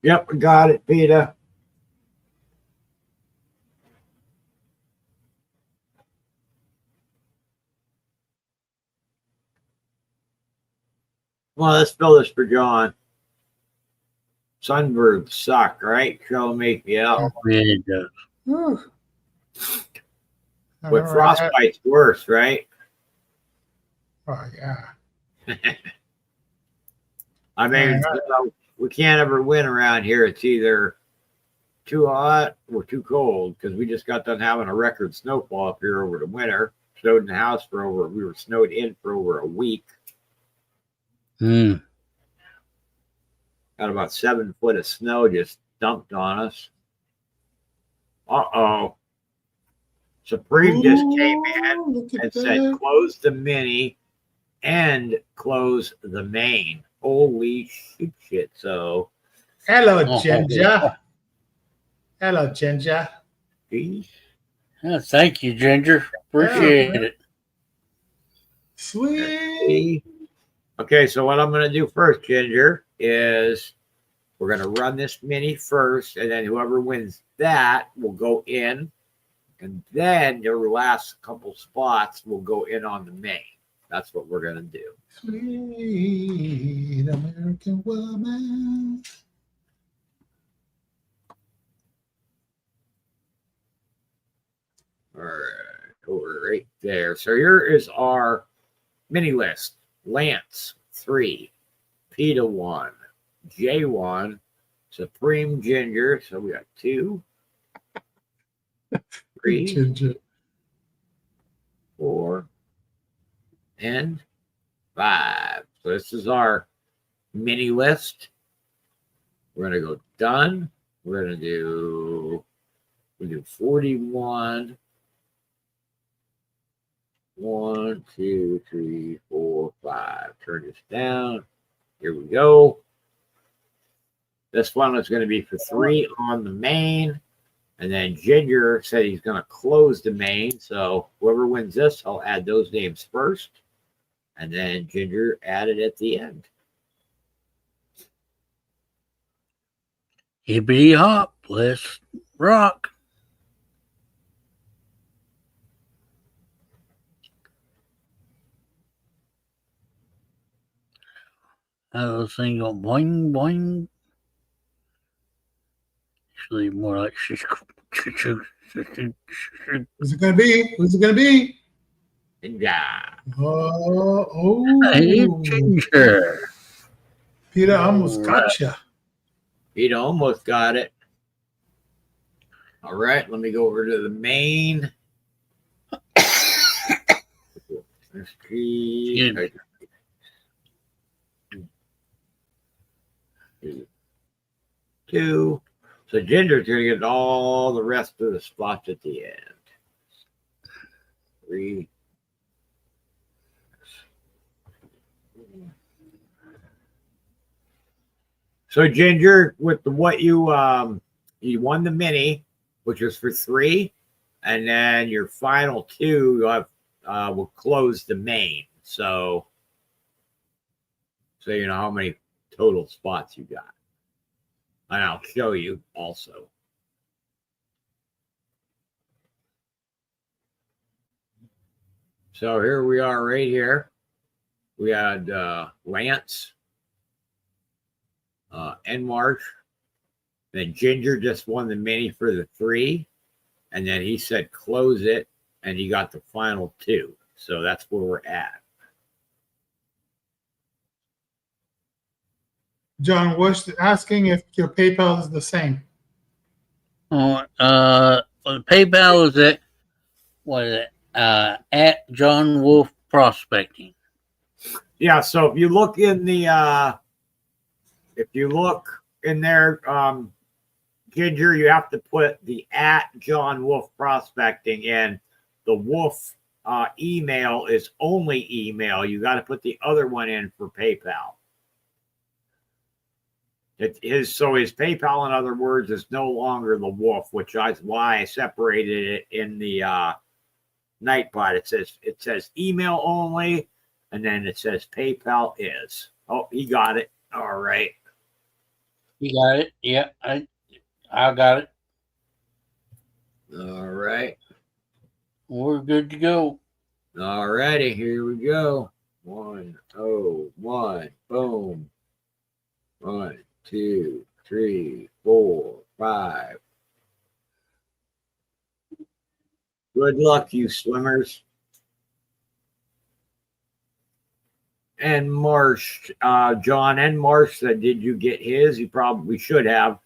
Yep, we got it, PETA. Well, let's fill this for John. Sunbirds suck, right? Show me. Yeah. Yeah, it does. Whew. But frostbite's worse, right? Oh, yeah. I mean, we can't ever win around here. It's either too hot or too cold because we just got done having a record snowfall up here over the winter. Snowed in the house we were snowed in for over a week. Mm. Got about 7 foot of snow just dumped on us. Uh-oh. Supreme just came in and said, close the mini and close the main. Holy shit. So. Hello, Ginger. Hello, Ginger. Yeah, thank you, Ginger. Appreciate it. Sweet. Okay, so what I'm going to do first, Ginger, is we're going to run this mini first, and then whoever wins that will go in, and then your last couple spots will go in on the main. That's what we're going to do. Sweet American woman. All right, over right there. So here is our mini list. Lance, 3. PETA, 1. J, 1. Supreme Ginger. So we got 2. 3. Ginger. 4. And 5. So this is our mini list. We're going to go done. We're going to do 41. 1, 2, 3, 4, 5. Turn this down. Here we go. This one is going to be for 3 on the main. And then Ginger said he's going to close the main. So whoever wins this, I'll add those names first. and then Ginger added at the end. Hippity hop, let's rock. How those things go boing, boing. Actually, more like Who's it gonna be? Who's it gonna be? Yeah. Hey, Oh, Ginger. Peter almost got you. Peter almost got it. All right, let me go over to the main. Yeah. Two. So Ginger's going to get all the rest of the spots at the end. 3. So Ginger, with the what you won the mini, which was for 3, and then your final 2 you have will close the main. So you know how many total spots you got. And I'll show you also. So here we are right here. We had Lance, and March. Then Ginger just won the mini for the 3. And then he said close it, and he got the final 2. So that's where we're at. John was asking if your PayPal is the same. Well, PayPal is at what is it? At John Wolf Prospecting. Yeah, so if you look in the there, Ginger, you have to put the at John Wolf Prospecting in. The Wolf email is only email. You got to put the other one in for PayPal. His PayPal, in other words, is no longer the Wolf, which is why I separated it in the Nightbot. It says email only, and then it says PayPal is. Oh, he got it. All right. You got it? Yeah, I got it. All right. We're good to go. All righty, here we go. 1, 0, 1, boom. 1, 2, 3, 4, 5. Good luck, you swimmers. And Marsh, John and Marsh said, did you get his? You probably should have,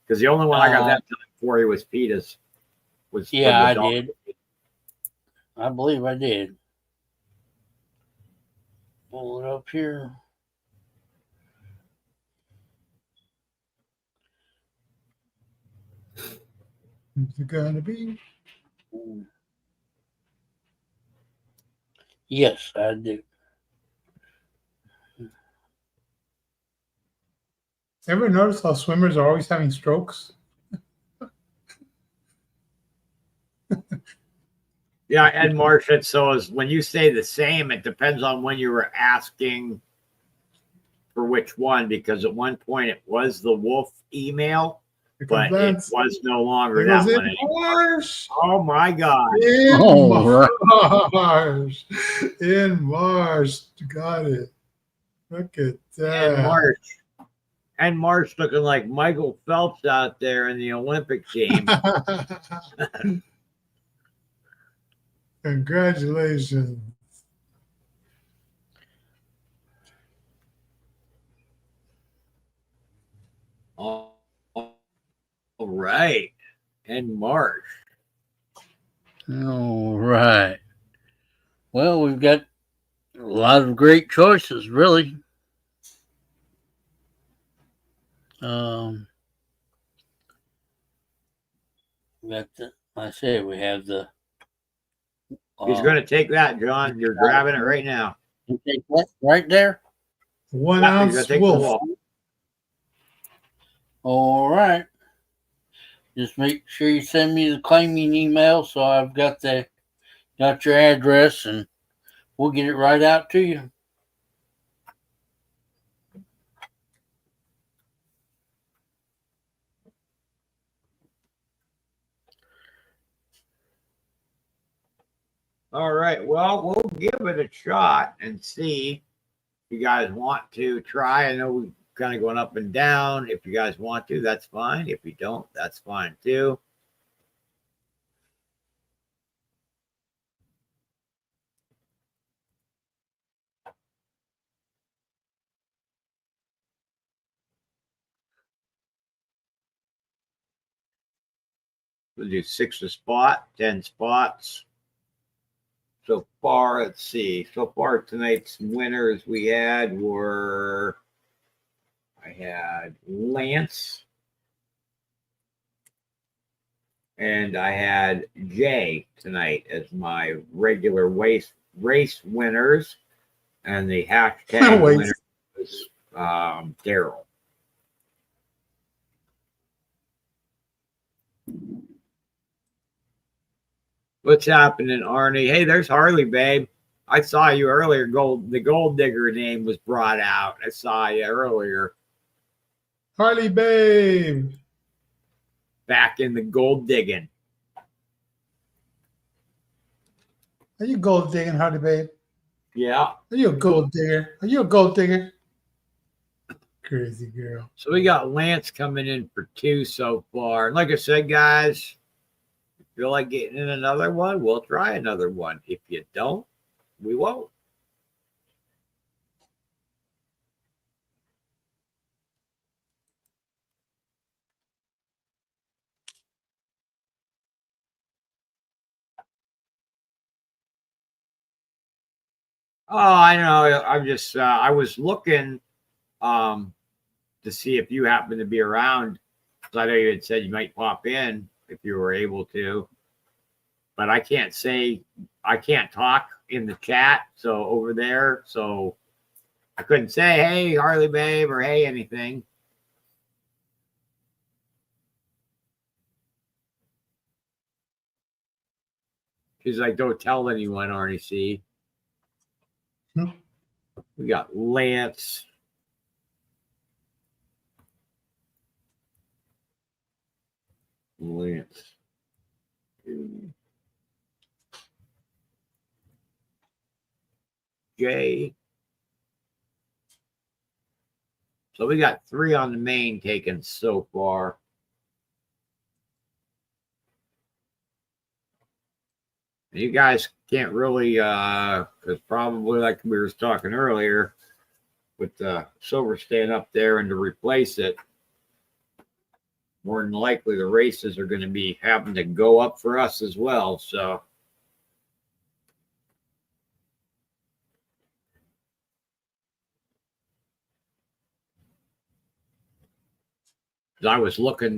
because the only one I got that time for you was Peter's. Yeah, I did. I believe I did. Pull it up here. Who's it gonna be? Yes, I do. Ever notice how swimmers are always having strokes? Yeah, and Marsh, so is when you say the same, it depends on when you were asking for which one, because at one point it was the Wolf email, but it was no longer that one anymore. Oh my God! In March, got it. Look at that. And March looking like Michael Phelps out there in the Olympic team. Congratulations. All right. And March. All right. Well, we've got a lot of great choices, really. I say we have the. He's going to take that, John. You're grabbing it right now. You take that right there. 1 ounce Wolf. All right. Just make sure you send me the claiming email so I've got your address, and we'll get it right out to you. All right. Well, we'll give it a shot and see if you guys want to try. I know we're kind of going up and down. If you guys want to, that's fine. If you don't, that's fine too. We'll do 6 a spot, 10 spots. So far, let's see. So far, tonight's winners we had were I had Lance and I had Jay tonight as my regular race winners, and the hashtag Wait. winner was Daryl. What's happening, Arnie? Hey, there's Harley, babe. I saw you earlier. The gold digger name was brought out. I saw you earlier. Harley, babe. Back in the gold digging. Are you gold digging, Harley, babe? Yeah. Are you a gold digger? Are you a gold digger? Crazy girl. So we got Lance coming in for 2 so far. And like I said, guys, if you feel like getting in another one, we'll try another one. If you don't, we won't. Oh, I know. I'm just I was looking to see if you happen to be around. I know you had said you might pop in if you were able to. But I can't talk in the chat, so over there. So I couldn't say, hey, Harley babe, or hey, anything. She's like, don't tell anyone, Arnie C. We got Lance. Jay. So we got 3 on the main taken so far. You guys can't really, because probably like we were talking earlier, with the silver staying up there and to replace it, more than likely the races are going to be having to go up for us as well. So I was looking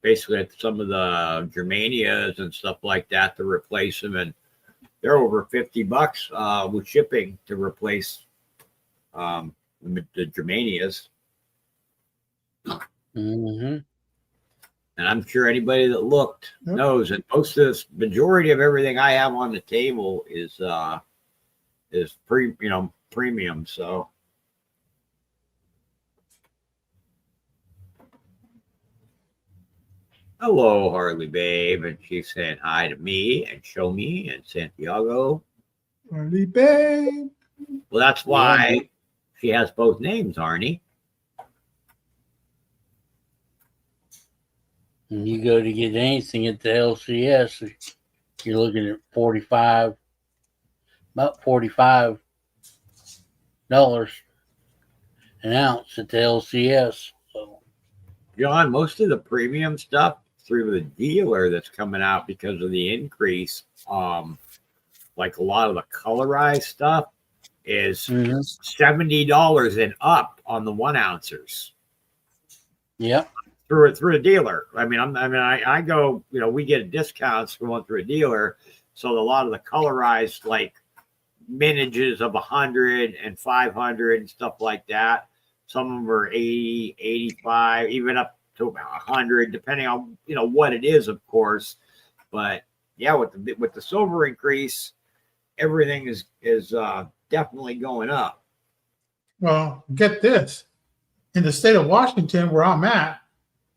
basically at some of the Germanias and stuff like that to replace them, and they're over $50 with shipping to replace the Germanias. Mm-hmm. And I'm sure anybody that looked knows that most of this majority of everything I have on the table is premium. So hello, Harley babe, and she's saying hi to me and show me and Santiago. Harley babe. Well, that's why she has both names, Arnie. And you go to get anything at the LCS, you're looking at about $45 an ounce at the LCS. So, John, most of the premium stuff through the dealer that's coming out because of the increase, like a lot of the colorized stuff is $70 and up on the 1 ouncers. Yep. Through a dealer. I go, we get discounts going through a dealer. So a lot of the colorized like miniages of 100 and 500 and stuff like that. Some of them are 80, 85, even up to about 100, depending on what it is, of course. But yeah, with the silver increase, everything is definitely going up. Well, get this. In the state of Washington, where I'm at,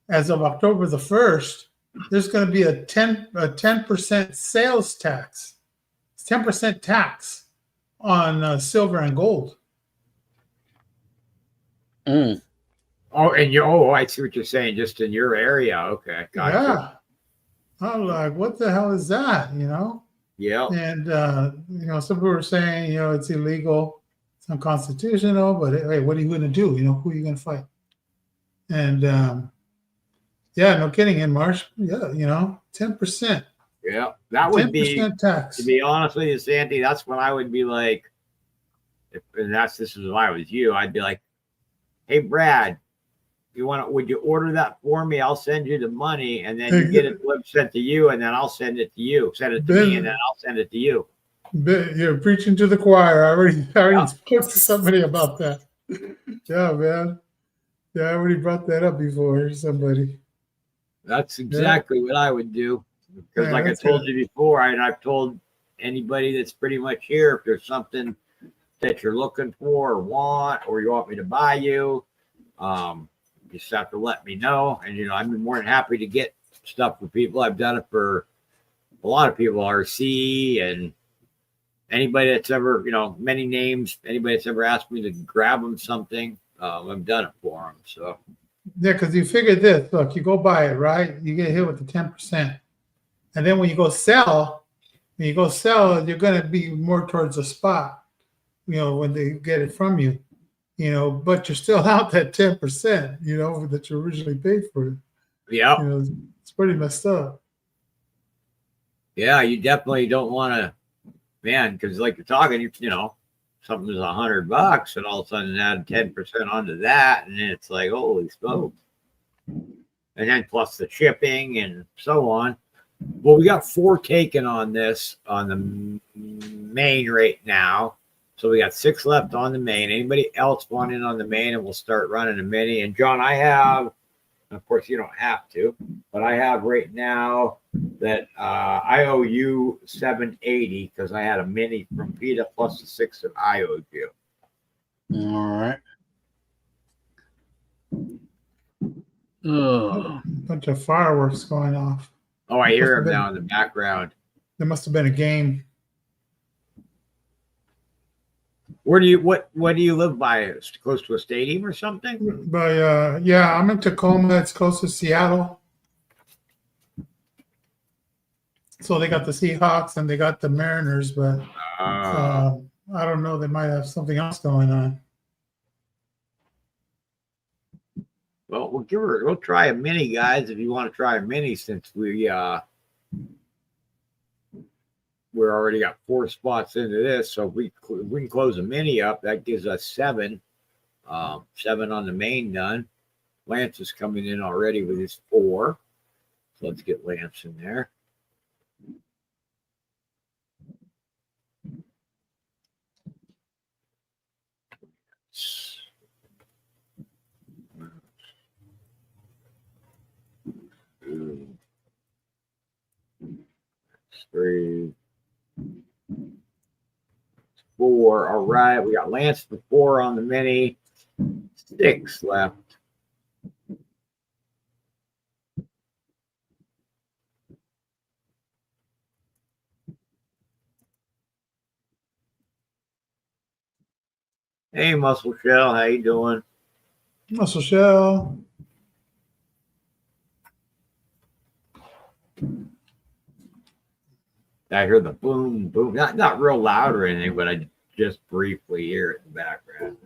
as of October the 1st, there's going to be a 10% sales tax. 10% tax on silver and gold. Mm. Oh, and I see what you're saying. Just in your area. Okay. Gotcha. Yeah. I'm like, what the hell is that? Yeah. And, some people were saying, it's illegal, it's unconstitutional, but hey, what are you going to do? Who are you going to fight? And, yeah, no kidding. In March, yeah, 10%. Yeah. That would be, 10% tax. to be honest with you, Sandy, that's when I would be like, this is if I was you, I'd be like, hey, Brad, would you order that for me? I'll send you the money, and then you get it sent to you, and then I'll send it to you. Send it to me, and then I'll send it to you. You're preaching to the choir. I already spoke to somebody about that. Yeah, man. Yeah, I already brought that up before. Somebody. That's exactly what I would do. Because, like I told you before, I've told anybody that's pretty much here, if there's something that you're looking for or want, or you want me to buy you, you just have to let me know. And, I'm more than happy to get stuff for people. I've done it for a lot of people, RC and anybody that's ever, many names, anybody that's ever asked me to grab them something, I've done it for them. So, yeah, because you figure this. Look, you go buy it, right? You get hit with the 10%. And then when you go sell, you're going to be more towards the spot, when they get it from you. But you're still out that 10%, that you originally paid for it. Yeah. It's pretty messed up. Yeah, you definitely don't want to, man, because like you're talking, something's $100 and all of a sudden add 10% onto that. And then it's like, holy smokes. And then plus the shipping and so on. Well, we got 4 taken on this on the main right now. So we got 6 left on the main. Anybody else want in on the main, and we'll start running a mini. And John, I have, of course, you don't have to, but I have right now that I owe you $780 because I had a mini from PETA plus the 6 that I owed you. All right. Oh. Bunch of fireworks going off. Oh, I hear them now in the background. There must have been a game. What do you live by? Close to a stadium or something? But yeah, I'm in Tacoma. It's close to Seattle. So they got the Seahawks and they got the Mariners, but I don't know. They might have something else going on. Well, we'll try a mini, guys, if you want to try a mini, since we're already got 4 spots into this. So if we can close a mini up, that gives us 7. 7 on the main done. Lance is coming in already with his 4. So let's get Lance in there. Three, 4. All right, we got Lance for 4 on the mini. 6 left. Hey, Muscle Shell, how you doing? Muscle Shell. I hear the boom, boom. Not real loud or anything, but I just briefly hear it in the background.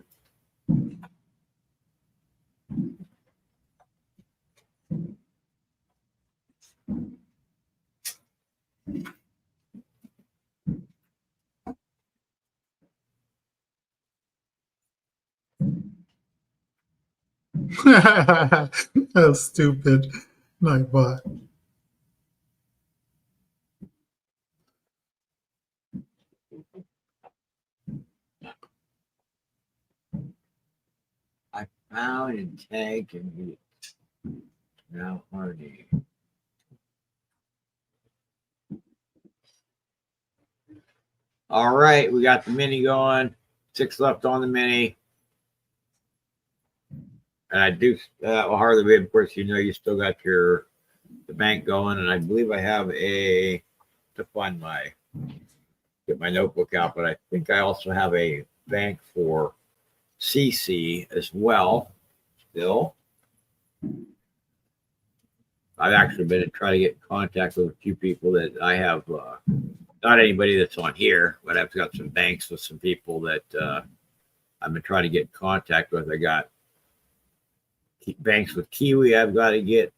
That's stupid. Nightbot. I found and tagged and now Hardy. All right, we got the mini going. 6 left on the mini. And I do, Harley, of course, you still got the bank going. And I believe I have to find my get my notebook out, but I think I also have a bank for CC as well. Still, I've actually been trying to get in contact with a few people that I have, not anybody that's on here, but I've got some banks with some people that I've been trying to get in contact with. I got banks with Kiwi I've got to get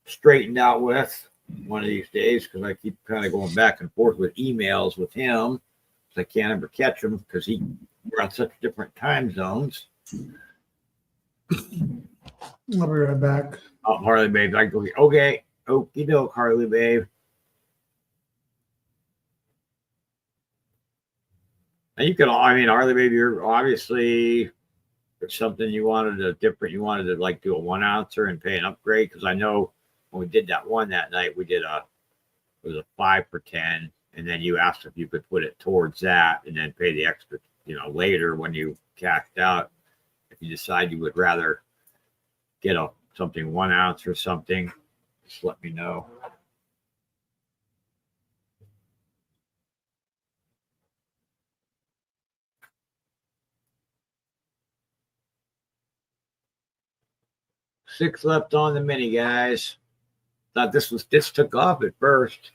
straightened out with one of these days, because I keep kind of going back and forth with emails with him. I can't ever catch him because we're on such different time zones. I'll be right back. Oh, Harley babe, I go, okay, okie doke, Harley babe. And you can, I mean, Harley babe, you're obviously, there's something you wanted to like do a 1 ouncer and pay an upgrade, because I know when we did that one that night, we did it was a 5 for 10, and then you asked if you could put it towards that and then pay the extra, later when you cashed out. If you decide you would rather get something 1 ounce or something, just let me know. Six left on the mini, guys. Thought this took off at first.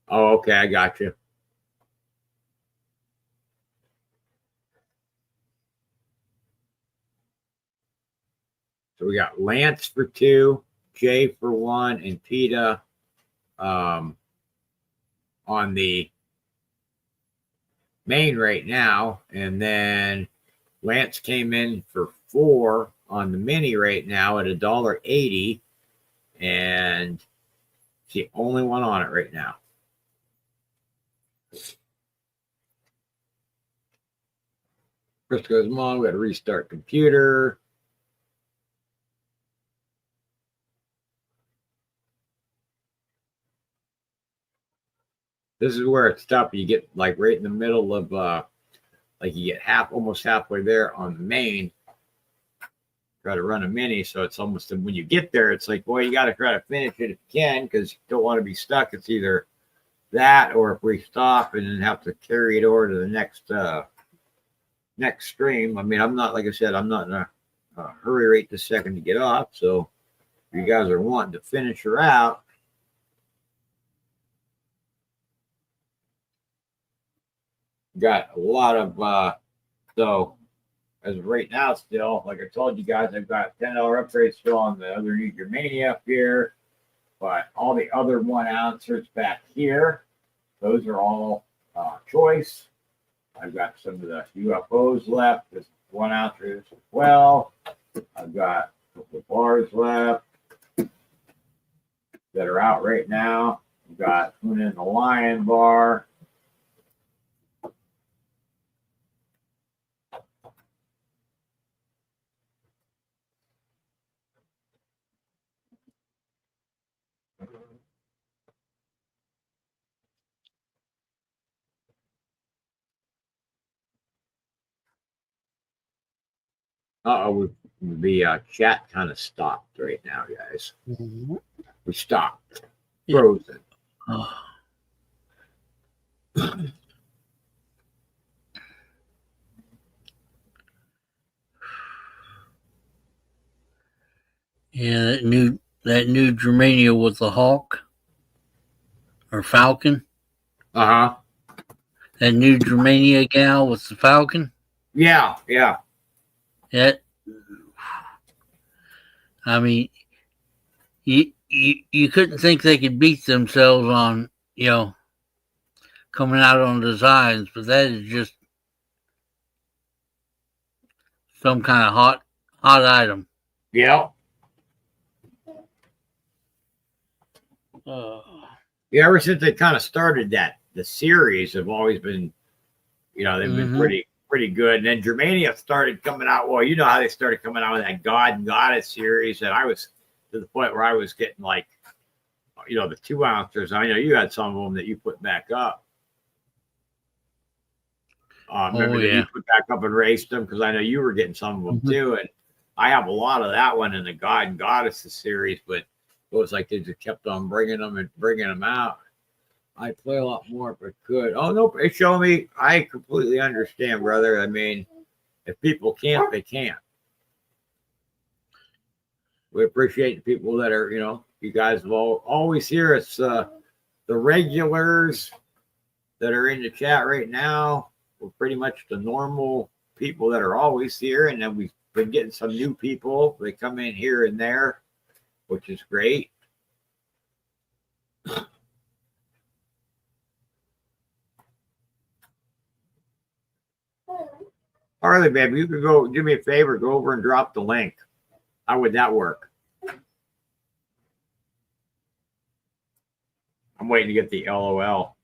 Oh, okay, I got you. So we got Lance for 2, Jay for 1, and PETA on the main right now. And then Lance came in for 4 on the mini right now at $1.80, and it's the only one on it right now. Chris goes, Mom, we got to restart computer. This is where it's tough. You get like right in the middle of like you get almost halfway there on the main. Try to run a mini, so it's almost, when you get there, it's like, boy, you got to try to finish it if you can, because you don't want to be stuck. It's either that, or if we stop and then have to carry it over to the next stream. I mean, I'm not, like I said, I'm not in a hurry right this second to get off. So if you guys are wanting to finish her out, got a lot of so as of right now, still, like I told you guys, I've got $10 upgrades still on the other New Germania up here, but all the other 1 ounces back here, those are all choice. I've got some of the UFOs left, there's 1 ounces as well. I've got a couple of bars left that are out right now. I've got Una and the Lion bar. Uh-oh, the chat kind of stopped right now, guys. Mm-hmm. We stopped. Frozen. Yeah, that new Germania with the Hawk or Falcon. Uh-huh. That new Germania gal with the Falcon. Yeah. That, I mean, you couldn't think they could beat themselves on, coming out on designs, but that is just some kind of hot item. Yeah. Yeah, ever since they kind of started the series have always been, they've been pretty good. And then Germania started coming out. Well, you know how they started coming out with that God and Goddess series, and I was to the point where I was getting like, the 2 ounces. I know you had some of them that you put back up. Remember that you put back up and raced them, because I know you were getting some of them too. And I have a lot of that one in the God and Goddesses series, but it was like they just kept on bringing them out. I play a lot more if I could. Oh, nope. It's showing me. I completely understand, brother. I mean, if people can't, they can't. We appreciate the people that are, you guys will always hear us. The regulars that are in the chat right now, we're pretty much the normal people that are always here. And then we've been getting some new people. They come in here and there, which is great. Harley, baby, you could go do me a favor, go over and drop the link. How would that work? I'm waiting to get the LOL.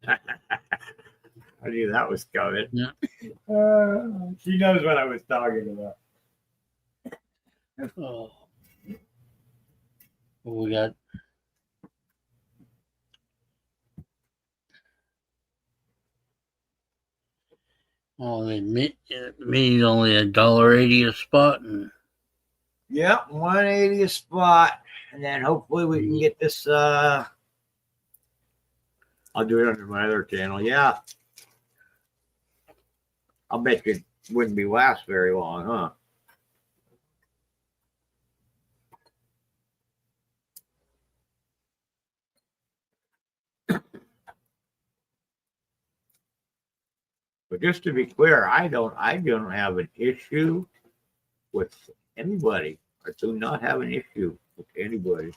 I knew that was coming. Yeah. She knows what I was talking about. Oh. We got the me's only $1.80 a spot, and Yep, 180 a spot, and then hopefully we can get this. I'll do it under my other channel. Yeah, I'll bet you it wouldn't be last very long, huh? But just to be clear, I don't have an issue with anybody. I do not have an issue with anybody.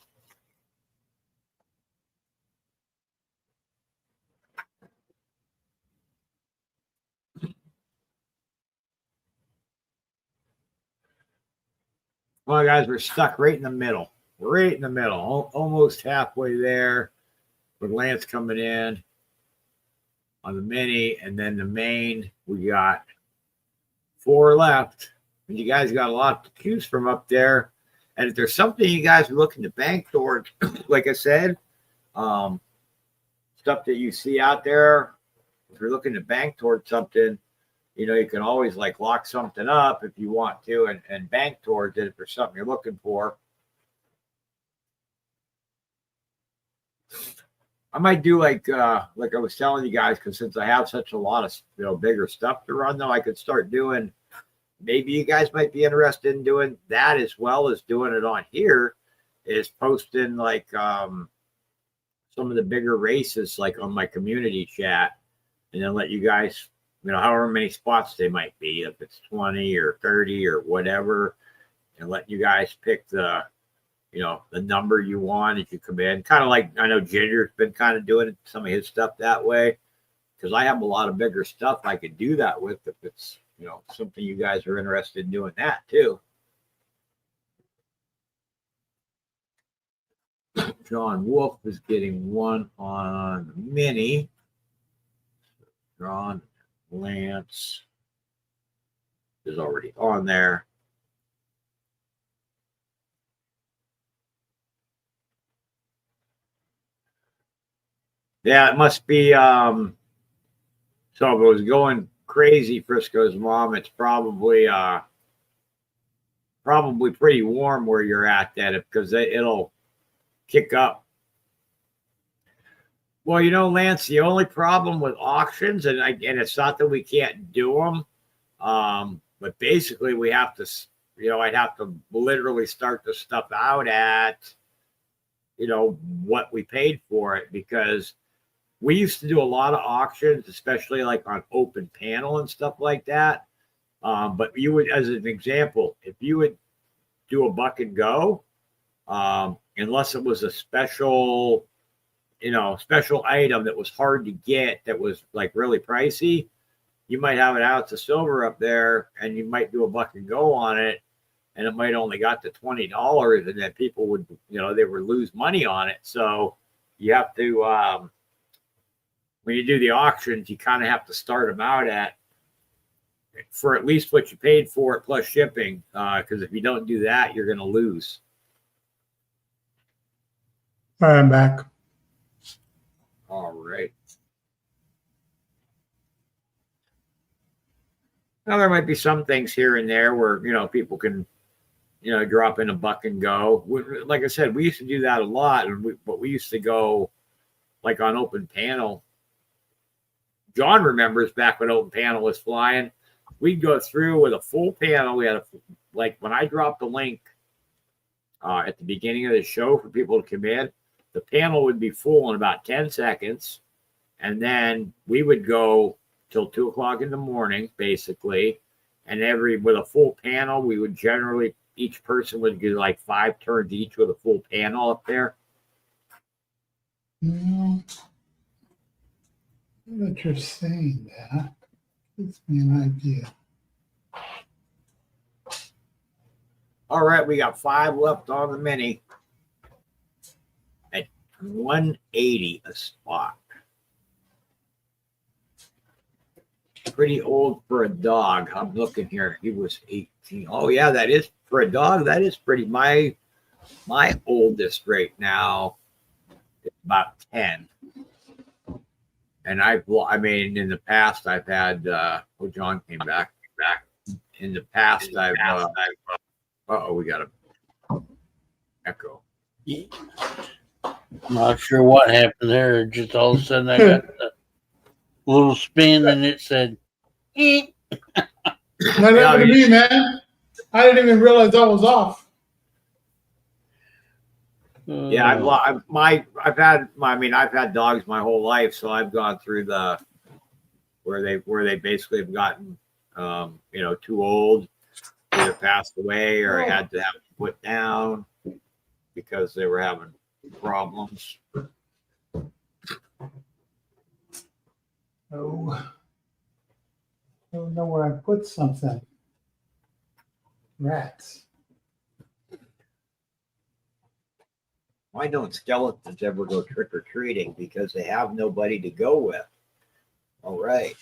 Well, guys, we're stuck right in the middle. Right in the middle, almost halfway there, with Lance coming in on the mini, and then the main. We got 4 left, and you guys got a lot to choose from up there. And if there's something you guys are looking to bank towards, like I said, stuff that you see out there, if you're looking to bank towards something, you can always like lock something up if you want to and bank towards it if there's something you're looking for. I might do like I was telling you guys, because since I have such a lot of bigger stuff to run, though, I could start doing. Maybe you guys might be interested in doing that as well as doing it on here. Is posting like some of the bigger races like on my community chat, and then let you guys, however many spots they might be, if it's 20 or 30 or whatever, and let you guys pick the number you want as you come in. Kind of like I know Ginger's been kind of doing some of his stuff that way, because I have a lot of bigger stuff I could do that with if it's something you guys are interested in doing that too. John Wolf is getting one on the mini. John Lance is already on there. Yeah, it must be so if it was going crazy, Frisco's mom, it's probably pretty warm where you're at then, because it'll kick up. Well, Lance, the only problem with auctions, and it's not that we can't do them, but basically we have to, I'd have to literally start the stuff out at, what we paid for it, because we used to do a lot of auctions, especially like on open panel and stuff like that. But you would, as an example, if you would do a buck and go, unless it was a special item that was hard to get, that was like really pricey, you might have an ounce of silver up there and you might do a buck and go on it, and it might only got to $20, and then people would, they would lose money on it. So you have to, when you do the auctions, you kind of have to start them out for at least what you paid for it plus shipping, because if you don't do that, you're going to lose. All right, I'm back. All right. Now there might be some things here and there where people can drop in a buck and go. Like I said, we used to do that a lot, but we used to go like on open panel. John remembers back when open panel was flying, we'd go through with a full panel. We had like when I dropped the link at the beginning of the show for people to come in, the panel would be full in about 10 seconds. And then we would go till 2 o'clock in the morning, basically. And with a full panel, we would generally, each person would do like 5 turns each with a full panel up there. Now that you're saying that, gives me an idea. All right, we got 5 left on the mini at $180 a spot. Pretty old for a dog. I'm looking here. He was 18. Oh yeah, that is for a dog. That is pretty. My oldest right now is about 10. And I mean, in the past I've had. John came back. In the past I've. We got a echo. Not sure what happened there. Just all of a sudden I got a little spin and it said, "Eep." That happened to me, man. I didn't even realize I was off. Yeah, I've had dogs my whole life, so I've gone through where they basically have gotten too old, either passed away or I had to have them put down because they were having problems. Oh, I don't know where I put something. Rats. Why don't skeletons ever go trick-or-treating? Because they have nobody to go with. All right.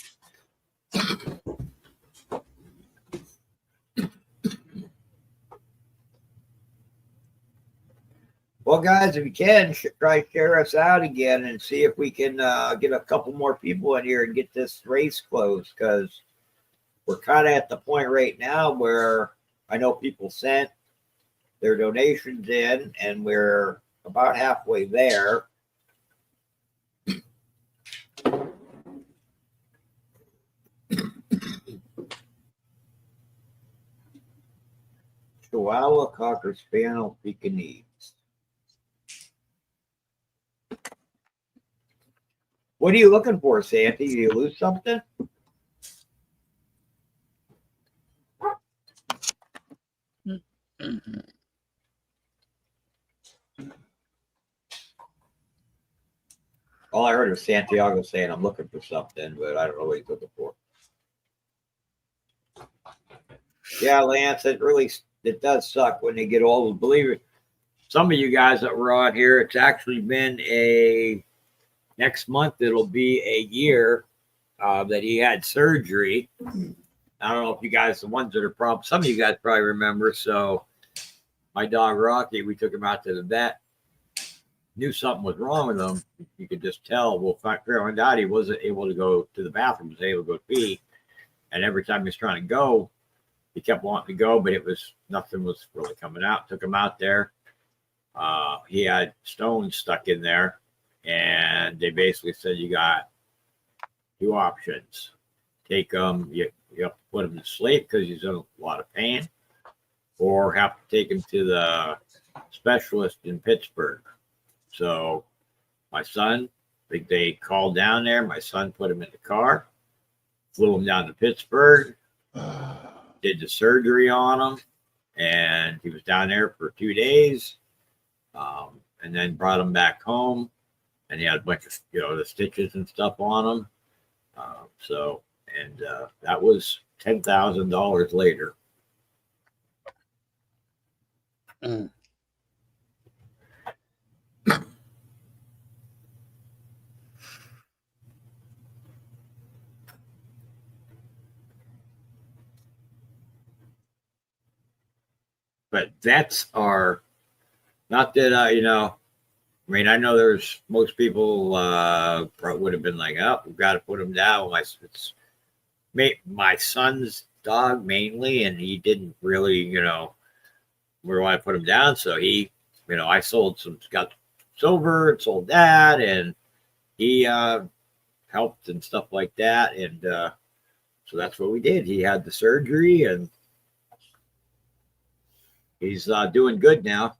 Well, guys, if you can, try to share us out again and see if we can get a couple more people in here and get this race closed, because we're kind of at the point right now where I know people sent their donations in, and we're about halfway there. Chihuahua, Cocker Spaniel, Pekingese. What are you looking for, Santy? Did you lose something? All I heard was Santiago saying, "I'm looking for something," but I don't know what he's looking for. Yeah, Lance, it does suck when they get old. Believe it. Some of you guys that were on here, it's actually been next month, it'll be a year that he had surgery. I don't know if you guys, the ones that are some of you guys probably remember. So my dog Rocky, we took him out to the vet. Knew something was wrong with him. You could just tell. Well, found out he wasn't able to go to the bathroom. He was able to go pee. And every time he was trying to go, he kept wanting to go, but nothing was really coming out. Took him out there. He had stones stuck in there. And they basically said, you got 2 options. Take him, you have to put him to sleep because he's in a lot of pain, or have to take him to the specialist in Pittsburgh. So my son, they called down there. My son put him in the car, flew him down to Pittsburgh, did the surgery on him, and he was down there for 2 days, and then brought him back home. And he had a bunch of, the stitches and stuff on him. That was $10,000 later. Mm. But vets are not that, I mean, I know there's most people would have been like, "Oh, we've got to put him down." My son's dog mainly, and he didn't really, where I put him down. So he, I got silver and sold that, and he helped and stuff like that. And so that's what we did. He had the surgery, and he's doing good now.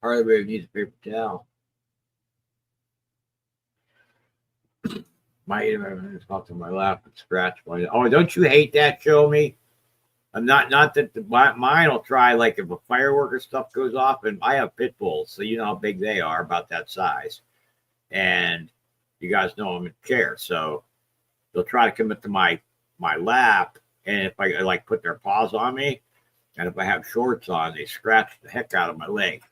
Hardly needs a paper towel. Might even talk to my lap and scratch my. Oh, don't you hate that? Show me. I'm not that mine will try, like if a firework or stuff goes off, and I have pit bulls, so you know how big they are, about that size. And you guys know I'm in a chair, so they'll try to come into my lap, and if I like put their paws on me, and if I have shorts on, they scratch the heck out of my leg.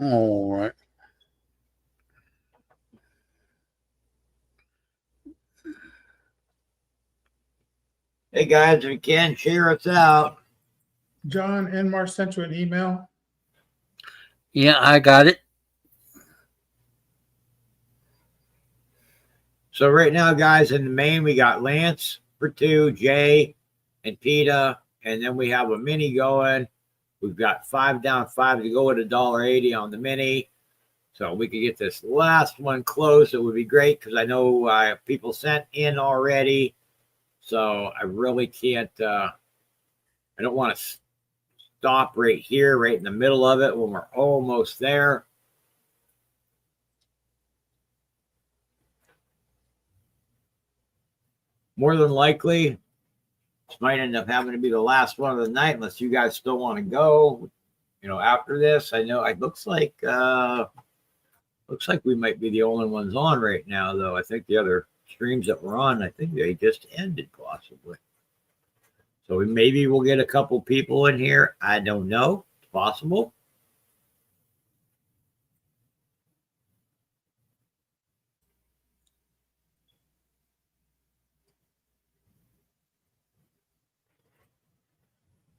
All right. Hey guys, if you can, share us out. John Enmar sent you an email. Yeah, I got it. So right now, guys, in the main, we got Lance for 2, Jay and PETA, and then we have a mini going. We've got 5 down, 5 to go at $1.80 on the mini. So we could get this last one closed. It would be great because I know people sent in already. So I really can't, I don't want to stop right here, right in the middle of it when we're almost there. More than likely, this might end up having to be the last one of the night unless you guys still want to go, after this. I know it looks like we might be the only ones on right now, though. I think the other streams that we're on, I think they just ended possibly. So maybe we'll get a couple people in here. I don't know. It's possible.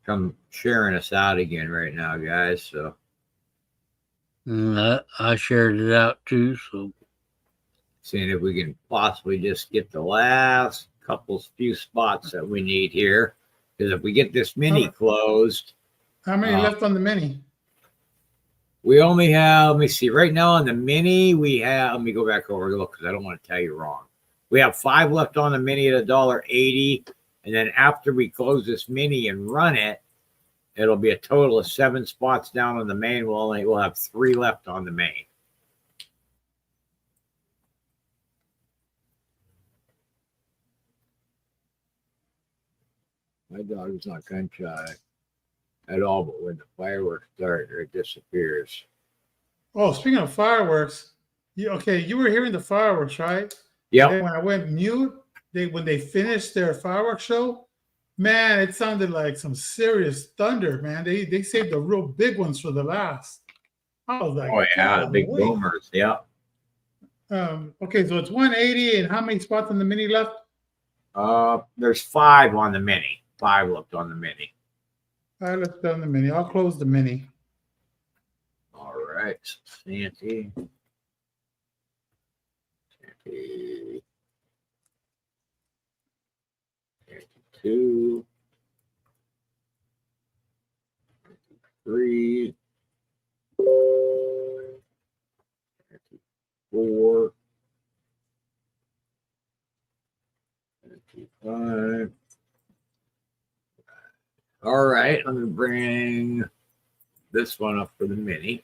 Come sharing us out again right now, guys. So I shared it out too. So seeing if we can possibly just get the last few spots that we need here. Because if we get this mini closed. How many left on the mini? We only have, let me see, right now on the mini, we have, let me go back over and look because I don't want to tell you wrong. We have 5 left on the mini at $1.80. And then after we close this mini and run it, it'll be a total of 7 spots down on the main. We'll have 3 left on the main. My dog is not gun shy at all, but when the fireworks start, it disappears. Oh, speaking of fireworks, you were hearing the fireworks, right? Yeah. When I went mute, when they finished their fireworks show, man, it sounded like some serious thunder, man. They saved the real big ones for the last. I was like, oh yeah, the big boomers, yeah. Okay, so it's 180, and how many spots on the mini left? There's 5 on the mini. 5 left on the mini. I left on the mini. I'll close the mini. All right, Santy. 2, 3, 4, 5. All right, I'm going to bring this one up for the mini.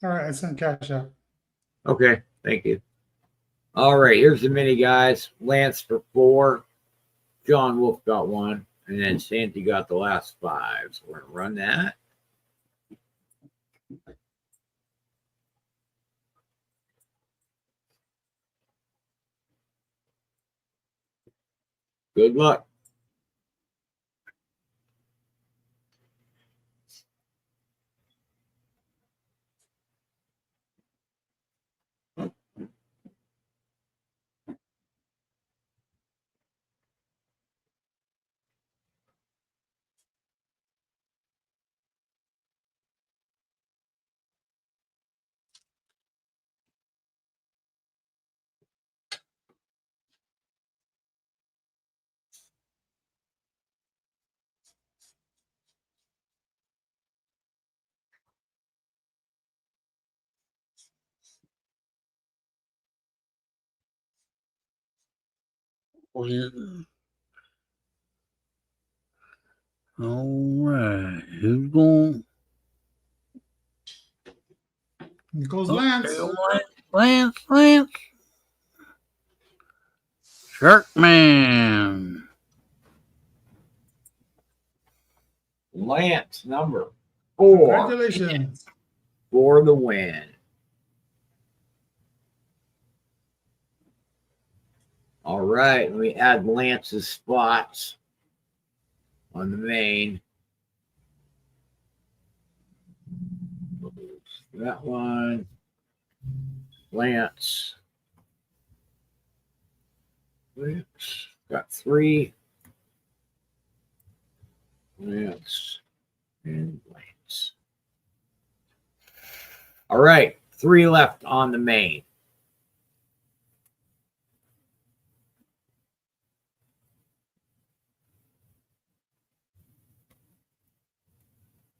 All right, I sent cash out. Okay, thank you. All right, here's the mini, guys. Lance for 4. John Wolf got 1. And then Sandy got the last 5. So we're going to run that. Good luck. All right. Who's going? Here goes Lance. Lance. Sharkman. Lance, number 4. Congratulations. For the win. All right, let me add Lance's spots on the main. That one. Lance. Got 3. Lance and Lance. All right, 3 left on the main.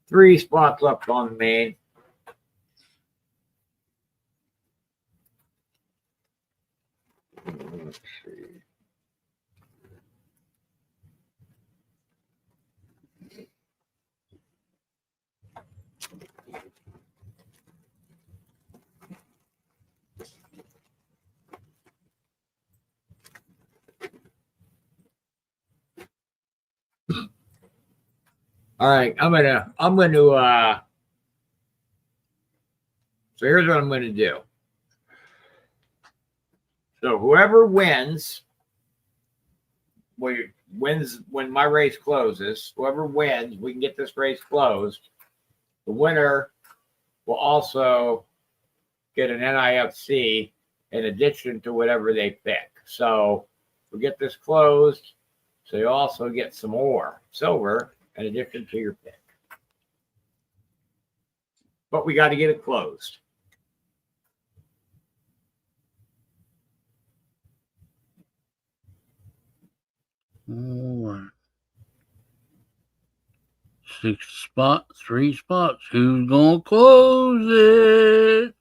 Three spots left on the main. Let's see. All right, I'm gonna so here's what I'm gonna do. So whoever wins when my race closes, whoever wins, we can get this race closed. The winner will also get an NIFC in addition to whatever they pick. So we get this closed, so you also get some more silver in addition to your pick. But we got to get it closed. All right. 3 spots. Who's gonna close it?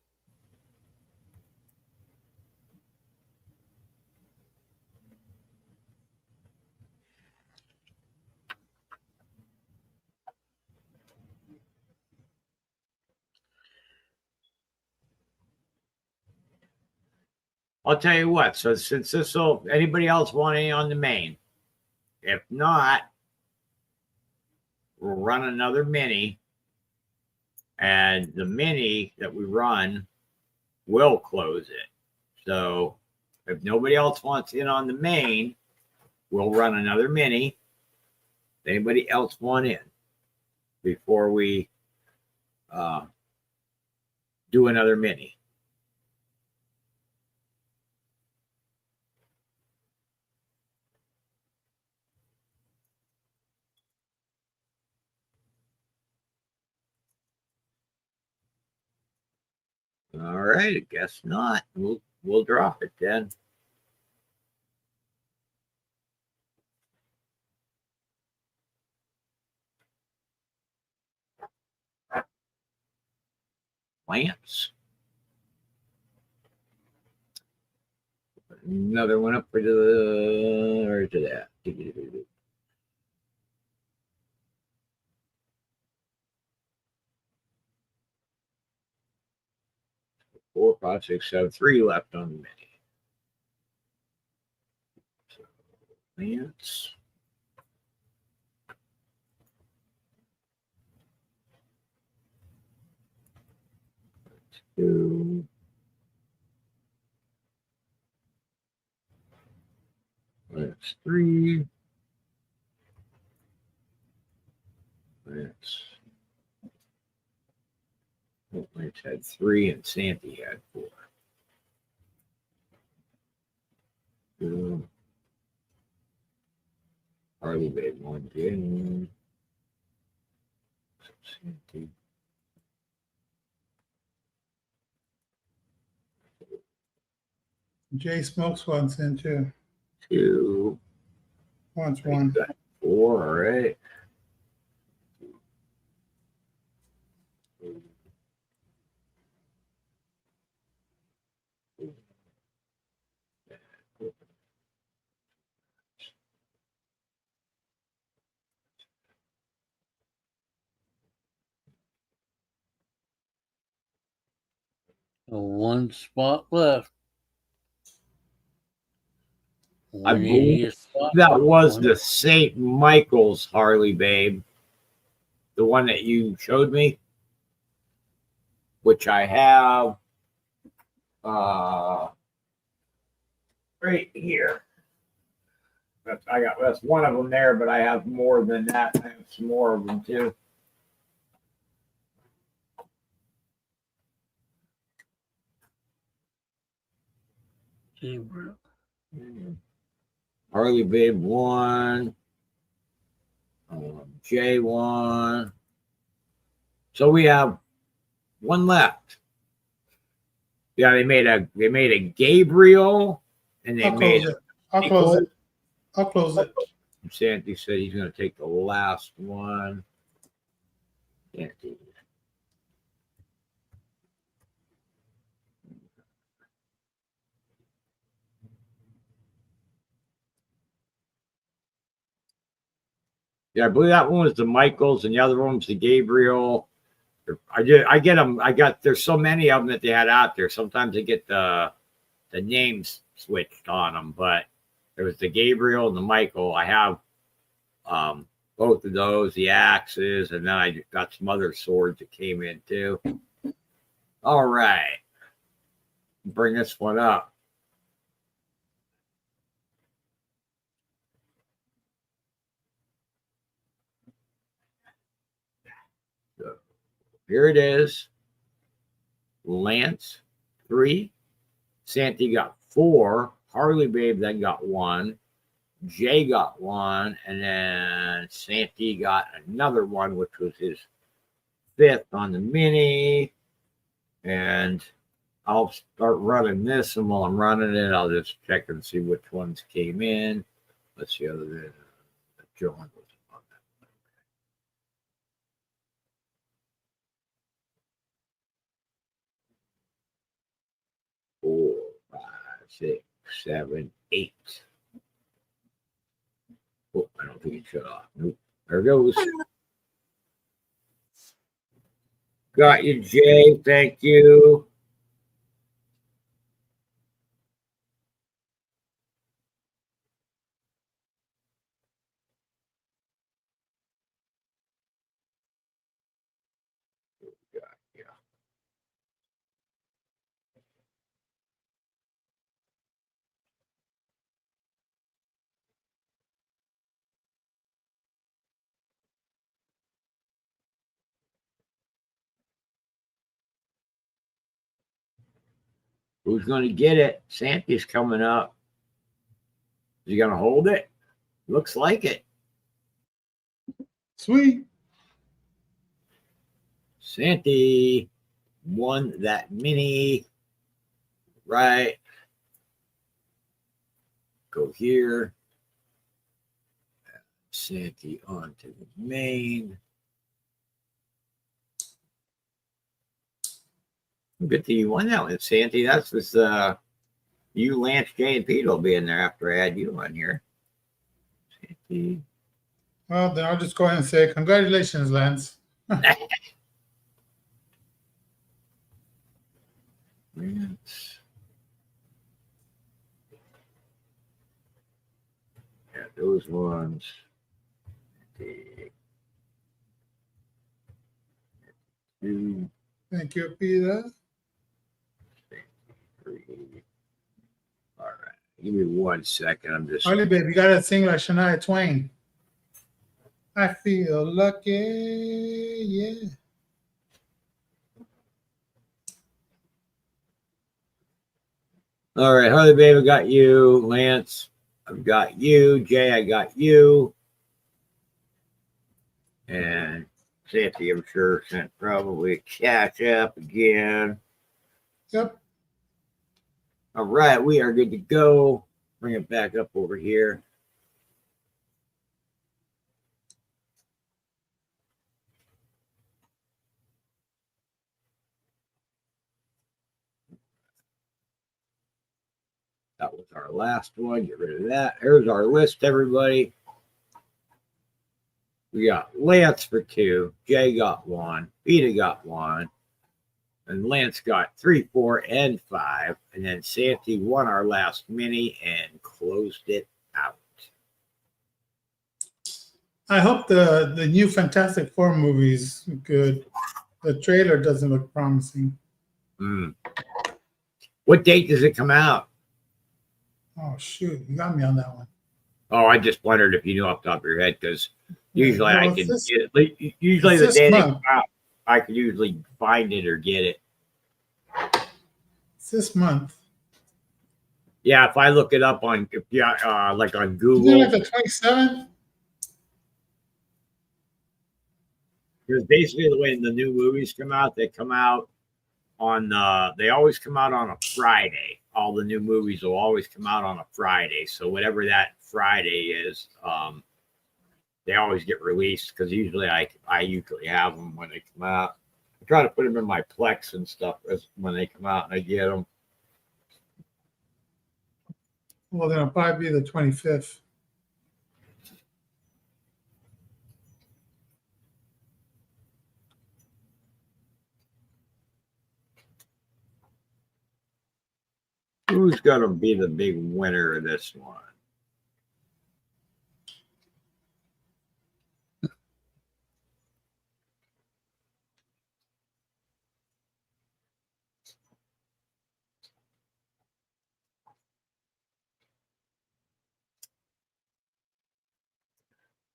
I'll tell you what. So since this will, anybody else want any on the main? If not, we'll run another mini, and the mini that we run will close it. So if nobody else wants in on the main, we'll run another mini. Anybody else want in before we do another mini? All right, I guess not. We'll drop it then. Lance. Another one up for the or to that. 4, 5, 6, 7, 3 left on the mini. So, Lance. 2. That's 3. That's Lance had 3 and Santy had 4. 2. Harley made 1 again. Santy. Jay Smokes wants in too. 2. Wants 1. 4, all right. One spot left. I When you believe get a spot, that was one. the St. Michael's Harley, babe. The one that you showed me, which I have right here. That's one of them there, but I have more than that. I have some more of them too. Harley Babe 1. J1. So we have 1 left. Yeah, they made a Gabriel, and they I'll made close it. I'll close it. I'll close it. Santy said he's going to take the last one. Santy. Yeah, I believe that one was the Michaels, and the other one was the Gabriel. I get them. There's so many of them that they had out there. Sometimes I get the names switched on them, but there was the Gabriel and the Michael. I have both of those, the axes, and then I got some other swords that came in too. All right, bring this one up. So here it is. Lance 3, Santy got 4, Harley Babe then got 1, Jay got 1, and then Santy got another one, which was his 5th on the mini. And I'll start running this, and while I'm running it, I'll just check and see which ones came in. Let's see, other than John was on that. 4, 5, 6, 7, 8. Oh, I don't think it shut off. Nope. There it goes. Got you, Jay. Thank you. Yeah. Who's going to get it? Santy's coming up. Is he going to hold it? Looks like it. Sweet. Santy won that mini. Right. Go here. Santy onto the main. Good thing you won that one, Santy. That's this you, Lance, Jay, and Pete will be in there after I add you on here. Santy. Well, then I'll just go ahead and say congratulations, Lance. Lance. Yeah, those ones. Two. Thank you, Peter. Give me 1 second. I'm just. Harley, babe, you gotta sing like Shania Twain. I feel lucky, yeah. All right, Harley, babe, I got you. Lance, I've got you. Jay, I got you. And Santi, I'm sure, sent probably a catch up again. Yep. All right, we are good to go. Bring it back up over here. That was our last one. Get rid of that. Here's our list, everybody. We got Lance for 2. Jay got 1. Peter got 1. And Lance got 3, 4, and 5. And then Santi won our last mini and closed it out. I hope the new Fantastic Four movie is good. The trailer doesn't look promising. What date does it come out? Oh shoot, you got me on that one. Oh, I just wondered if you knew off the top of your head, because usually Well, I can get it. Usually the this day they month. come out, I can usually find it or get it. It's this month. Yeah, if I look it up on like on Isn't Google, it like the 27th? because basically the way the new movies come out, they come out on they always come out on a Friday. All the new movies will always come out on a Friday. So whatever that Friday is, they always get released, because usually I usually have them when they come out. I try to put them in my Plex and stuff when they come out, and I get them. Well, then it'll probably be the 25th. Who's going to be the big winner of this one?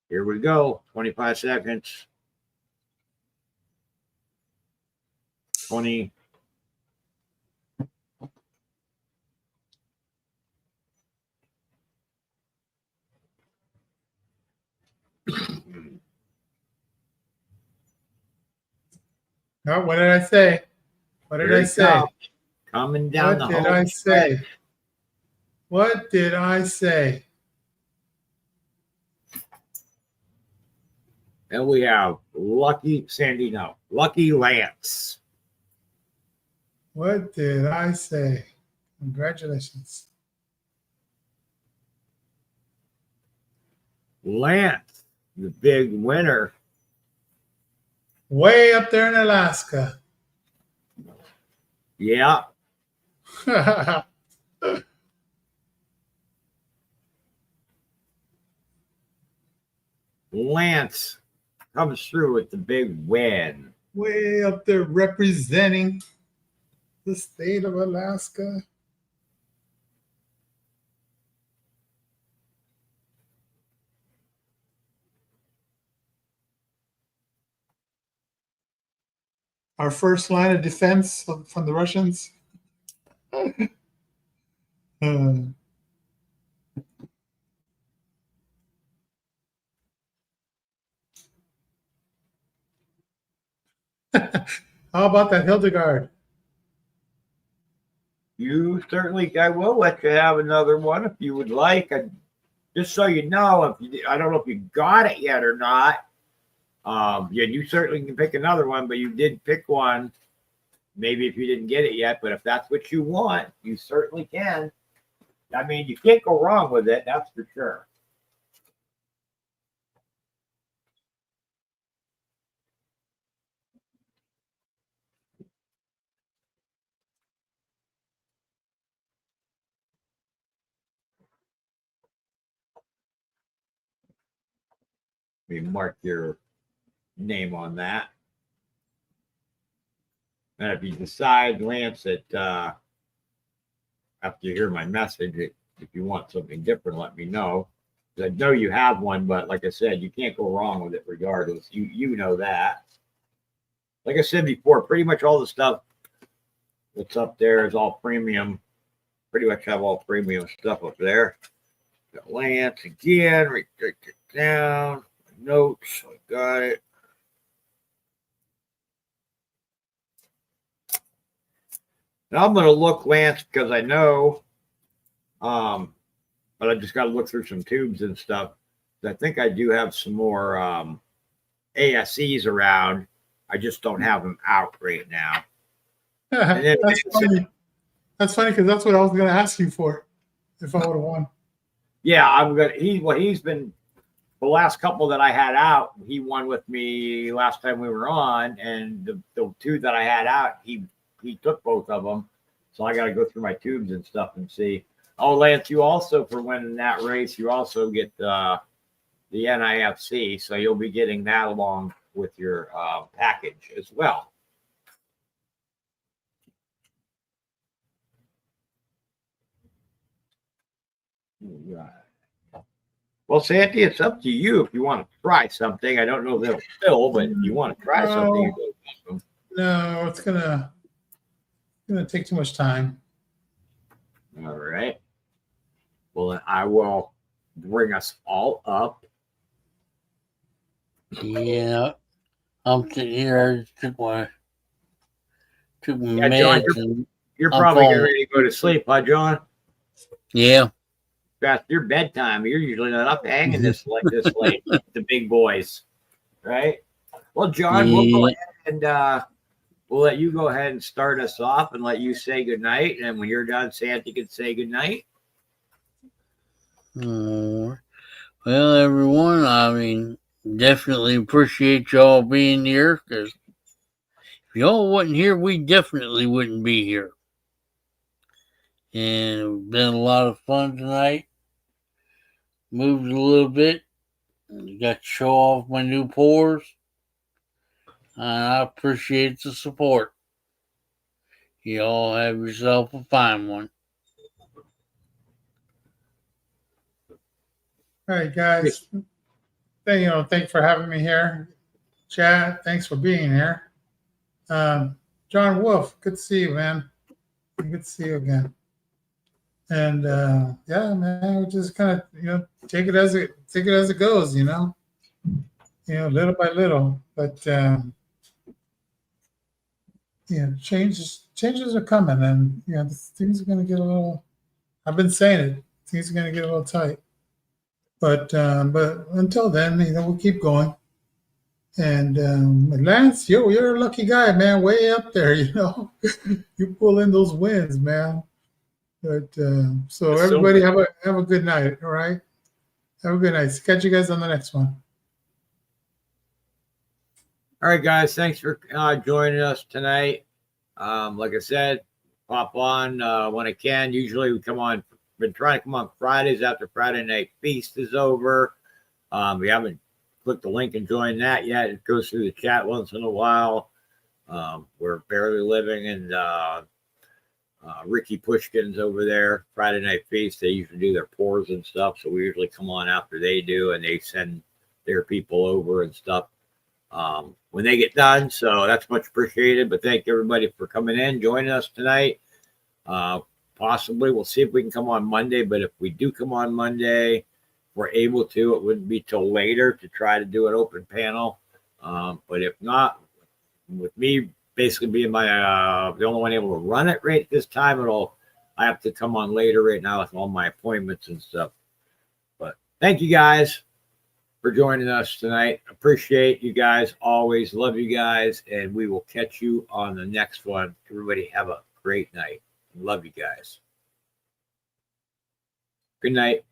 Here we go. 25 seconds. 20. Oh, what did I say? What did Here I it say? comes. Coming down What the did home I stretch. say? What did I say? And we have Lucky Lance. What did I say? Congratulations. Lance, the big winner. Way up there in Alaska. Yeah. Lance comes through with the big win. Way up there representing the state of Alaska. Our first line of defense from the Russians. How about that Hildegard? I will let you have another one if you would like. Just so you know, I don't know if you got it yet or not. Yeah, you certainly can pick another one, but you did pick one. Maybe if you didn't get it yet, but if that's what you want, you certainly can. I mean, you can't go wrong with it, that's for sure. Let me mark your name on that. And if you decide, Lance, that after you hear my message, If you want something different, let me know. I know you have one, but like I said, you can't go wrong with it regardless. You know that. Like I said before, pretty much all the stuff that's up there is all premium. Pretty much have all premium stuff up there. Got Lance again, right it down. Notes, I got it. Now I'm gonna look, Lance, because I know, but I just got to look through some tubes and stuff. I think I do have some more ASEs around. I just don't have them out right now. Then, That's funny. That's funny because that's what I was going to ask you for if I would have won. Yeah, I'm gonna. He's been the last couple that I had out. He won with me last time we were on, and the two that I had out, he took both of them. So I got to go through my tubes and stuff and see. Oh, Lance, you also, for winning that race, you also get the NIFC, so you'll be getting that along with your package as well. Right. Well, Sandy, it's up to you if you want to try something. I don't know if it'll fill, but if you want to try something, you're welcome. No, it's gonna take too much time. All right. Well, then I will bring us all up. Yeah, I'm sitting here. I just took my Yeah, meds. John, you're I'm probably getting falling. ready to go to sleep, huh, John? Yeah. That's your bedtime. You're usually not up hanging this late, the big boys, right? Well, John, we'll go ahead and we'll let you go ahead and start us off and let you say goodnight. And when you're done, Sandy can say goodnight. Well, everyone, I mean, definitely appreciate y'all being here, because if y'all wasn't here, we definitely wouldn't be here. And it's been a lot of fun tonight. Moved a little bit. Got to show off my new pores. I appreciate the support. Y'all have yourself a fine one. All right, guys. Thanks for having me here. Chad, thanks for being here. John Wolf, good to see you, man. Good to see you again. And yeah, man, we just kind of take it as it goes, little by little. But changes are coming, and things are going to get a little. I've been saying it. Things are going to get a little tight. But until then, we'll keep going. And Lance, you're a lucky guy, man. Way up there, you pull in those wins, man. But so everybody have a good night. All right, have a good night. Catch you guys on the next one. All right, guys. Thanks for joining us tonight. Like I said, pop on when I can. Usually we come on. Been trying to come on Fridays after Friday Night Feast is over. We haven't clicked the link and joined that yet. It goes through the chat once in a while. We're barely living, and Ricky Pushkin's over there. Friday Night Feast. They usually do their pours and stuff, so we usually come on after they do, and they send their people over and stuff when they get done. So that's much appreciated. But thank everybody for coming in, joining us tonight. Possibly we'll see if we can come on Monday, but if we do come on Monday, we're able to, it wouldn't be till later to try to do an open panel. But if not, with me basically being my the only one able to run it right at this time, I have to come on later right now with all my appointments and stuff. But thank you guys for joining us tonight. Appreciate you guys always. Love you guys, and we will catch you on the next one. Everybody have a great night. Love you guys. Good night.